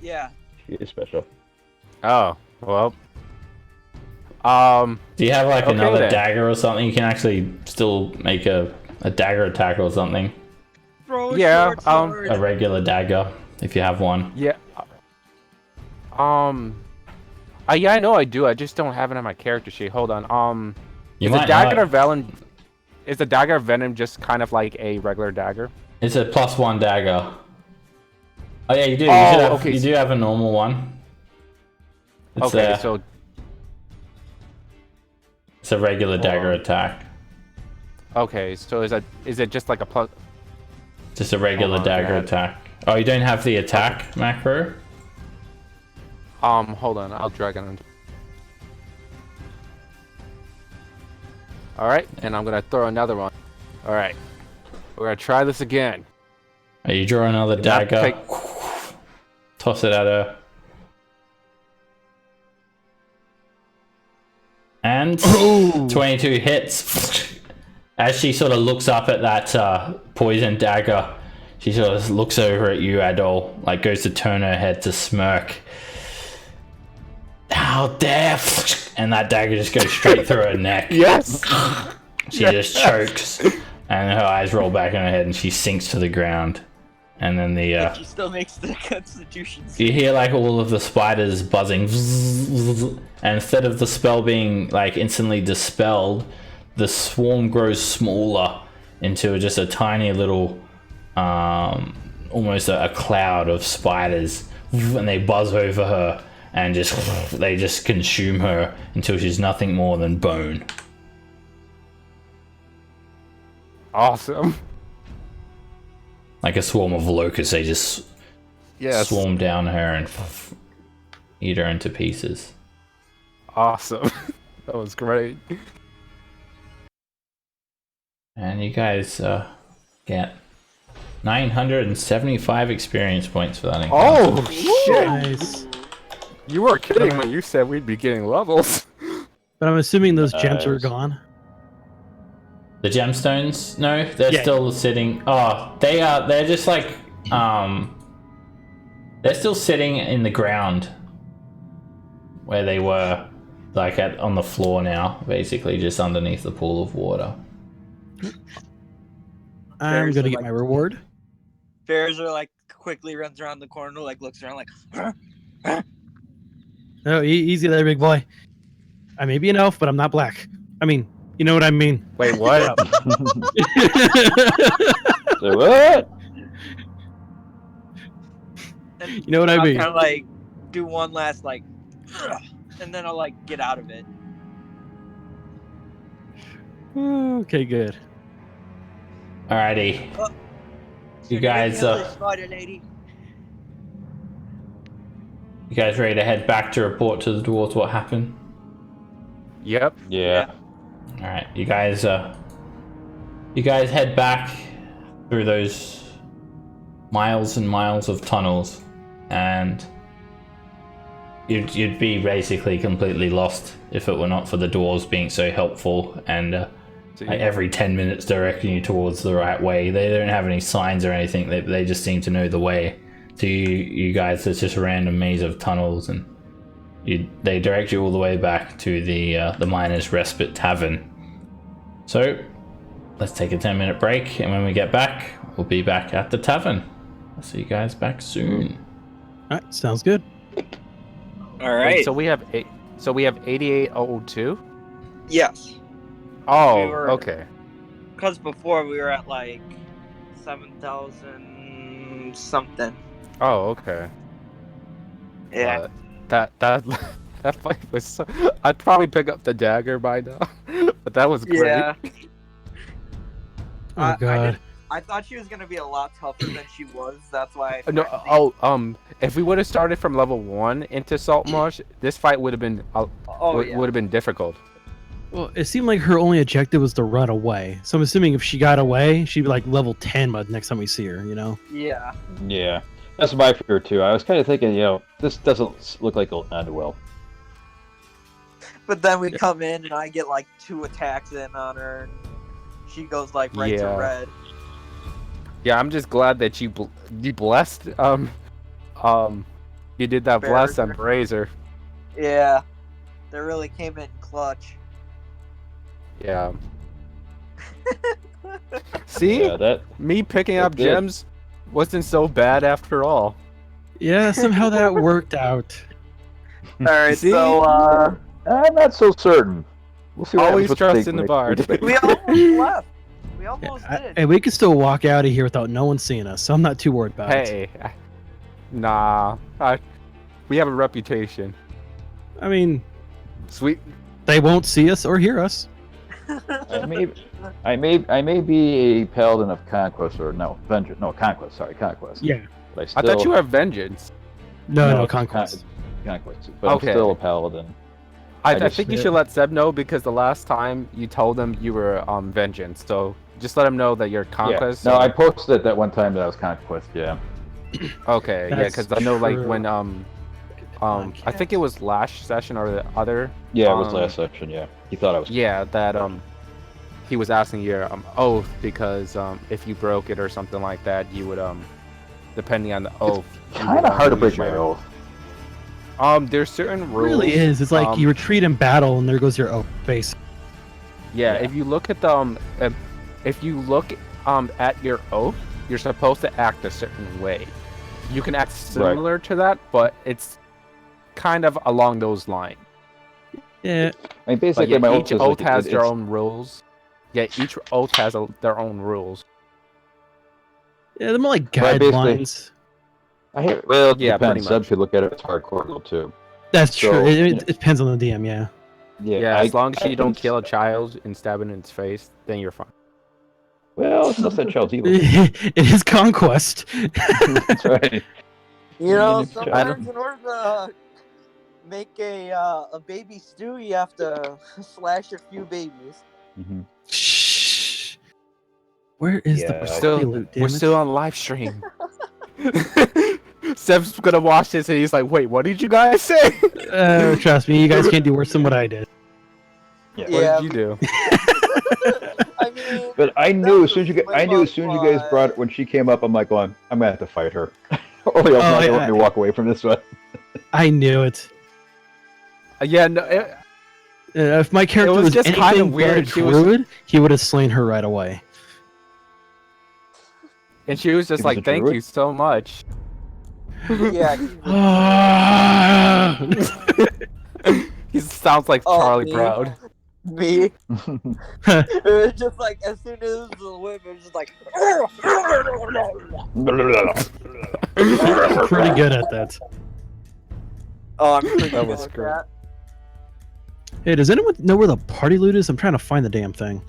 Yeah.
she is special.
Oh well.
Do you have like
Okay,
another
then.
dagger or something? You can actually still make a dagger attack or something.
Throw a
Yeah,
short sword.
A regular dagger, if you have one.
Yeah. Yeah, I know I do. I just don't have it on my character sheet. Hold on.
You
Is the
might
dagger
not.
of venom? Is the dagger of venom just kind of like a regular dagger?
It's a +1 dagger. Oh yeah, you do.
Oh, okay.
You do have a normal one. It's
So
it's a regular dagger
on.
attack.
okay, so is it just like a plus?
Just a regular
Hold on,
dagger
man.
attack. Oh, you don't have the attack macro?
Hold on, I'll drag it on. All right, and I'm gonna throw another one. All right, we're gonna try this again.
Oh, you draw another
Not
dagger.
take-
Toss it at her. And 22 hits. As she sort of looks up at that poison dagger, she sort of looks over at you, Adol, like goes to turn her head to smirk. How dare! And that dagger just goes straight through her neck.
Yes.
She just chokes, and her eyes roll back in her head, and she sinks to the ground. And then
But she still makes the Constitution.
you hear like all of the spiders buzzing, and instead of the spell being like instantly dispelled, the swarm grows smaller into just a tiny little, almost a cloud of spiders, and they buzz over her and they just consume her until she's nothing more than bone.
Awesome.
Like a swarm of locusts, they just
Yes.
swarm down her and eat her into pieces.
Awesome. That was great.
And you guys get 975 experience points for that encounter.
Oh shit!
Nice.
You were kidding when you said we'd be getting levels.
But I'm assuming those gems are
Nice.
gone.
The gemstones? No, they're
Yeah.
still sitting. Oh, they're just like they're still sitting in the ground where they were, like on the floor now, basically just underneath the pool of water.
I'm
Bears
gonna
are
get
like-
my reward.
Bears are like quickly runs around the corner, like looks around, like. Huh?
Oh, easy there, big boy. I may be an elf, but I'm not black. I mean, you know what I mean.
Wait, what?
Say what?
And
You know what I
I'll
mean.
kind of like do one last like, and then I'll like get out of it.
Okay, good.
Alrighty.
Oh.
You guys
Spider lady.
you guys ready to head back to report to the dwarves what happened?
Yep.
Yeah.
Alright, you guys head back through those miles and miles of tunnels, and you'd be basically completely lost if it were not for the dwarves being so helpful and like every 10 minutes directing you towards the right way. They don't have any signs or anything, they just seem to know the way. To you guys, it's just a random maze of tunnels, and they direct you all the way back to the Miners Respite Tavern. So let's take a 10-minute break, and when we get back, we'll be back at the tavern. I'll see you guys back soon.
All right, sounds good.
All right.
Wait, so we have 8802.
Yes.
Oh,
We were-
okay.
Because before we were at like 7,000 something.
Oh, okay.
Yeah.
That fight was so. I'd probably pick up the dagger by now, but that was great.
Yeah.
Oh
I
god.
didn't- I thought she was gonna be a lot tougher than she was. That's why. I
No, if we would have started from level 1 into Saltmarsh, this fight would have been would have been difficult.
Well, it seemed like her only objective was to run away. So I'm assuming if she got away, she'd be like level 10 by the next time we see her, you know?
Yeah.
Yeah, that's my fear too. I was kind of thinking, this doesn't look like it'll end well.
But then we come in and I get like 2 attacks in on her, and she goes like right to red.
Yeah, I'm just glad that you blessed you did that bless on Brazier.
Yeah, they really came in clutch.
Yeah. See, me picking up gems wasn't so bad after all.
Yeah, somehow that worked out.
All right,
See?
so
I'm not so certain. We'll see.
Always trust in the bard.
we almost left. We almost did.
Hey, we can still walk out of here without no one seeing us, so I'm not too worried about it.
Hey, nah, we have a reputation.
I mean,
Sweet.
they won't see us or hear us.
I may be a paladin of conquest or vengeance. No, conquest. Sorry, conquest.
Yeah.
But
I thought you were vengeance.
No, conquest.
Conquest. But
Okay.
I'm still a paladin.
I think you should let Seb know because the last time you told him you were vengeance, so just let him know that you're conquest.
Yeah. No, I posted it that one time that I was conquest. Yeah.
Okay,
That's
because I know like
true.
when I think it was last session or the other.
Yeah, it was last session. Yeah, he thought I was.
Yeah, that he was asking your oath because if you broke it or something like that, you would depending on the oath.
Kind of hard to break my oath.
There's certain
It
rules.
really is. It's like you retreat in battle, and there goes your face.
Yeah, if you look at the if you look at your oath, you're supposed to act a certain way. You can act similar to that, but it's kind of along those lines.
Yeah.
I mean, basically, my
each oath has their own rules. Yeah, each oath has their own rules.
Yeah, they're more like
Right, basically.
guidelines.
Well, it
Yeah, pretty
depends. Sub
much.
could look at it as hardcore though too.
That's
So,
true.
you
It
know.
depends on the DM, yeah.
Yeah, as long as you don't kill a child and stab it in its face, then you're fine.
Well, it's not that child's evil.
It is conquest.
That's right.
You know,
I
sometimes in order to make a baby stew, you have to slash a few babies.
Mm-hmm.
Shh. Where is
Yeah.
the party loot? Damn
We're
it?
still on live stream. Seb's gonna watch this and he's like, "Wait, what did you guys say?"
Trust me, you guys can't do worse than what I did.
What
Yeah.
did you do?
I mean,
But I knew as soon as you guys
but-
brought it when she came up, I'm like, well, I'm gonna have to fight her. Or else not gonna let me walk away from this one.
I knew it.
Yeah, no,
If my character
was
was
just
anything
kinda
but
weird.
a
She was-
druid, he would have slain her right away.
and she was just
He was
like,
a
"Thank
druid?
you so much."
Yeah.
He sounds like
Oh,
Charlie
me?
Brown.
Me. It was just like as soon as the whip, it was just like.
Pretty good at that.
Oh, I'm pretty
That
good
was
at
great.
that.
Hey, does anyone know where the party loot is? I'm trying to find the damn thing.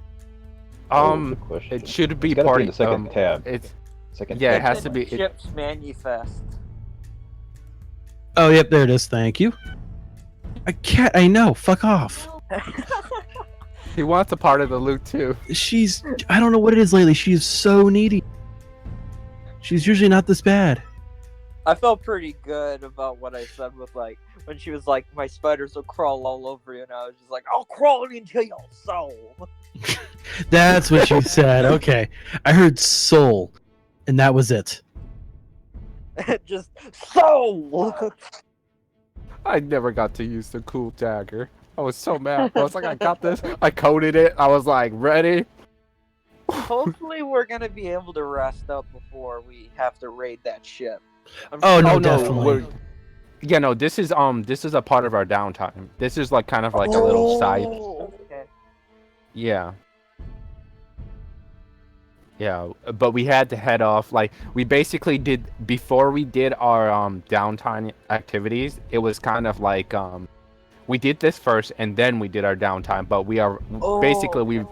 Good question.
It should be
It's gotta
party.
in the second tab.
It's
Second
yeah, it
tab.
has to be.
Chips Manifest.
Oh, yep, there it is. Thank you. I know. Fuck off.
He wants a part of the loot too.
I don't know what it is lately. She's so needy. She's usually not this bad.
I felt pretty good about what I said with like when she was like, "My spiders will crawl all over you," and I was just like, "I'll crawl into your soul."
That's what you said. Okay. I heard soul, and that was it.
Just soul.
I never got to use the cool dagger. I was so mad. I was like, I got this. I coded it. I was like, ready.
Hopefully, we're gonna be able to rest up before we have to raid that ship.
Oh, no,
Oh, no,
definitely.
we're- Yeah, no, this is a part of our downtime. This is like kind of like a little side.
Okay.
Yeah. Yeah, but we had to head off. Like we basically did before we did our downtime activities. It was kind of like we did this first and then we did our downtime. But we are basically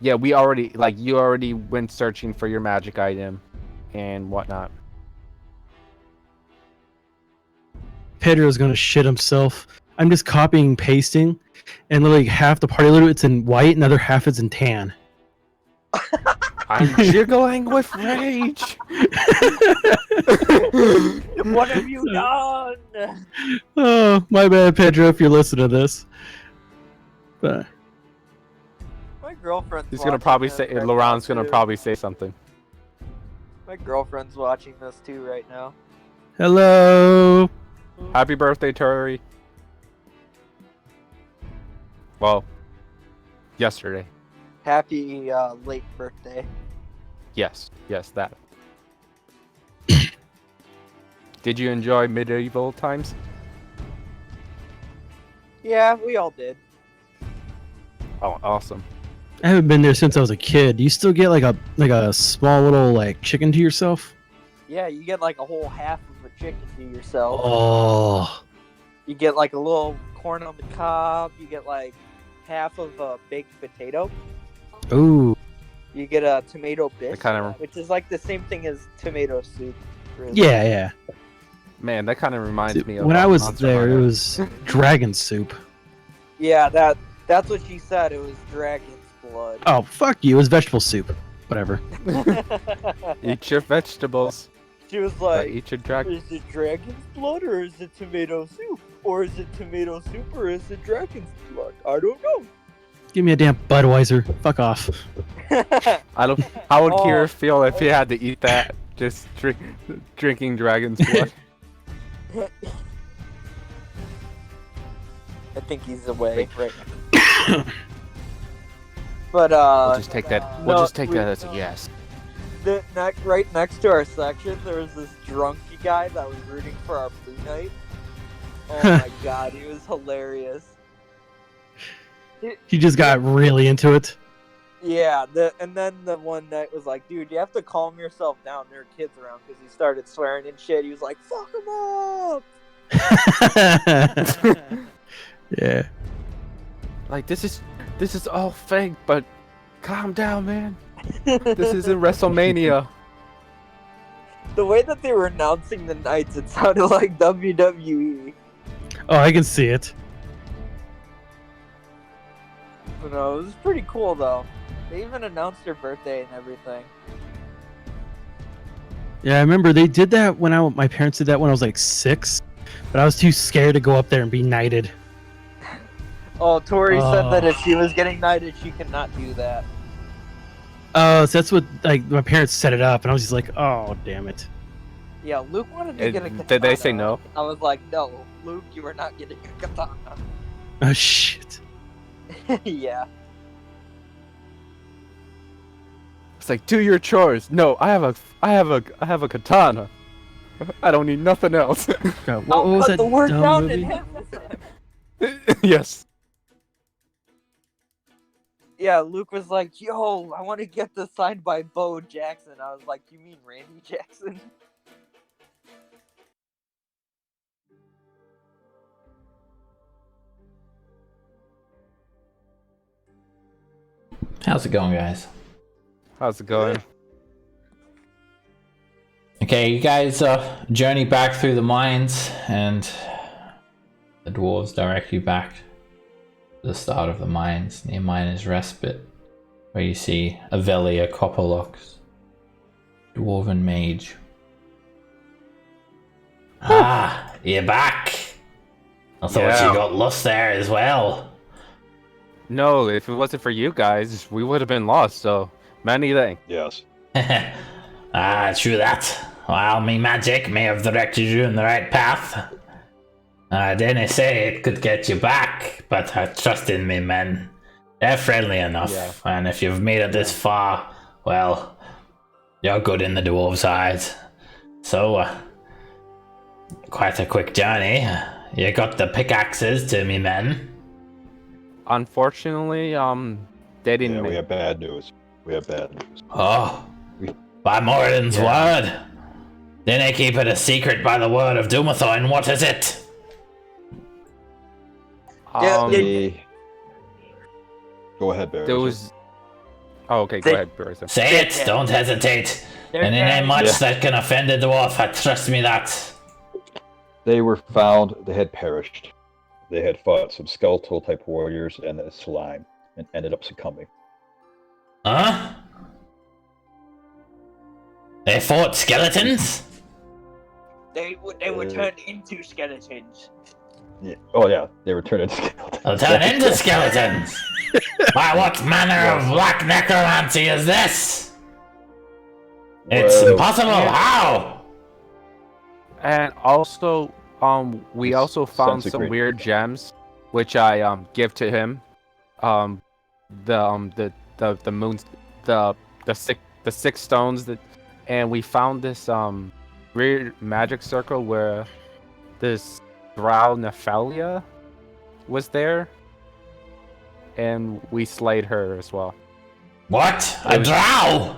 Yeah, we already you already went searching for your magic item and whatnot.
Pedro's gonna shit himself. I'm just copying and pasting, and literally half the party loot it's in white, and the other half is in tan.
I'm jiggling with rage.
What have you done?
Oh, my bad, Pedro, if you're listening to this. But
My girlfriend's
He's gonna
watching
probably
this
say
right
Laurent's
now,
gonna
too.
probably say something.
My girlfriend's watching this too right now.
hello.
Happy birthday, Tori. Well, yesterday.
Happy late birthday.
Yes, that. Did you enjoy medieval times?
Yeah, we all did.
Oh, awesome.
I haven't been there since I was a kid. Do you still get like a small little like chicken to yourself?
Yeah, you get like a whole half of a chicken to yourself.
Oh,
You get like a little corn on the cob. You get like half of a baked potato.
ooh.
You get a tomato bisque,
kinda-
which is like the same thing as tomato soup. Really.
Yeah.
Man, that kind of reminds me of
When I was
Monster
there, it
Hunter.
was dragon soup.
Yeah, that's what she said. It was dragon's blood.
Oh, fuck you. It was vegetable soup. Whatever.
Eat your vegetables.
She was
But
like,
eat your dragon.
is it dragon's blood or is it tomato soup? Or is it tomato soup or is it dragon's blood? I don't know.
Give me a damn Budweiser. Fuck off.
I don't. How would
Oh.
Kira feel if he had to eat that? Just drinking dragon's blood.
I think he's away right now. But
We'll just take that. We'll
no,
just take that as a yes.
right next to our section, there was this drunky guy that was rooting for our blue knight. Oh my god, he was hilarious.
He just got really into it.
Yeah, and then the one night was like, dude, you have to calm yourself down. There are kids around because he started swearing and shit. He was like, fuck him up.
Yeah.
Like this is all fake, but calm down, man. This isn't WrestleMania.
The way that they were announcing the nights, it sounded like WWE.
Oh, I can see it.
But no, it was pretty cool though. They even announced her birthday and everything.
Yeah, I remember they did that when my parents did that when I was like 6, but I was too scared to go up there and be knighted.
Oh, Tori said that
Oh.
if she was getting knighted, she could not do that.
Oh, so that's what like my parents set it up, and I was just like, oh, damn it.
Yeah, Luke wanted to get a katana.
Did they say no?
I was like, no, Luke, you are not getting a katana.
Oh shit.
Yeah.
It's like do your chores. No, I have a katana. I don't need nothing else.
God, what
I'll
was
cut
that
the word
dumb
down
movie?
in him.
Yes.
Yeah, Luke was like, yo, I want to get this signed by Bo Jackson. I was like, you mean Randy Jackson?
How's it going, guys?
How's it going?
Okay, you guys journey back through the mines, and the dwarves direct you back to the start of the mines near Miners Respite, where you see Avelia Copperlocks, dwarven mage. Ah, you're back. I thought
Yeah.
you got lost there as well.
No, if it wasn't for you guys, we would have been lost. So many thanks.
Yes.
True that. Well, me magic may have directed you in the right path. I didn't say it could get you back, but trust in me, men. They're friendly enough,
Yeah.
and if you've made it this far, well, you're good in the dwarves' eyes. So, quite a quick journey. You got the pickaxes to me, men.
Unfortunately, they didn't.
Yeah, we
make
have bad news. We have bad news.
Oh, by Moradin's word. Didn't they keep it a secret by the word of Dumathoin? What is it?
Yeah,
Go ahead, Barry.
there was Oh, okay, go ahead, Barista.
Say it, don't hesitate. And it ain't much that can offend a dwarf, trust me that.
They were found, they had perished. They had fought some skeletal type warriors and a slime and ended up succumbing.
Huh? They fought skeletons?
They were turned into skeletons.
Yeah. Oh yeah, they were turned into skeletons.
They'll turn into skeletons. Why, what manner of black necromancy is this? It's
Well,
impossible. How?
And also, we
It's
the found some
sensitive.
weird gems, which I give to him. The moons, the six stones that, and we found this weird magic circle where this Drow Nephalia was there, and we slayed her as well.
What? A drow?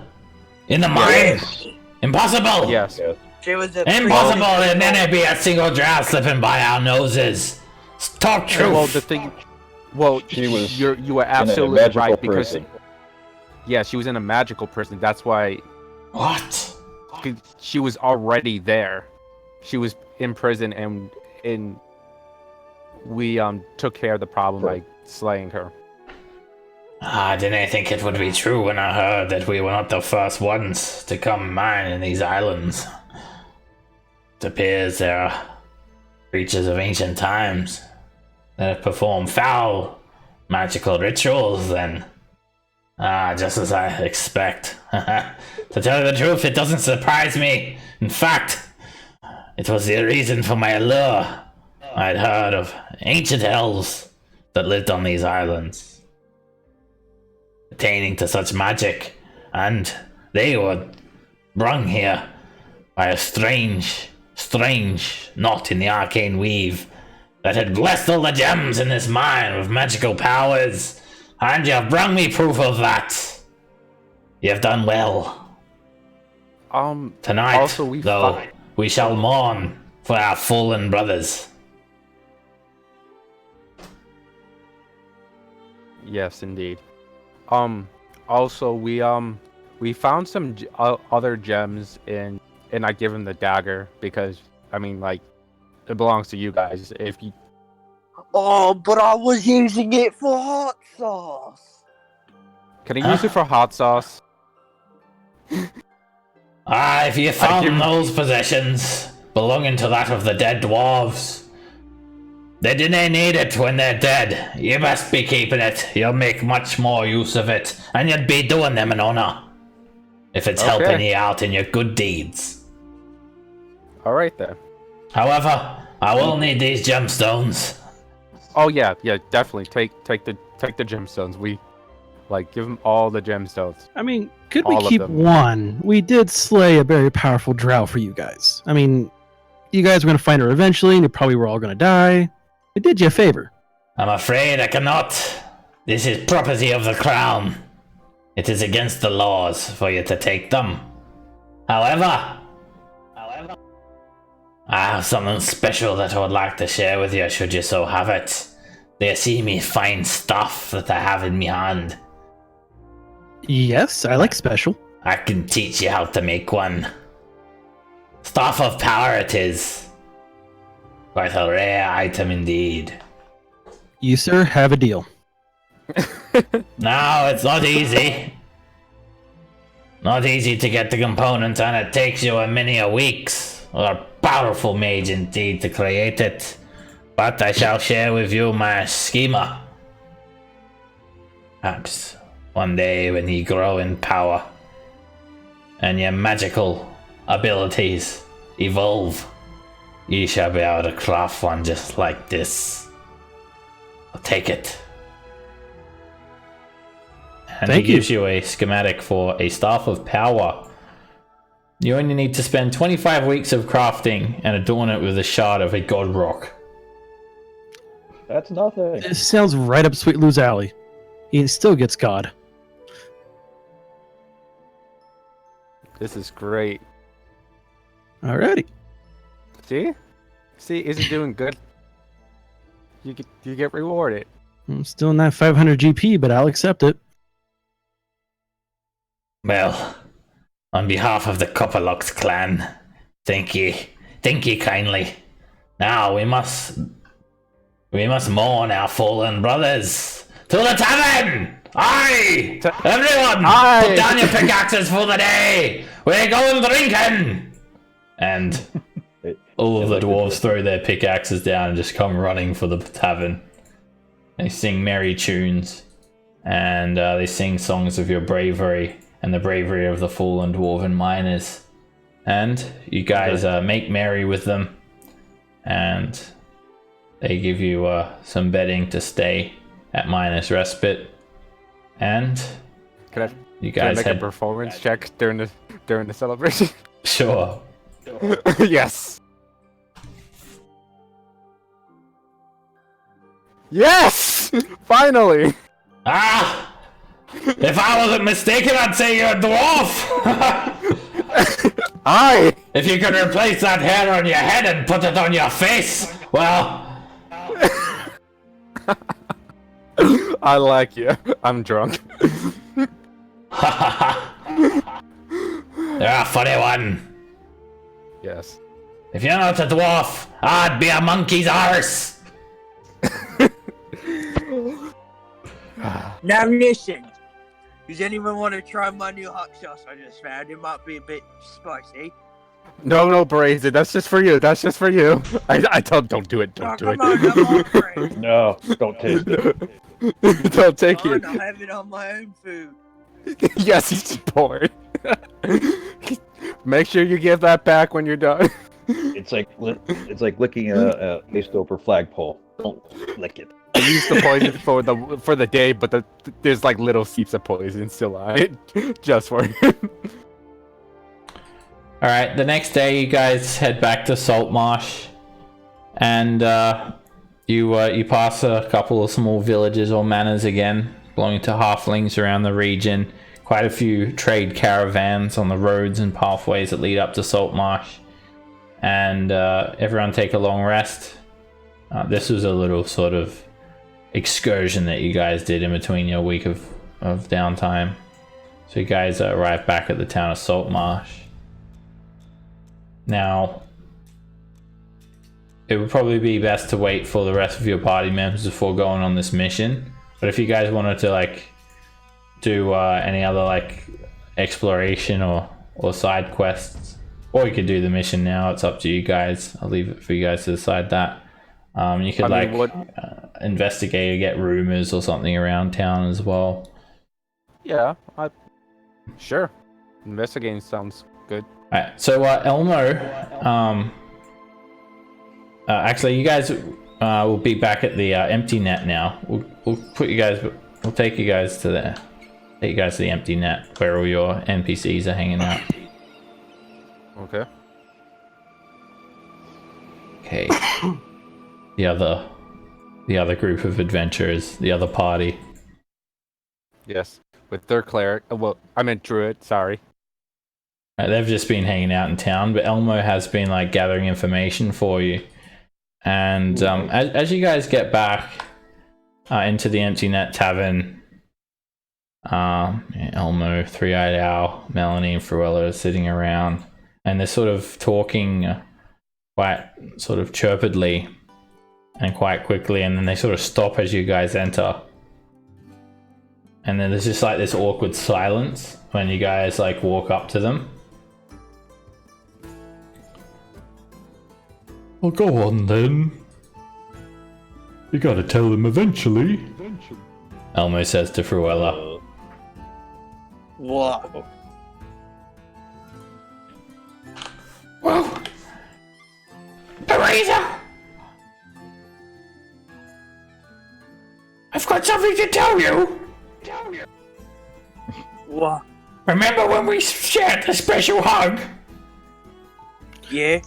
In the mine?
Yes.
Impossible.
Yes.
Yes.
She was a
Impossible. There'd never be a single drow slipping by our noses. Talk truth.
Well, the thing, well,
She was
you were
in a
absolutely
magical
right because
prison.
yeah, she was in a magical prison. That's why
What?
she was already there. She was in prison, and we took care of the problem by slaying her.
I didn't think it would be true when I heard that we were not the first ones to come mine in these islands. It appears there are creatures of ancient times that have performed foul magical rituals then. Just as I expect. To tell you the truth, it doesn't surprise me. In fact, it was the reason for my allure. I'd heard of ancient elves that lived on these islands, attaining to such magic, and they were brung here by a strange knot in the arcane weave that had blessed all the gems in this mine with magical powers, and you've brung me proof of that. You've done well. Tonight,
also
though, we shall mourn for our fallen brothers.
Yes, indeed. Also we found some other gems and I give him the dagger because I mean, like, it belongs to you guys. If you
Oh, but I was using it for hot sauce.
can I use it for hot sauce?
If you found those possessions belonging to that of the dead dwarves, they didn't need it when they're dead. You must be keeping it. You'll make much more use of it, and you'd be doing them an honor if it's helping you out in your good deeds.
All right then.
However, I will need these gemstones.
Oh yeah, definitely take the gemstones. We give him all the gemstones.
I mean, could
All
we
of
keep
them.
one? We did slay a very powerful drow for you guys. I mean, you guys were going to find her eventually, and you probably were all going to die. We did you a favor.
I'm afraid I cannot. This is property of the crown. It is against the laws for you to take them. However, I have something special that I would like to share with you, should you so have it. Do you see me fine stuff that I have in my hand?
Yes, I like special.
I can teach you how to make one. Staff of power it is. Quite a rare item indeed.
You, sir, have a deal.
No, it's not easy. Not easy to get the components, and it takes you a weeks, or a powerful mage indeed, to create it. But I shall share with you my schema. Perhaps one day when you grow in power, and your magical abilities evolve, you shall be able to craft one just like this. I'll take it. And
Thank
he
you.
gives you a schematic for a staff of power. You only need to spend 25 weeks of crafting and adorn it with a shard of a god rock.
That's nothing.
This sounds right up Sweet Lou's alley. He still gets God.
This is great.
Alrighty.
See, is he doing good? You get rewarded.
I'm still not 500 GP, but I'll accept it.
Well, on behalf of the Copperlocks clan, thank ye kindly. Now we must mourn our fallen brothers. To the tavern! Aye! Everyone!
Aye!
Put down your pickaxes for the day! We're going drinking! And all of the dwarves throw their pickaxes down and just come running for the tavern. They sing merry tunes, and they sing songs of your bravery and the bravery of the fallen dwarven miners. And you guys make merry with them, and they give you some bedding to stay at Miners Respite. And you guys
make a performance check during the celebration?
Sure.
Yes. Yes! Finally!
Ah! If I wasn't mistaken, I'd say you're a dwarf!
Aye!
If you could replace that hair on your head and put it on your face, well...
I like you. I'm drunk.
You're a funny one.
Yes.
If you're not a dwarf, I'd be a monkey's arse.
Now listen. Does anyone want to try my new hot sauce I just found? It might be a bit spicy.
No, Brazen. That's just for you. That's just for you. I told don't do it. Don't do it.
I'm hungry.
No, don't taste it.
Don't take it.
I'll have it on my own food.
Yes, he's bored. Make sure you give that back when you're done.
It's like licking a paste-over flagpole. Don't lick it.
I used the poison for the day, but there's like little seeps of poison still on it, just for him.
All right, the next day you guys head back to Saltmarsh, and you pass a couple of small villages or manors again, belonging to halflings around the region. Quite a few trade caravans on the roads and pathways that lead up to Saltmarsh, and everyone take a long rest. This was a little sort of excursion that you guys did in between your week of downtime. So you guys arrive back at the town of Saltmarsh. Now, it would probably be best to wait for the rest of your party members before going on this mission. But if you guys wanted to like do any other like exploration or side quests, or you could do the mission now, it's up to you guys. I'll leave it for you guys to decide that. You could investigate or get rumors or something around town as well.
Yeah, sure. Investigating sounds good.
Alright, so Elmo, actually you guys will be back at the empty net now. We'll take you guys to the empty net where all your NPCs are hanging out.
Okay.
Okay. The other group of adventurers, the other party.
Yes, with their cleric. Well, I meant druid. Sorry.
They've just been hanging out in town, but Elmo has been like gathering information for you. And as you guys get back into the Empty Net Tavern, Elmo, Three-Eyed Owl, Melanie, and Fruella are sitting around, and they're sort of talking quite sort of chirpedly and quite quickly, and then they sort of stop as you guys enter. And then there's just like this awkward silence when you guys like walk up to them. Well, go on then. You gotta tell them eventually. Elmo says to Fruella.
What?
Well, Teresa! I've got something to tell you!
What?
Remember when we shared the special hug?
Yeah?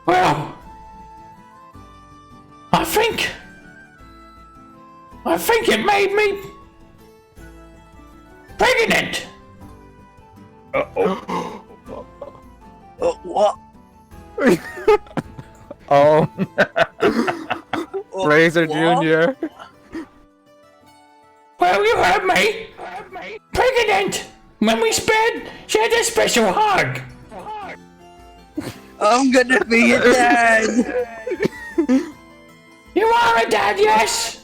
Well, I think it made me pregnant.
What?
Oh,
Oh,
Razor
what?
Jr.
Well, you heard me. Pregnant when we sped, she had a special hug.
I'm gonna be a dad.
You are a dad, yes.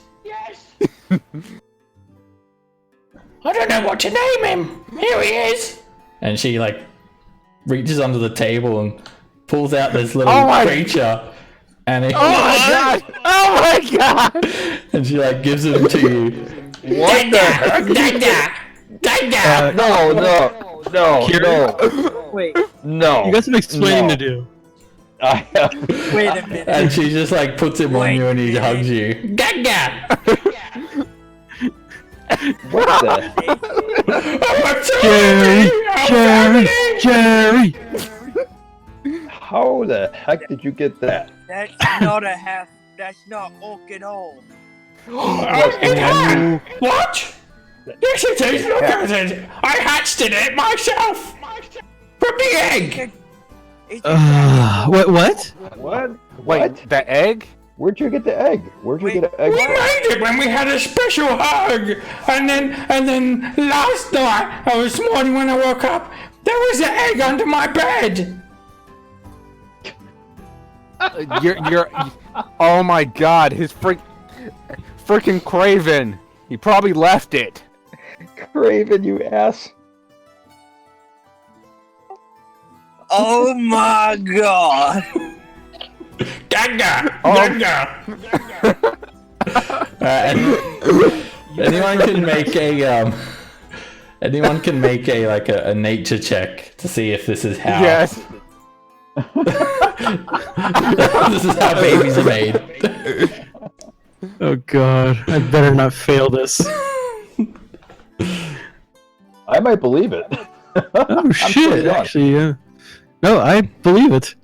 I don't know what to name him. Here he is. And she like reaches under the table and pulls out this little creature. And it,
Oh my god! Oh my god!
And she like gives him to you.
What the heck?
Dada!
No.
Wait,
No.
You got some explaining to do.
I have.
wait a minute.
And she just like puts him on
Wait
you and he
a minute.
hugs you. Dada!
What the?
Jerry!
How the heck did you get that?
That's not a half. That's not orc at all.
What? Yes, it is. Look at it. I hatched it myself. From the egg.
It's
What?
What?
Wait,
What?
the egg?
Where'd you get the egg? Where'd you get an egg?
We made it when we had a special hug, and then last night, or this morning when I woke up, there was an egg under my bed.
You're. Oh my god! His freaking Craven. He probably left it.
Craven, you ass.
Oh my god!
Dagger! Anyone can make a like a nature check to see if this is how.
Yes.
This is how babies are made.
Oh god, I better not fail this.
I might believe it.
Oh shit,
pretty done.
actually, yeah. No, I believe it.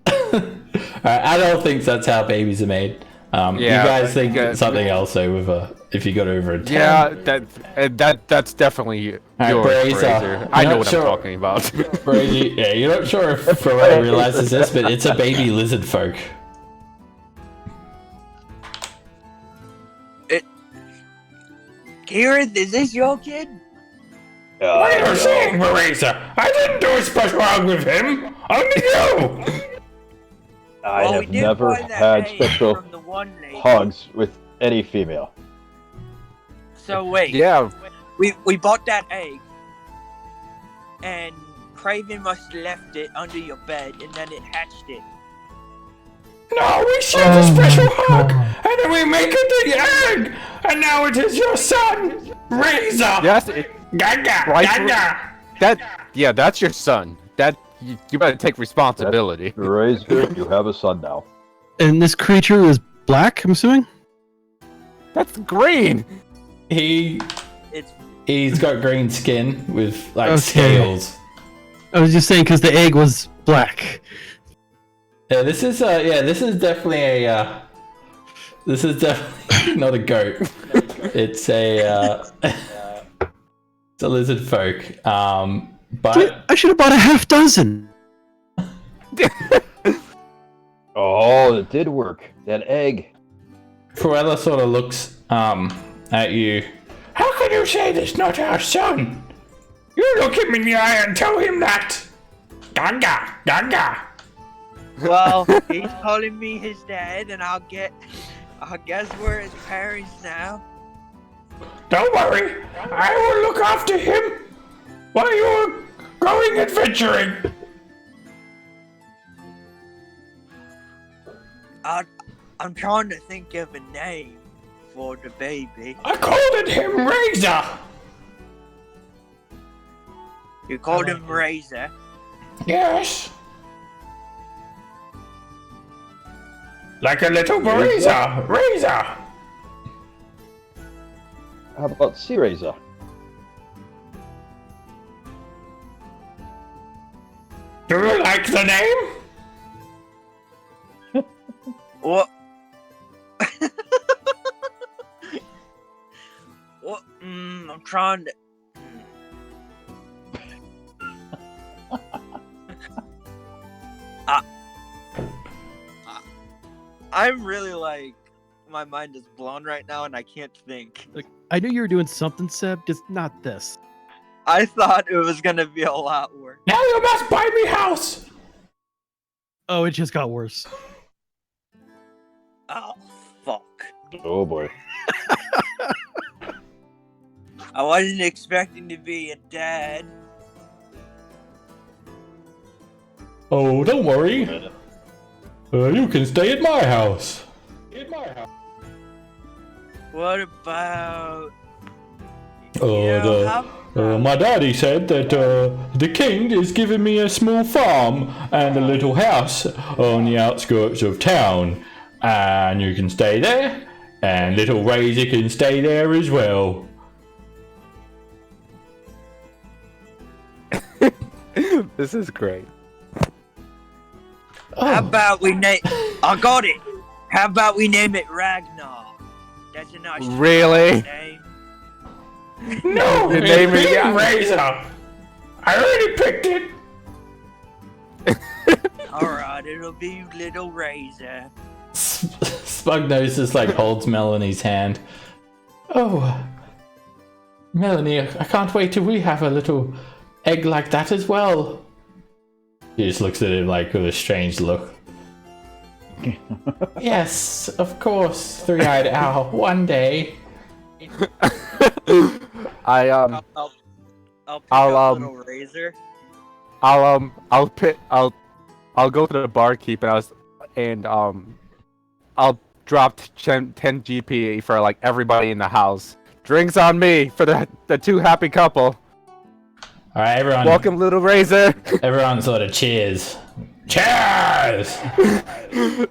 Adult thinks that's how babies are made. You guys think something else over if you got over a 10.
Yeah, that's definitely yours, Fraser. I know what I'm talking about.
Brady, yeah, you're not sure if Ferrari realizes this, but it's a baby lizard folk.
Gareth, is this your kid?
What are you saying, Marisa? I didn't do a special hug with him. Only you.
I
Well, we
have
did
never
find that
had
egg
special
from the one lady.
hugs with any female.
So wait,
Yeah.
we bought that egg, and Craven must have left it under your bed, and then it hatched it.
No, we shared a special hug, and then we make it the egg, and now it is your son, Razor.
Yes.
Gaga,
Right.
gaga.
That's your son. You better take responsibility.
Razor, you have a son now.
And this creature is black, I'm assuming?
That's green.
It's
He's got green skin with like
Okay.
scales.
I was just saying because the egg was black.
Yeah, this is definitely a this is definitely not a goat. It's a it's a lizard folk. But
I should have bought a half dozen.
Oh, it did work. That egg.
Cruella sort of looks at you. How can you say this not our son? You look him in the eye and tell him that. Gaga, gaga.
well, he's calling me his dad, and I guess we're his parents now.
Don't worry, I will look after him while you're going adventuring.
I'm trying to think of a name for the baby.
I called him Razor.
You called him Razor.
Yes. Like a little razor. Razor.
How about Sea Razor?
Do you like the name?
What? What? I'm trying to. I'm really like, my mind is blown right now, and I can't think.
Like, I knew you were doing something, Seb, just not this.
I thought it was gonna be a lot worse.
Now you must buy me house.
Oh, it just got worse.
Oh, fuck.
Oh boy.
I wasn't expecting to be a dad.
Oh, don't worry. You can stay at my house.
What about...
My daddy said that the king is giving me a small farm and a little house on the outskirts of town, and you can stay there, and little Razor can stay there as well.
This is great.
How about we name... I got it! How about we name it Ragnar? That's a nice
Really?
name.
No,
The name is
Razor. I already picked it.
Alright, it'll be Little Razor.
Spugnose just like holds Melanie's hand. Oh, Melanie, I can't wait till we have a little egg like that as well. He just looks at him like with a strange look. Yes, of course, three-eyed owl. One day.
I'll pick
I'll,
up Little Razor.
I'll go to the barkeep and I'll drop 10 GP for like everybody in the house. Drinks on me for the two happy couple.
All right, everyone.
Welcome, Little Razor.
Everyone sort of cheers. Cheers!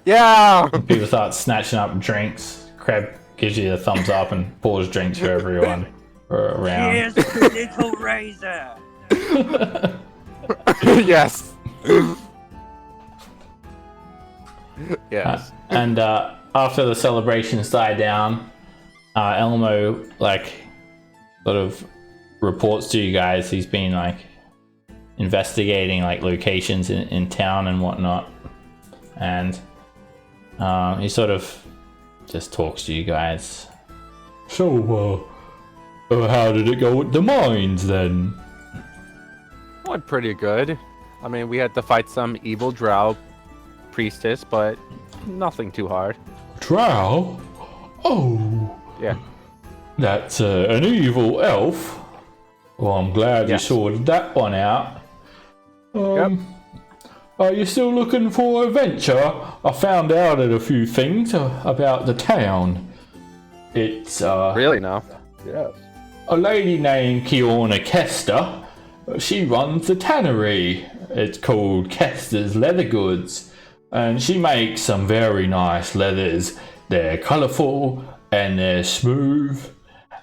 Yeah.
People start snatching up drinks. Crab gives you a thumbs up and pours drinks for everyone around.
Here's to Little Razor.
Yes. Yes.
And after the celebrations die down, Elmo sort of reports to you guys. He's been investigating locations in town and whatnot, and he sort of just talks to you guys. So, how did it go with the mines then?
Went pretty good. I mean, we had to fight some evil drow priestess, but nothing too hard.
Drow? Oh.
Yeah.
That's an evil elf. Well, I'm glad
Yes.
you sorted that one out. Are you still looking for a venture? I found out a few things about the town. It's
Really now?
Yes.
a lady named Kiorna Kester. She runs the tannery. It's called Kester's Leather Goods, and she makes some very nice leathers. They're colourful and they're smooth,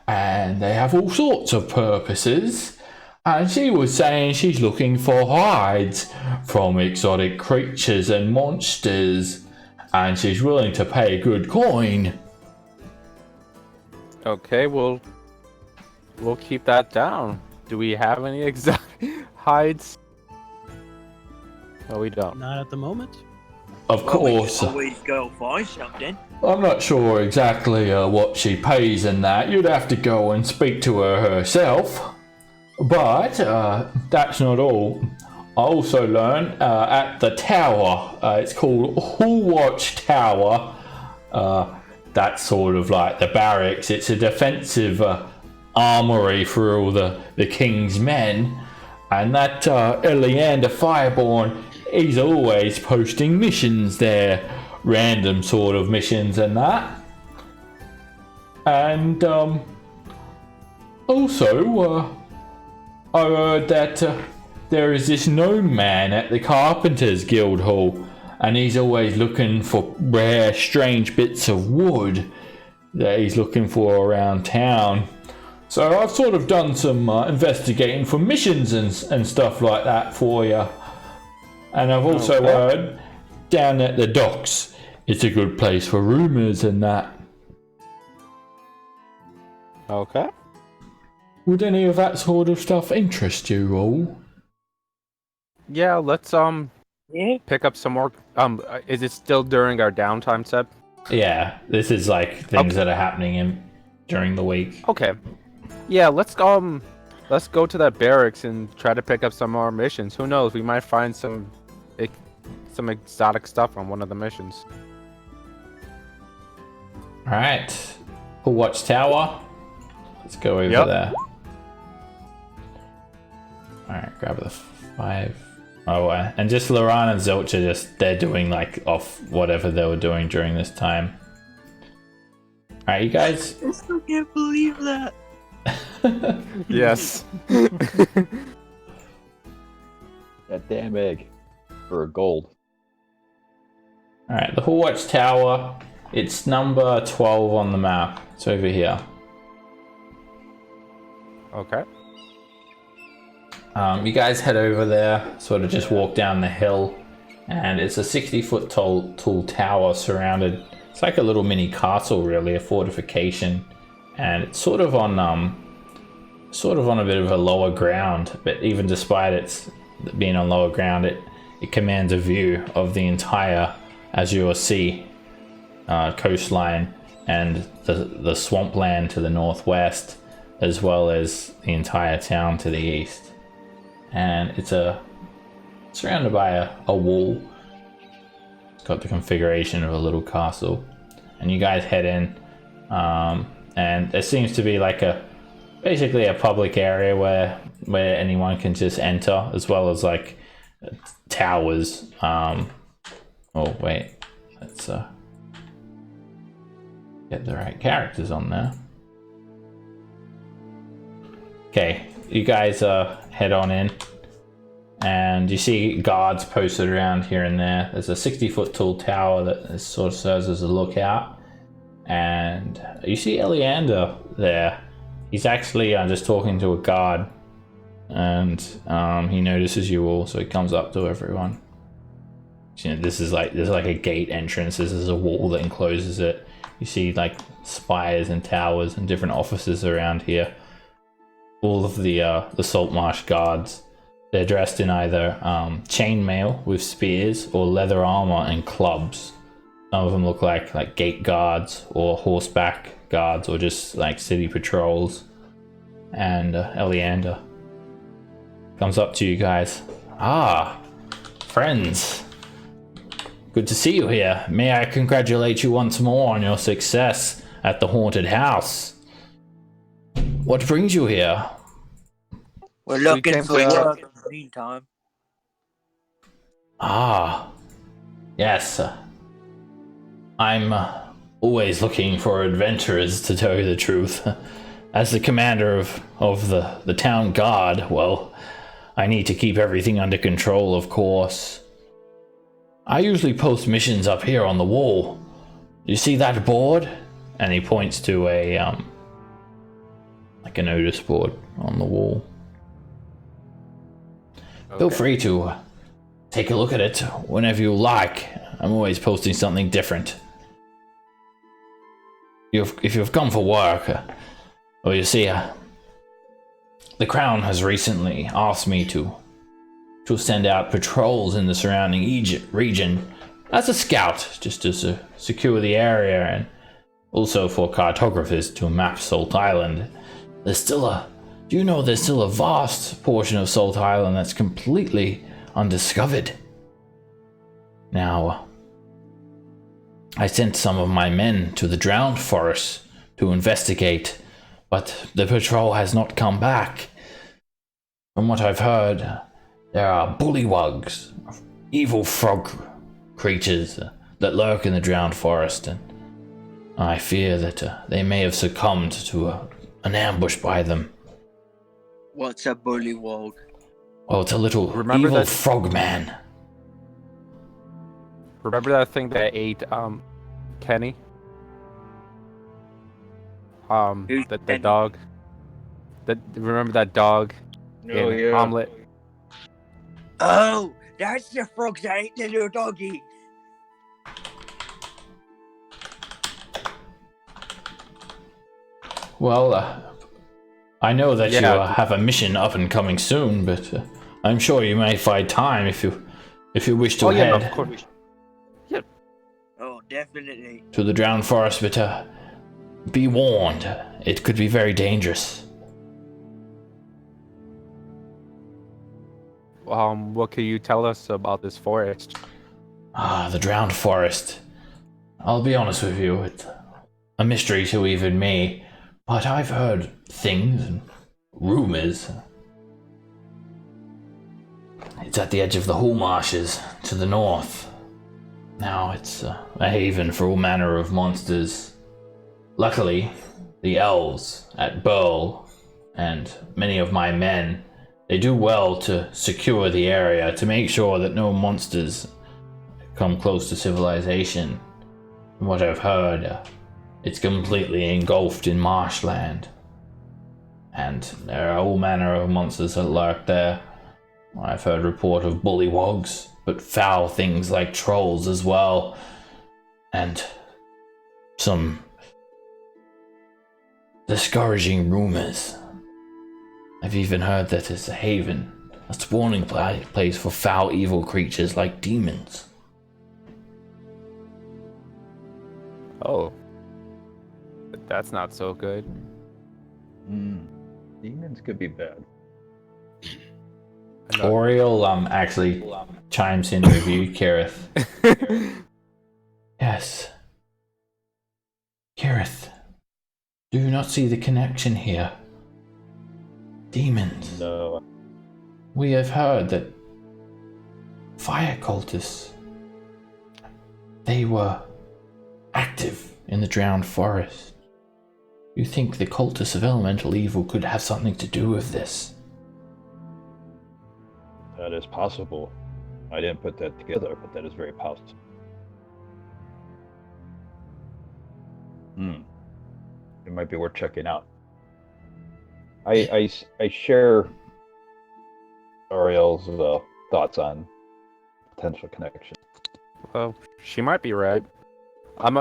and they have all sorts of purposes. And she was saying she's looking for hides from exotic creatures and monsters, and she's willing to pay good coin.
Okay, we'll keep that down. Do we have any exotic hides? No, we don't.
Not at the moment.
Of course.
Always go find something.
I'm not sure exactly what she pays in that. You'd have to go and speak to her herself. But that's not all. I also learned at the tower, it's called Hall Watch Tower. That's sort of like the barracks. It's a defensive armory for all the king's men. And that Eleander Fireborn, he's always posting missions there. Random sort of missions and that. And also, I heard that there is this gnome man at the Carpenters Guild Hall, and he's always looking for rare, strange bits of wood that he's looking for around town. So I've sort of done some investigating for missions and stuff like that for you. And I've also heard down at the docks, it's a good place for rumours and that.
Okay.
Would any of that sort of stuff interest you all?
Yeah, let's pick up some more. Is it still during our downtime, Seb?
Yeah, this is things that are happening during the week.
Okay. Yeah, let's let's go to that barracks and try to pick up some more missions. Who knows? We might find some exotic stuff on one of the missions.
All right, Pool Watch Tower. Let's go over there. All right, grab the 5. Oh, and just Loran and Zilch are they're doing like off whatever they were doing during this time. All right, you guys.
I still can't believe that.
Yes.
That damn egg for gold.
All right, the Pool Watch Tower. It's number 12 on the map. It's over here.
Okay.
You guys head over there, sort of just walk down the hill, and it's a 60-foot tall tower surrounded. It's like a little mini castle, really, a fortification, and it's sort of on a bit of a lower ground. But even despite its being on lower ground, it commands a view of the entire Azure Sea coastline and the swampland to the northwest, as well as the entire town to the east. And it's surrounded by a wall. It's got the configuration of a little castle. And you guys head in, and there seems to be like basically a public area where anyone can just enter, as well as like towers. Oh wait, let's get the right characters on there. Okay, you guys head on in, and you see guards posted around here and there. There's a 60-foot tall tower that sort of serves as a lookout, and you see Eleander there. He's actually just talking to a guard, and he notices you all, so he comes up to everyone. You know, there's like a gate entrance. This is a wall that encloses it. You see like spires and towers and different offices around here. All of the Saltmarsh guards, they're dressed in either chainmail with spears or leather armor and clubs. Some of them look like gate guards or horseback guards or just like city patrols. And Eleander comes up to you guys. Ah, friends. Good to see you here. May I congratulate you once more on your success at the haunted house. What brings you here?
We're looking
came
for
to-
work in the meantime.
Ah, yes. I'm always looking for adventurers, to tell you the truth. As the commander of the town guard, well, I need to keep everything under control, of course. I usually post missions up here on the wall. You see that board? And he points to a like a notice board on the wall. Feel free to take a look at it whenever you like. I'm always posting something different. If you've come for work, well, you see, the Crown has recently asked me to send out patrols in the surrounding region as a scout, just to secure the area, and also for cartographers to map Salt Island. Do you know there's still a vast portion of Salt Island that's completely undiscovered? Now, I sent some of my men to the Drowned Forest to investigate, but the patrol has not come back. From what I've heard, there are bullywugs, evil frog creatures that lurk in the Drowned Forest, and I fear that they may have succumbed to an ambush by them.
What's a bullywog?
Oh, it's a little
Remember
evil
that-
frog man.
Remember that thing that ate Kenny?
Who's
The
Kenny?
dog. Remember that dog in Omelet?
Oh, that's the frogs that ate the little doggy.
Well, I know that you
Yeah.
have a mission up and coming soon, but I'm sure you may find time if you wish to head
of course.
Oh, definitely.
to the Drowned Forest. But be warned, it could be very dangerous.
what can you tell us about this forest?
The drowned forest. I'll be honest with you, it's a mystery to even me, but I've heard things and rumors. It's at the edge of the Hull Marshes to the north. Now it's a haven for all manner of monsters. Luckily, the elves at Burl and many of my men, they do well to secure the area to make sure that no monsters come close to civilization. From what I've heard, it's completely engulfed in marshland. And there are all manner of monsters that lurk there. I've heard report of bullywogs, but foul things like trolls as well. And some discouraging rumors. I've even heard that it's a haven, a spawning place for foul evil creatures like demons.
Oh. That's not so good.
Demons could be bad.
Oriel actually chimes in with you, Kirith. Yes. Kirith, do you not see the connection here? Demons.
No.
We have heard that fire cultists, they were active in the drowned forest. You think the cultists of elemental evil could have something to do with this?
That is possible. I didn't put that together, but that is very possible. It might be worth checking out. I share Ariel's thoughts on potential connection.
Well, she might be right. I'm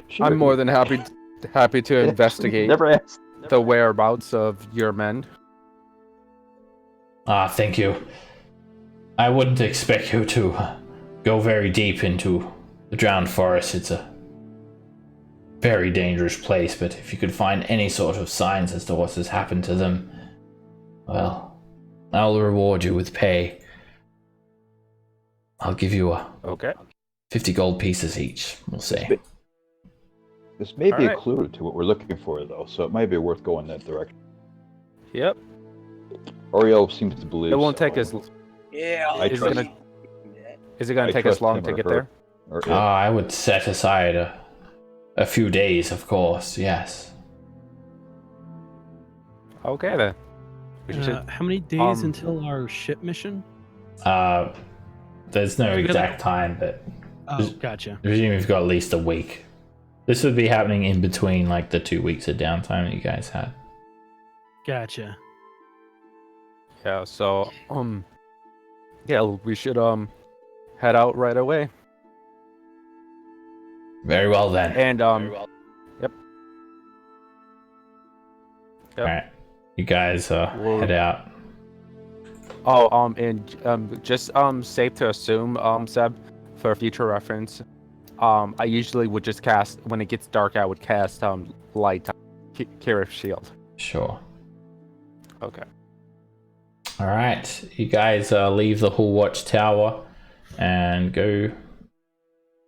Sure?
more than happy to investigate
Never asked.
the whereabouts of your men.
Thank you. I wouldn't expect you to go very deep into the drowned forest. It's a very dangerous place, but if you could find any sort of signs as to what has happened to them, well, I'll reward you with pay. I'll give you 50 gold pieces each, we'll say.
This may be
Alright.
a clue to what we're looking for, though, so it might be worth going that direction.
Yep.
Oriel seems to believe
It won't
so.
take us.
Yeah,
I
Is it
trust-
gonna? Is it gonna
I
take us
trust
long
him
to
or
get
her.
there?
Or it.
I would set aside a few days, of course, yes.
Okay then. We should.
How many days
um,
until our ship mission?
There's no exact time, but
Oh, gotcha.
I presume we've got at least a week. This would be happening in between like the 2 weeks of downtime that you guys had.
Gotcha.
Yeah. So yeah, we should head out right away.
Very well then.
And Yep.
Alright. You guys
We'll-
head out.
Oh, and just safe to assume, Seb, for future reference, I usually would just cast when it gets dark. I would cast light Kirith shield.
Sure.
Okay.
Alright. You guys leave the Hull Watch Tower and go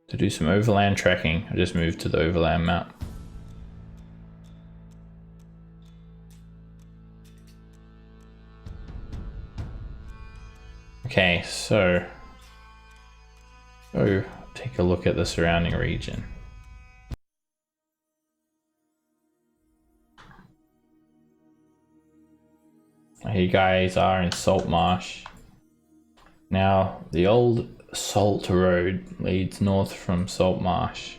to do some overland trekking. I just moved to the overland map. Okay, so go take a look at the surrounding region. Here you guys are in Saltmarsh. Now, the old Salt Road leads north from Saltmarsh.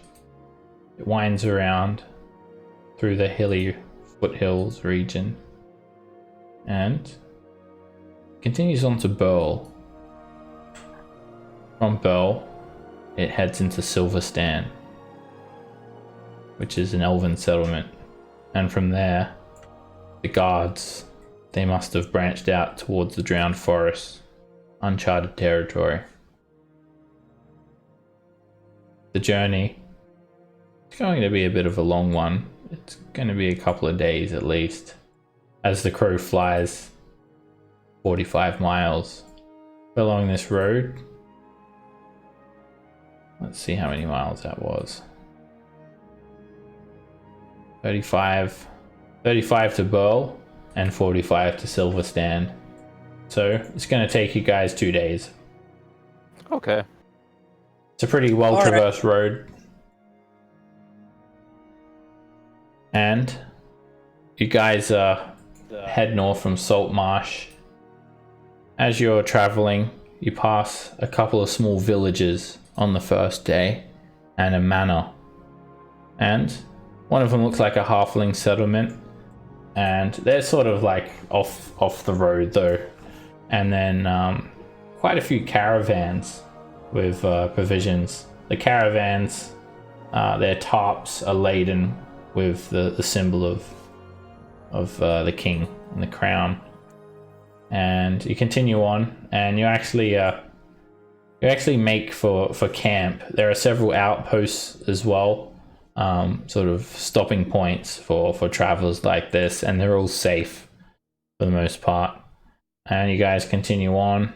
It winds around through the hilly foothills region and continues on to Burl. From Burl, it heads into Silverstan, which is an elven settlement. And from there, the guards, they must have branched out towards the drowned forest, uncharted territory. The journey is going to be a bit of a long one. It's going to be a couple of days at least. As the crow flies, 45 miles along this road. Let's see how many miles that was. 35 to Burl and 45 to Silver Stand. So it's going to take you guys 2 days.
Okay.
It's a pretty well traversed road. And you guys head north from Saltmarsh. As you're traveling, you pass a couple of small villages on the first day and a manor. And one of them looks like a halfling settlement, and they're sort of like off the road though. And then quite a few caravans with provisions. The caravans, their tops are laden with the symbol of the king and the crown. And you continue on, and you actually make for camp. There are several outposts as well, sort of stopping points for travelers like this, and they're all safe for the most part. And you guys continue on.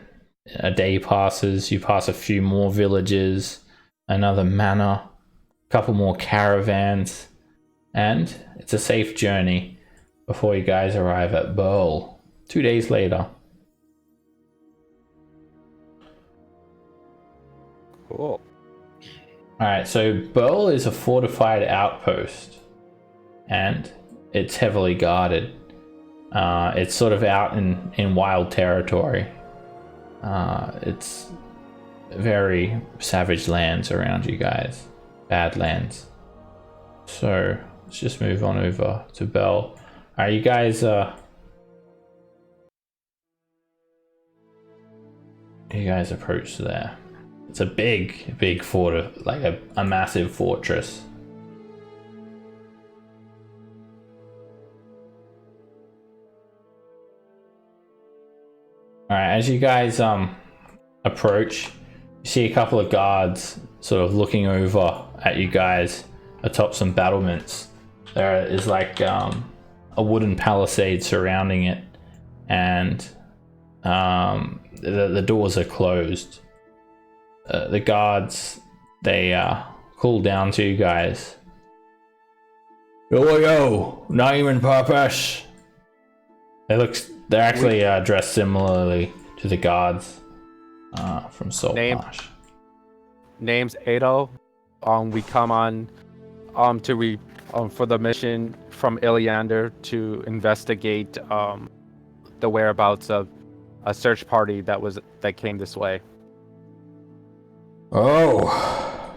A day passes, you pass a few more villages, another manor, a couple more caravans, and it's a safe journey before you guys arrive at Burl 2 days later.
Cool.
Alright, so Burl is a fortified outpost, and it's heavily guarded. It's sort of out in wild territory. It's very savage lands around you guys. Bad lands. So let's just move on over to Burl. Alright, you guys approach there. It's a big fort, like a massive fortress. Alright, as you guys approach, you see a couple of guards sort of looking over at you guys atop some battlements. There is like a wooden palisade surrounding it, and the doors are closed. The guards, they call down to you guys. Yo, name and purpose. They're actually dressed similarly to the guards from Saltmarsh.
Name's Ado. We come on for the mission from Iliander to investigate the whereabouts of a search party that came this way.
Oh,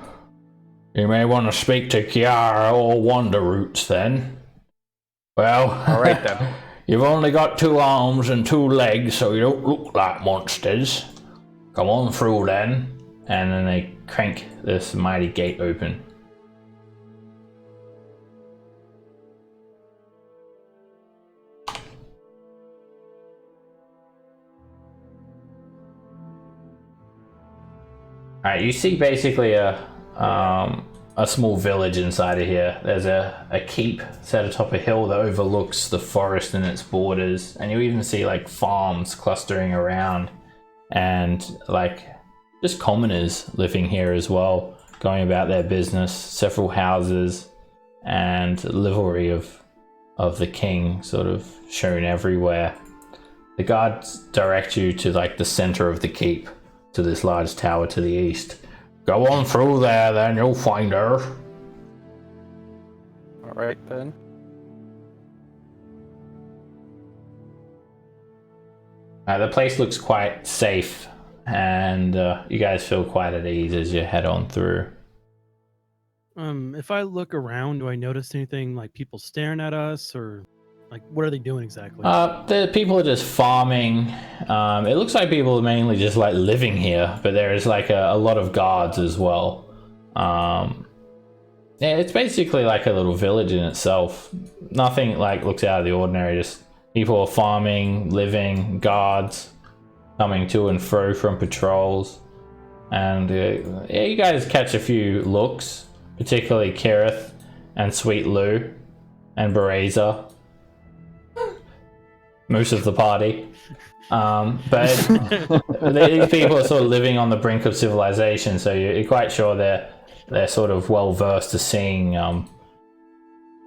you may want to speak to Kiara or Wonder Roots then. Well,
all right then.
You've only got 2 arms and 2 legs, so you don't look like monsters. Come on through then. And then they crank this mighty gate open. Alright, you see basically a small village inside of here. There's a keep set atop a hill that overlooks the forest and its borders, and you even see like farms clustering around, and like just commoners living here as well, going about their business. Several houses and livery of the king sort of shown everywhere. The guards direct you to like the center of the keep, to this large tower to the east. Go on through there, then you'll find her.
All right then.
The place looks quite safe, and you guys feel quite at ease as you head on through.
If I look around, do I notice anything like people staring at us, or like what are they doing exactly?
The people are just farming. It looks like people are mainly just like living here, but there is like a lot of guards as well. Yeah, it's basically like a little village in itself. Nothing like looks out of the ordinary. Just people are farming, living, guards coming to and fro from patrols. And yeah, you guys catch a few looks, particularly Kerith and Sweet Lou and Bereza. Most of the party. But these people are sort of living on the brink of civilization, so you're quite sure they're sort of well versed to seeing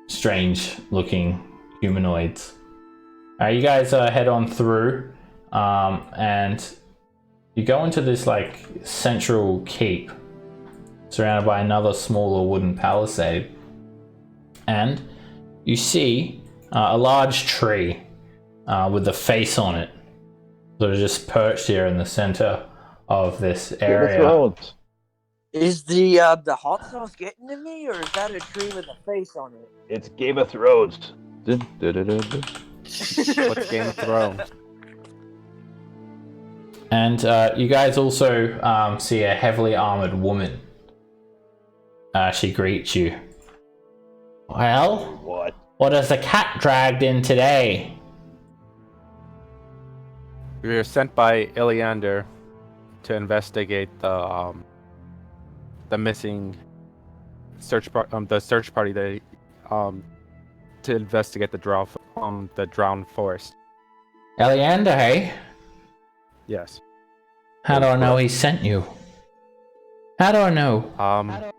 strange looking humanoids. You guys head on through, and you go into this like central keep, surrounded by another smaller wooden palisade, and you see a large tree with a face on it, sort of just perched here in the center of this area.
Is the hot sauce getting to me, or is that a tree with a face on it?
It's Game of Thrones.
What's Game of Thrones?
And you guys also see a heavily armored woman. She greets you. Well, what has the cat dragged in today?
We were sent by Iliander to investigate the missing search party that to investigate the drowned forest.
Eliander, hey?
Yes.
How do I know he sent you? How do I know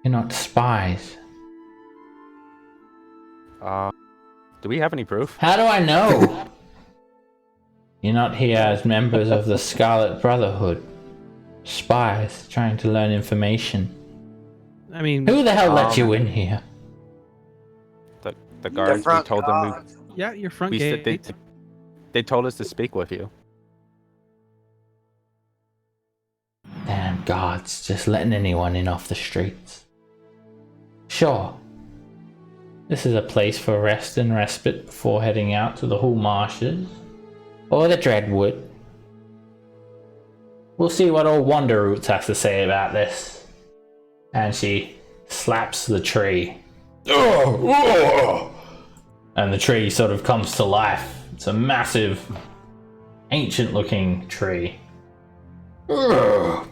you're not spies?
Do we have any proof?
How do I know you're not here as members of the Scarlet Brotherhood? Spies trying to learn information.
I mean,
Who the hell let you in here?
The guards. We told them
yeah, your front
we
gate.
said they told us to speak with you.
Damn guards, just letting anyone in off the streets. Sure. This is a place for rest and respite before heading out to the Hull Marshes or the Dreadwood. We'll see what old Wanderroots has to say about this. And she slaps the tree. And the tree sort of comes to life. It's a massive, ancient-looking tree. Oh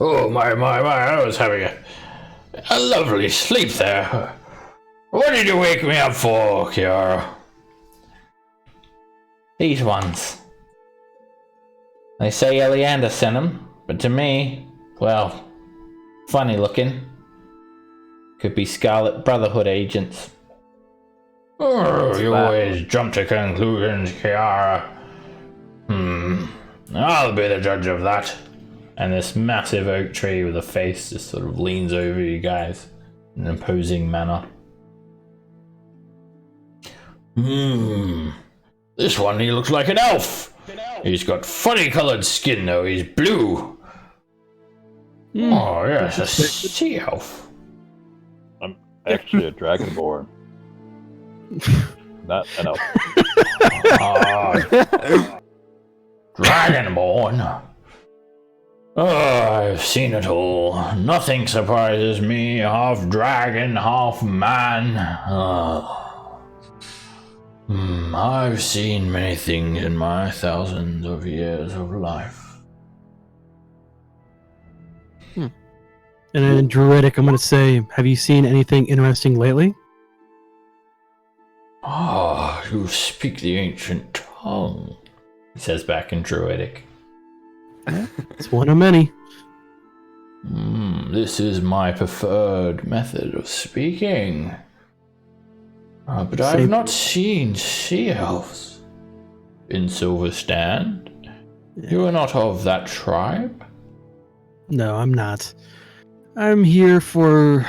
my, I was having a lovely sleep there. What did you wake me up for, Kiara? These ones. They say Eliander sent them, but to me, well, funny looking. Could be Scarlet Brotherhood agents. You always jump to conclusions, Kiara. I'll be the judge of that. And this massive oak tree with a face just sort of leans over you guys in an imposing manner. This one, he looks like an elf. He's got funny colored skin though, he's blue. Oh yes, a sea elf.
I'm actually a dragonborn. Not an elf.
Dragonborn. I've seen it all. Nothing surprises me. Half dragon, half man. I've seen many things in my thousands of years of life.
And then Druidic, I'm going to say, have you seen anything interesting lately?
You speak the ancient tongue, he says back in Druidic.
It's one of many.
This is my preferred method of speaking. But I've not seen sea elves in Silverstand. You are not of that tribe?
No, I'm not. I'm here for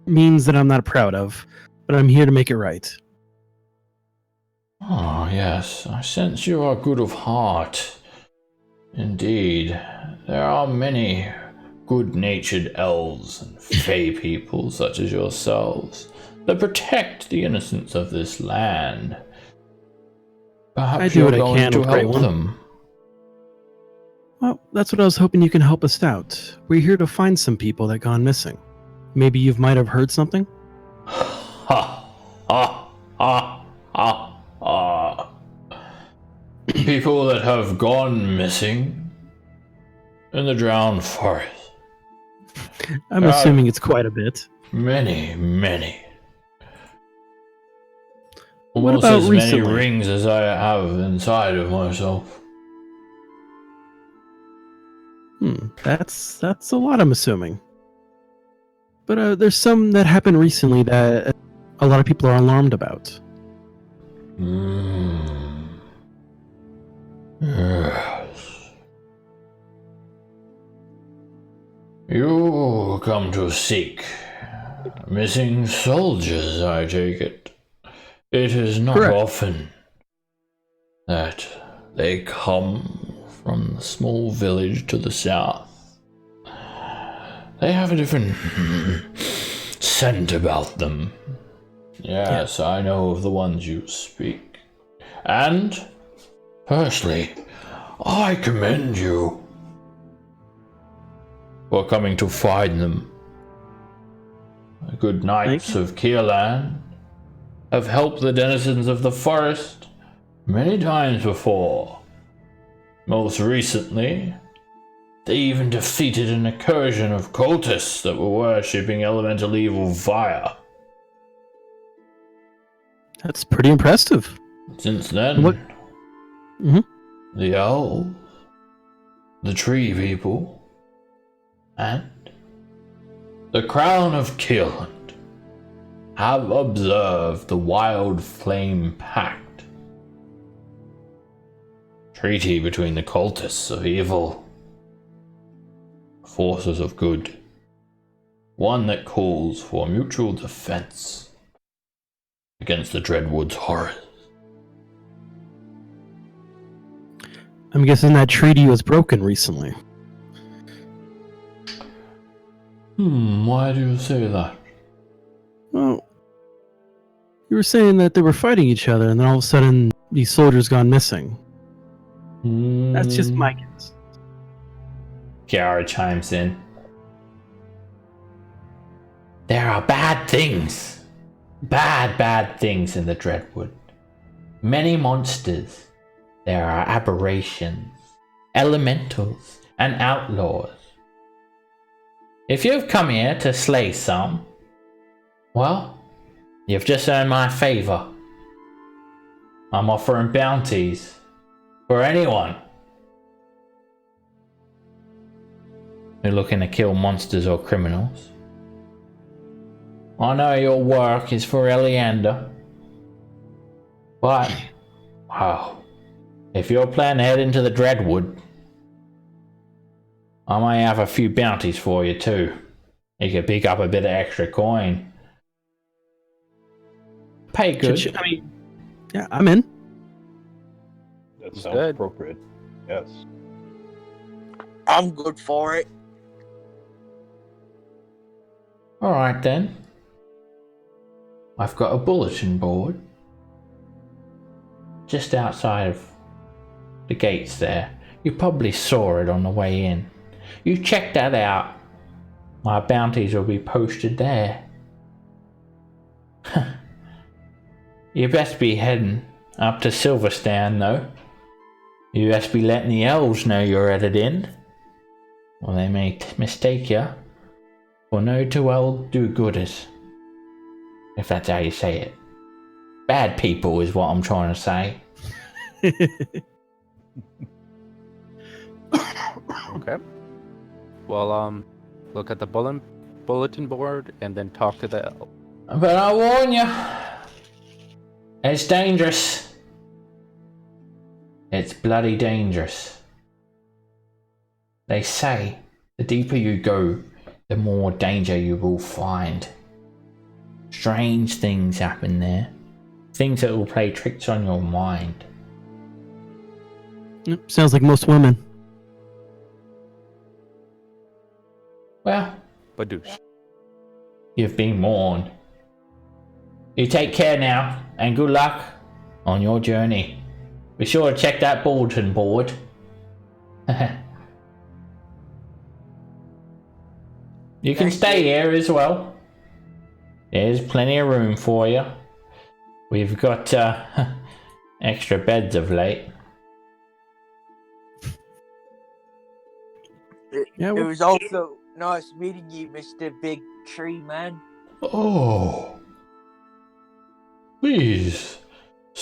means that I'm not proud of, but I'm here to make it right.
Oh, yes, I sense you are good of heart. Indeed, there are many good-natured elves and fey people such as yourselves that protect the innocence of this land. Perhaps
I do
you're
what I
going
can
to
with Great
help
One.
them.
Well, that's what I was hoping you can help us out. We're here to find some people that gone missing. Maybe you might have heard something?
Ha! Ha! Ha! Ha! Ha! People that have gone missing in the drowned forest.
I'm assuming it's quite a bit.
Many, many.
What
Almost
about
as
recently?
many rings as I have inside of myself.
That's a lot, I'm assuming. But there's some that happened recently that a lot of people are alarmed about.
Yes. You come to seek missing soldiers, I take it. It is not
Correct.
often that they come from the small village to the south. They have a different scent about them. Yes, I know of the ones you speak. And, firstly, I commend you for coming to find them. The good knights of Keerland have helped the denizens of the forest many times before. Most recently, they even defeated an incursion of cultists that were worshipping elemental evil fire.
That's pretty impressive.
Since then,
What?
The elves, the tree people, and the crown of Keerland have observed the Wild Flame Pact, treaty between the cultists of evil, forces of good, one that calls for mutual defense against the Dreadwood's horrors.
I'm guessing that treaty was broken recently.
Why do you say that?
Well, you were saying that they were fighting each other, and then all of a sudden, these soldiers gone missing. That's just my guess.
Kiara chimes in. There are bad things. Bad things in the Dreadwood. Many monsters. There are aberrations, elementals, and outlaws. If you've come here to slay some, well, you've just earned my favor. I'm offering bounties for anyone who's looking to kill monsters or criminals. I know your work is for Eleander, but, wow. If you're planning to head into the Dreadwood, I might have a few bounties for you too. You could pick up a bit of extra coin. Pay good.
I mean, yeah, I'm in.
That
Sounds
sounds
good.
appropriate. Yes.
I'm good for it.
Alright then. I've got a bulletin board just outside of the gates there. You probably saw it on the way in. You check that out. My bounties will be posted there. You best be heading up to Silverstand though. You best be letting the elves know you're headed in, or they may mistake you for no too well do-gooders, if that's how you say it. Bad people is what I'm trying to say.
Okay. Well, look at the bulletin board and then talk to the elf.
But I warn you, it's dangerous. It's bloody dangerous. They say the deeper you go, the more danger you will find. Strange things happen there. Things that will play tricks on your mind.
Yep, sounds like most women.
Well,
Badoosh.
you've been warned. You take care now, and good luck on your journey. Be sure to check that bulletin board. You can stay here as well. There's plenty of room for you. We've got extra beds of late.
Yeah,
It
well,
was also nice meeting you, Mr. Big Tree Man.
Oh. Please,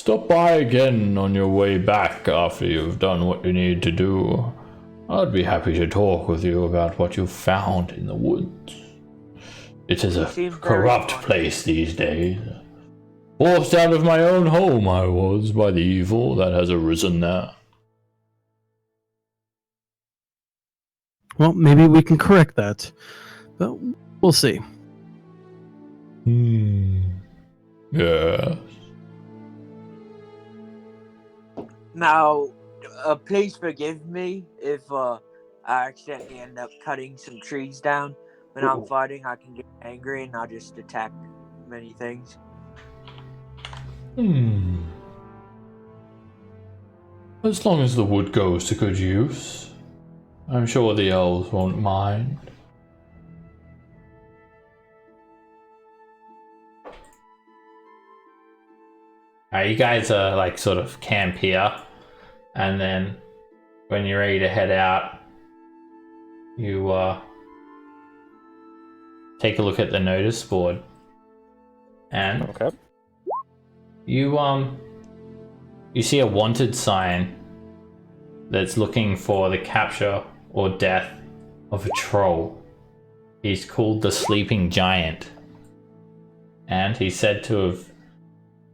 Stop by again on your way back after you've done what you need to do. I'd be happy to talk with you about what you found in the woods. It is a corrupt place these days. Forced out of my own home I was by the evil that has arisen there.
Well, maybe we can correct that. But we'll see.
Yes.
Now, please forgive me if I accidentally end up cutting some trees down. When I'm fighting, I can get angry and I'll just attack many things.
As long as the wood goes to good use, I'm sure the elves won't mind. You guys are like sort of camp here, and then when you're ready to head out, you take a look at the notice board, and you see a wanted sign that's looking for the capture or death of a troll. He's called the Sleeping Giant, and he's said to have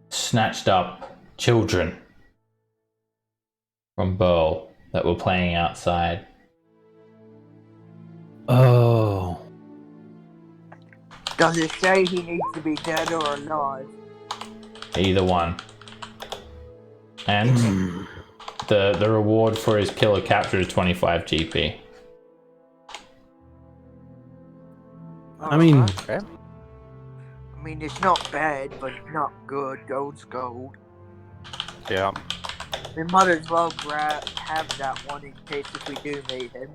snatched up children from Burl that were playing outside.
Oh.
Does it say he needs to be dead or alive?
Either one. And the reward for his killer capture is 25 GP.
I mean,
I mean, it's not bad, but it's not good. Gold's gold.
Yeah.
We might as well have that one in case if we do meet him.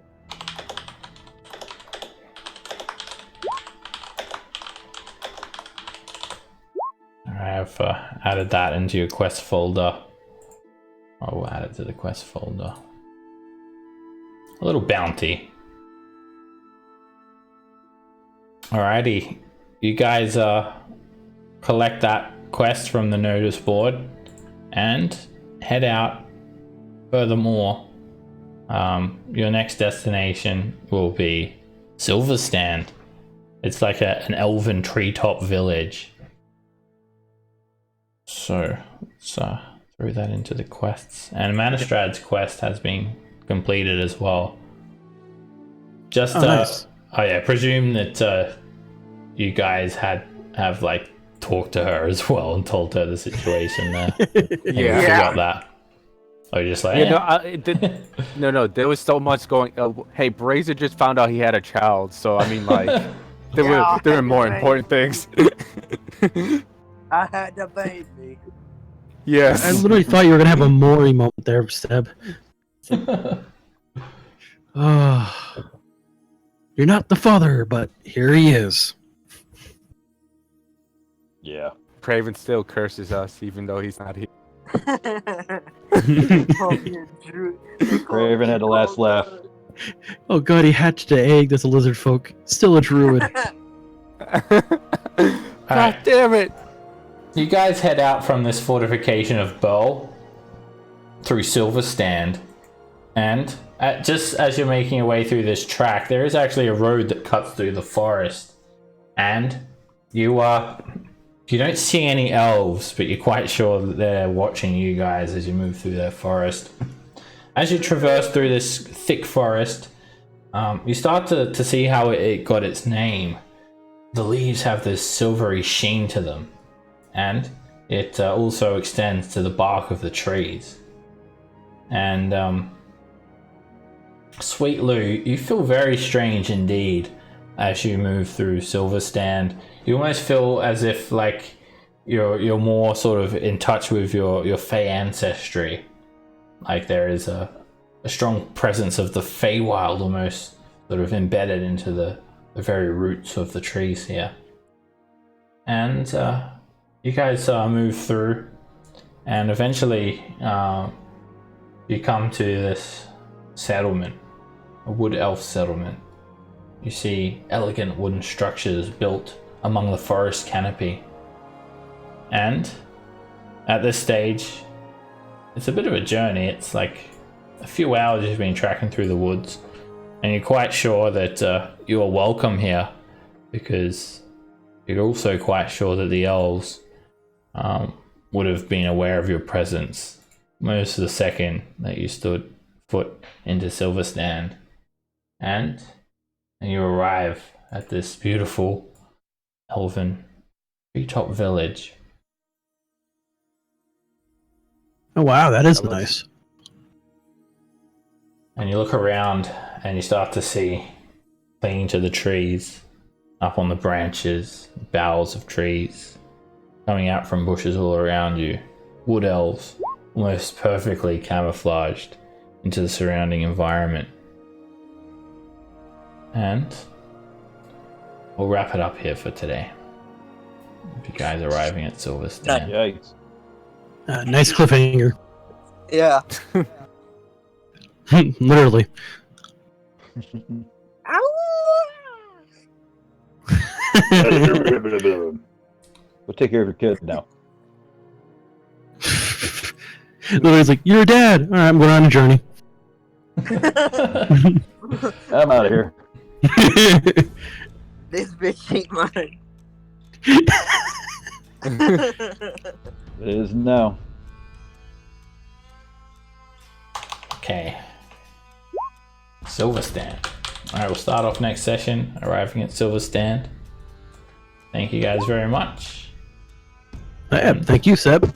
I've added that into your quest folder. I'll add it to the quest folder. A little bounty. Alrighty, you guys collect that quest from the notice board and head out. Furthermore, your next destination will be Silverstand. It's like an elven treetop village. So let's throw that into the quests. And Manistrad's quest has been completed as well. Just
nice.
Presume that you guys have like talked to her as well and told her the situation there.
Yeah.
You forgot that. Oh, you're just like,
no, there was so much going. Hey, Brazier just found out he had a child, so I mean, like, there were more important things.
I had the baby.
Yes.
I literally thought you were gonna have a Maury moment there, Seb. You're not the father, but here he is.
Yeah.
Craven still curses us, even though he's not here.
Craven had the last laugh.
Oh god, he hatched an egg that's a lizard folk. Still a druid.
God damn it!
You guys head out from this fortification of Burl through Silverstand, and just as you're making your way through this track, there is actually a road that cuts through the forest, and you don't see any elves, but you're quite sure that they're watching you guys as you move through their forest. As you traverse through this thick forest, you start to see how it got its name. The leaves have this silvery sheen to them, and it also extends to the bark of the trees. And Sweet Lou, you feel very strange indeed as you move through Silverstand. You almost feel as if like you're more sort of in touch with your Fey ancestry. Like there is a strong presence of the Feywild almost sort of embedded into the very roots of the trees here. And you guys move through, and eventually you come to this settlement, a wood elf settlement. You see elegant wooden structures built among the forest canopy. And at this stage, it's a bit of a journey. It's like a few hours you've been tracking through the woods, and you're quite sure that you are welcome here, because you're also quite sure that the elves would have been aware of your presence most of the second that you stood foot into Silverstand. And you arrive at this beautiful elven treetop village.
Oh wow, that is
That looks-
nice.
And you look around and you start to see, clinging to the trees, up on the branches, boughs of trees, coming out from bushes all around you, wood elves, almost perfectly camouflaged into the surrounding environment. And we'll wrap it up here for today. With you guys arriving at Silverstand.
Yikes.
Nice cliffhanger.
Yeah.
Literally.
We'll take care of your kid now.
Literally's like, you're a dad. All right, I'm going on a journey.
I'm out of here.
This bitch ain't mine.
It is now.
Okay. Silverstand. Alright, we'll start off next session, arriving at Silverstand. Thank you guys very much.
Yeah, thank you, Seb.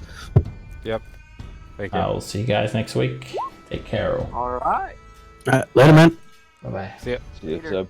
Thank you.
I will see you guys next week. Take care all.
Alright.
Later, man.
Bye bye.
See ya.
See you, Seb.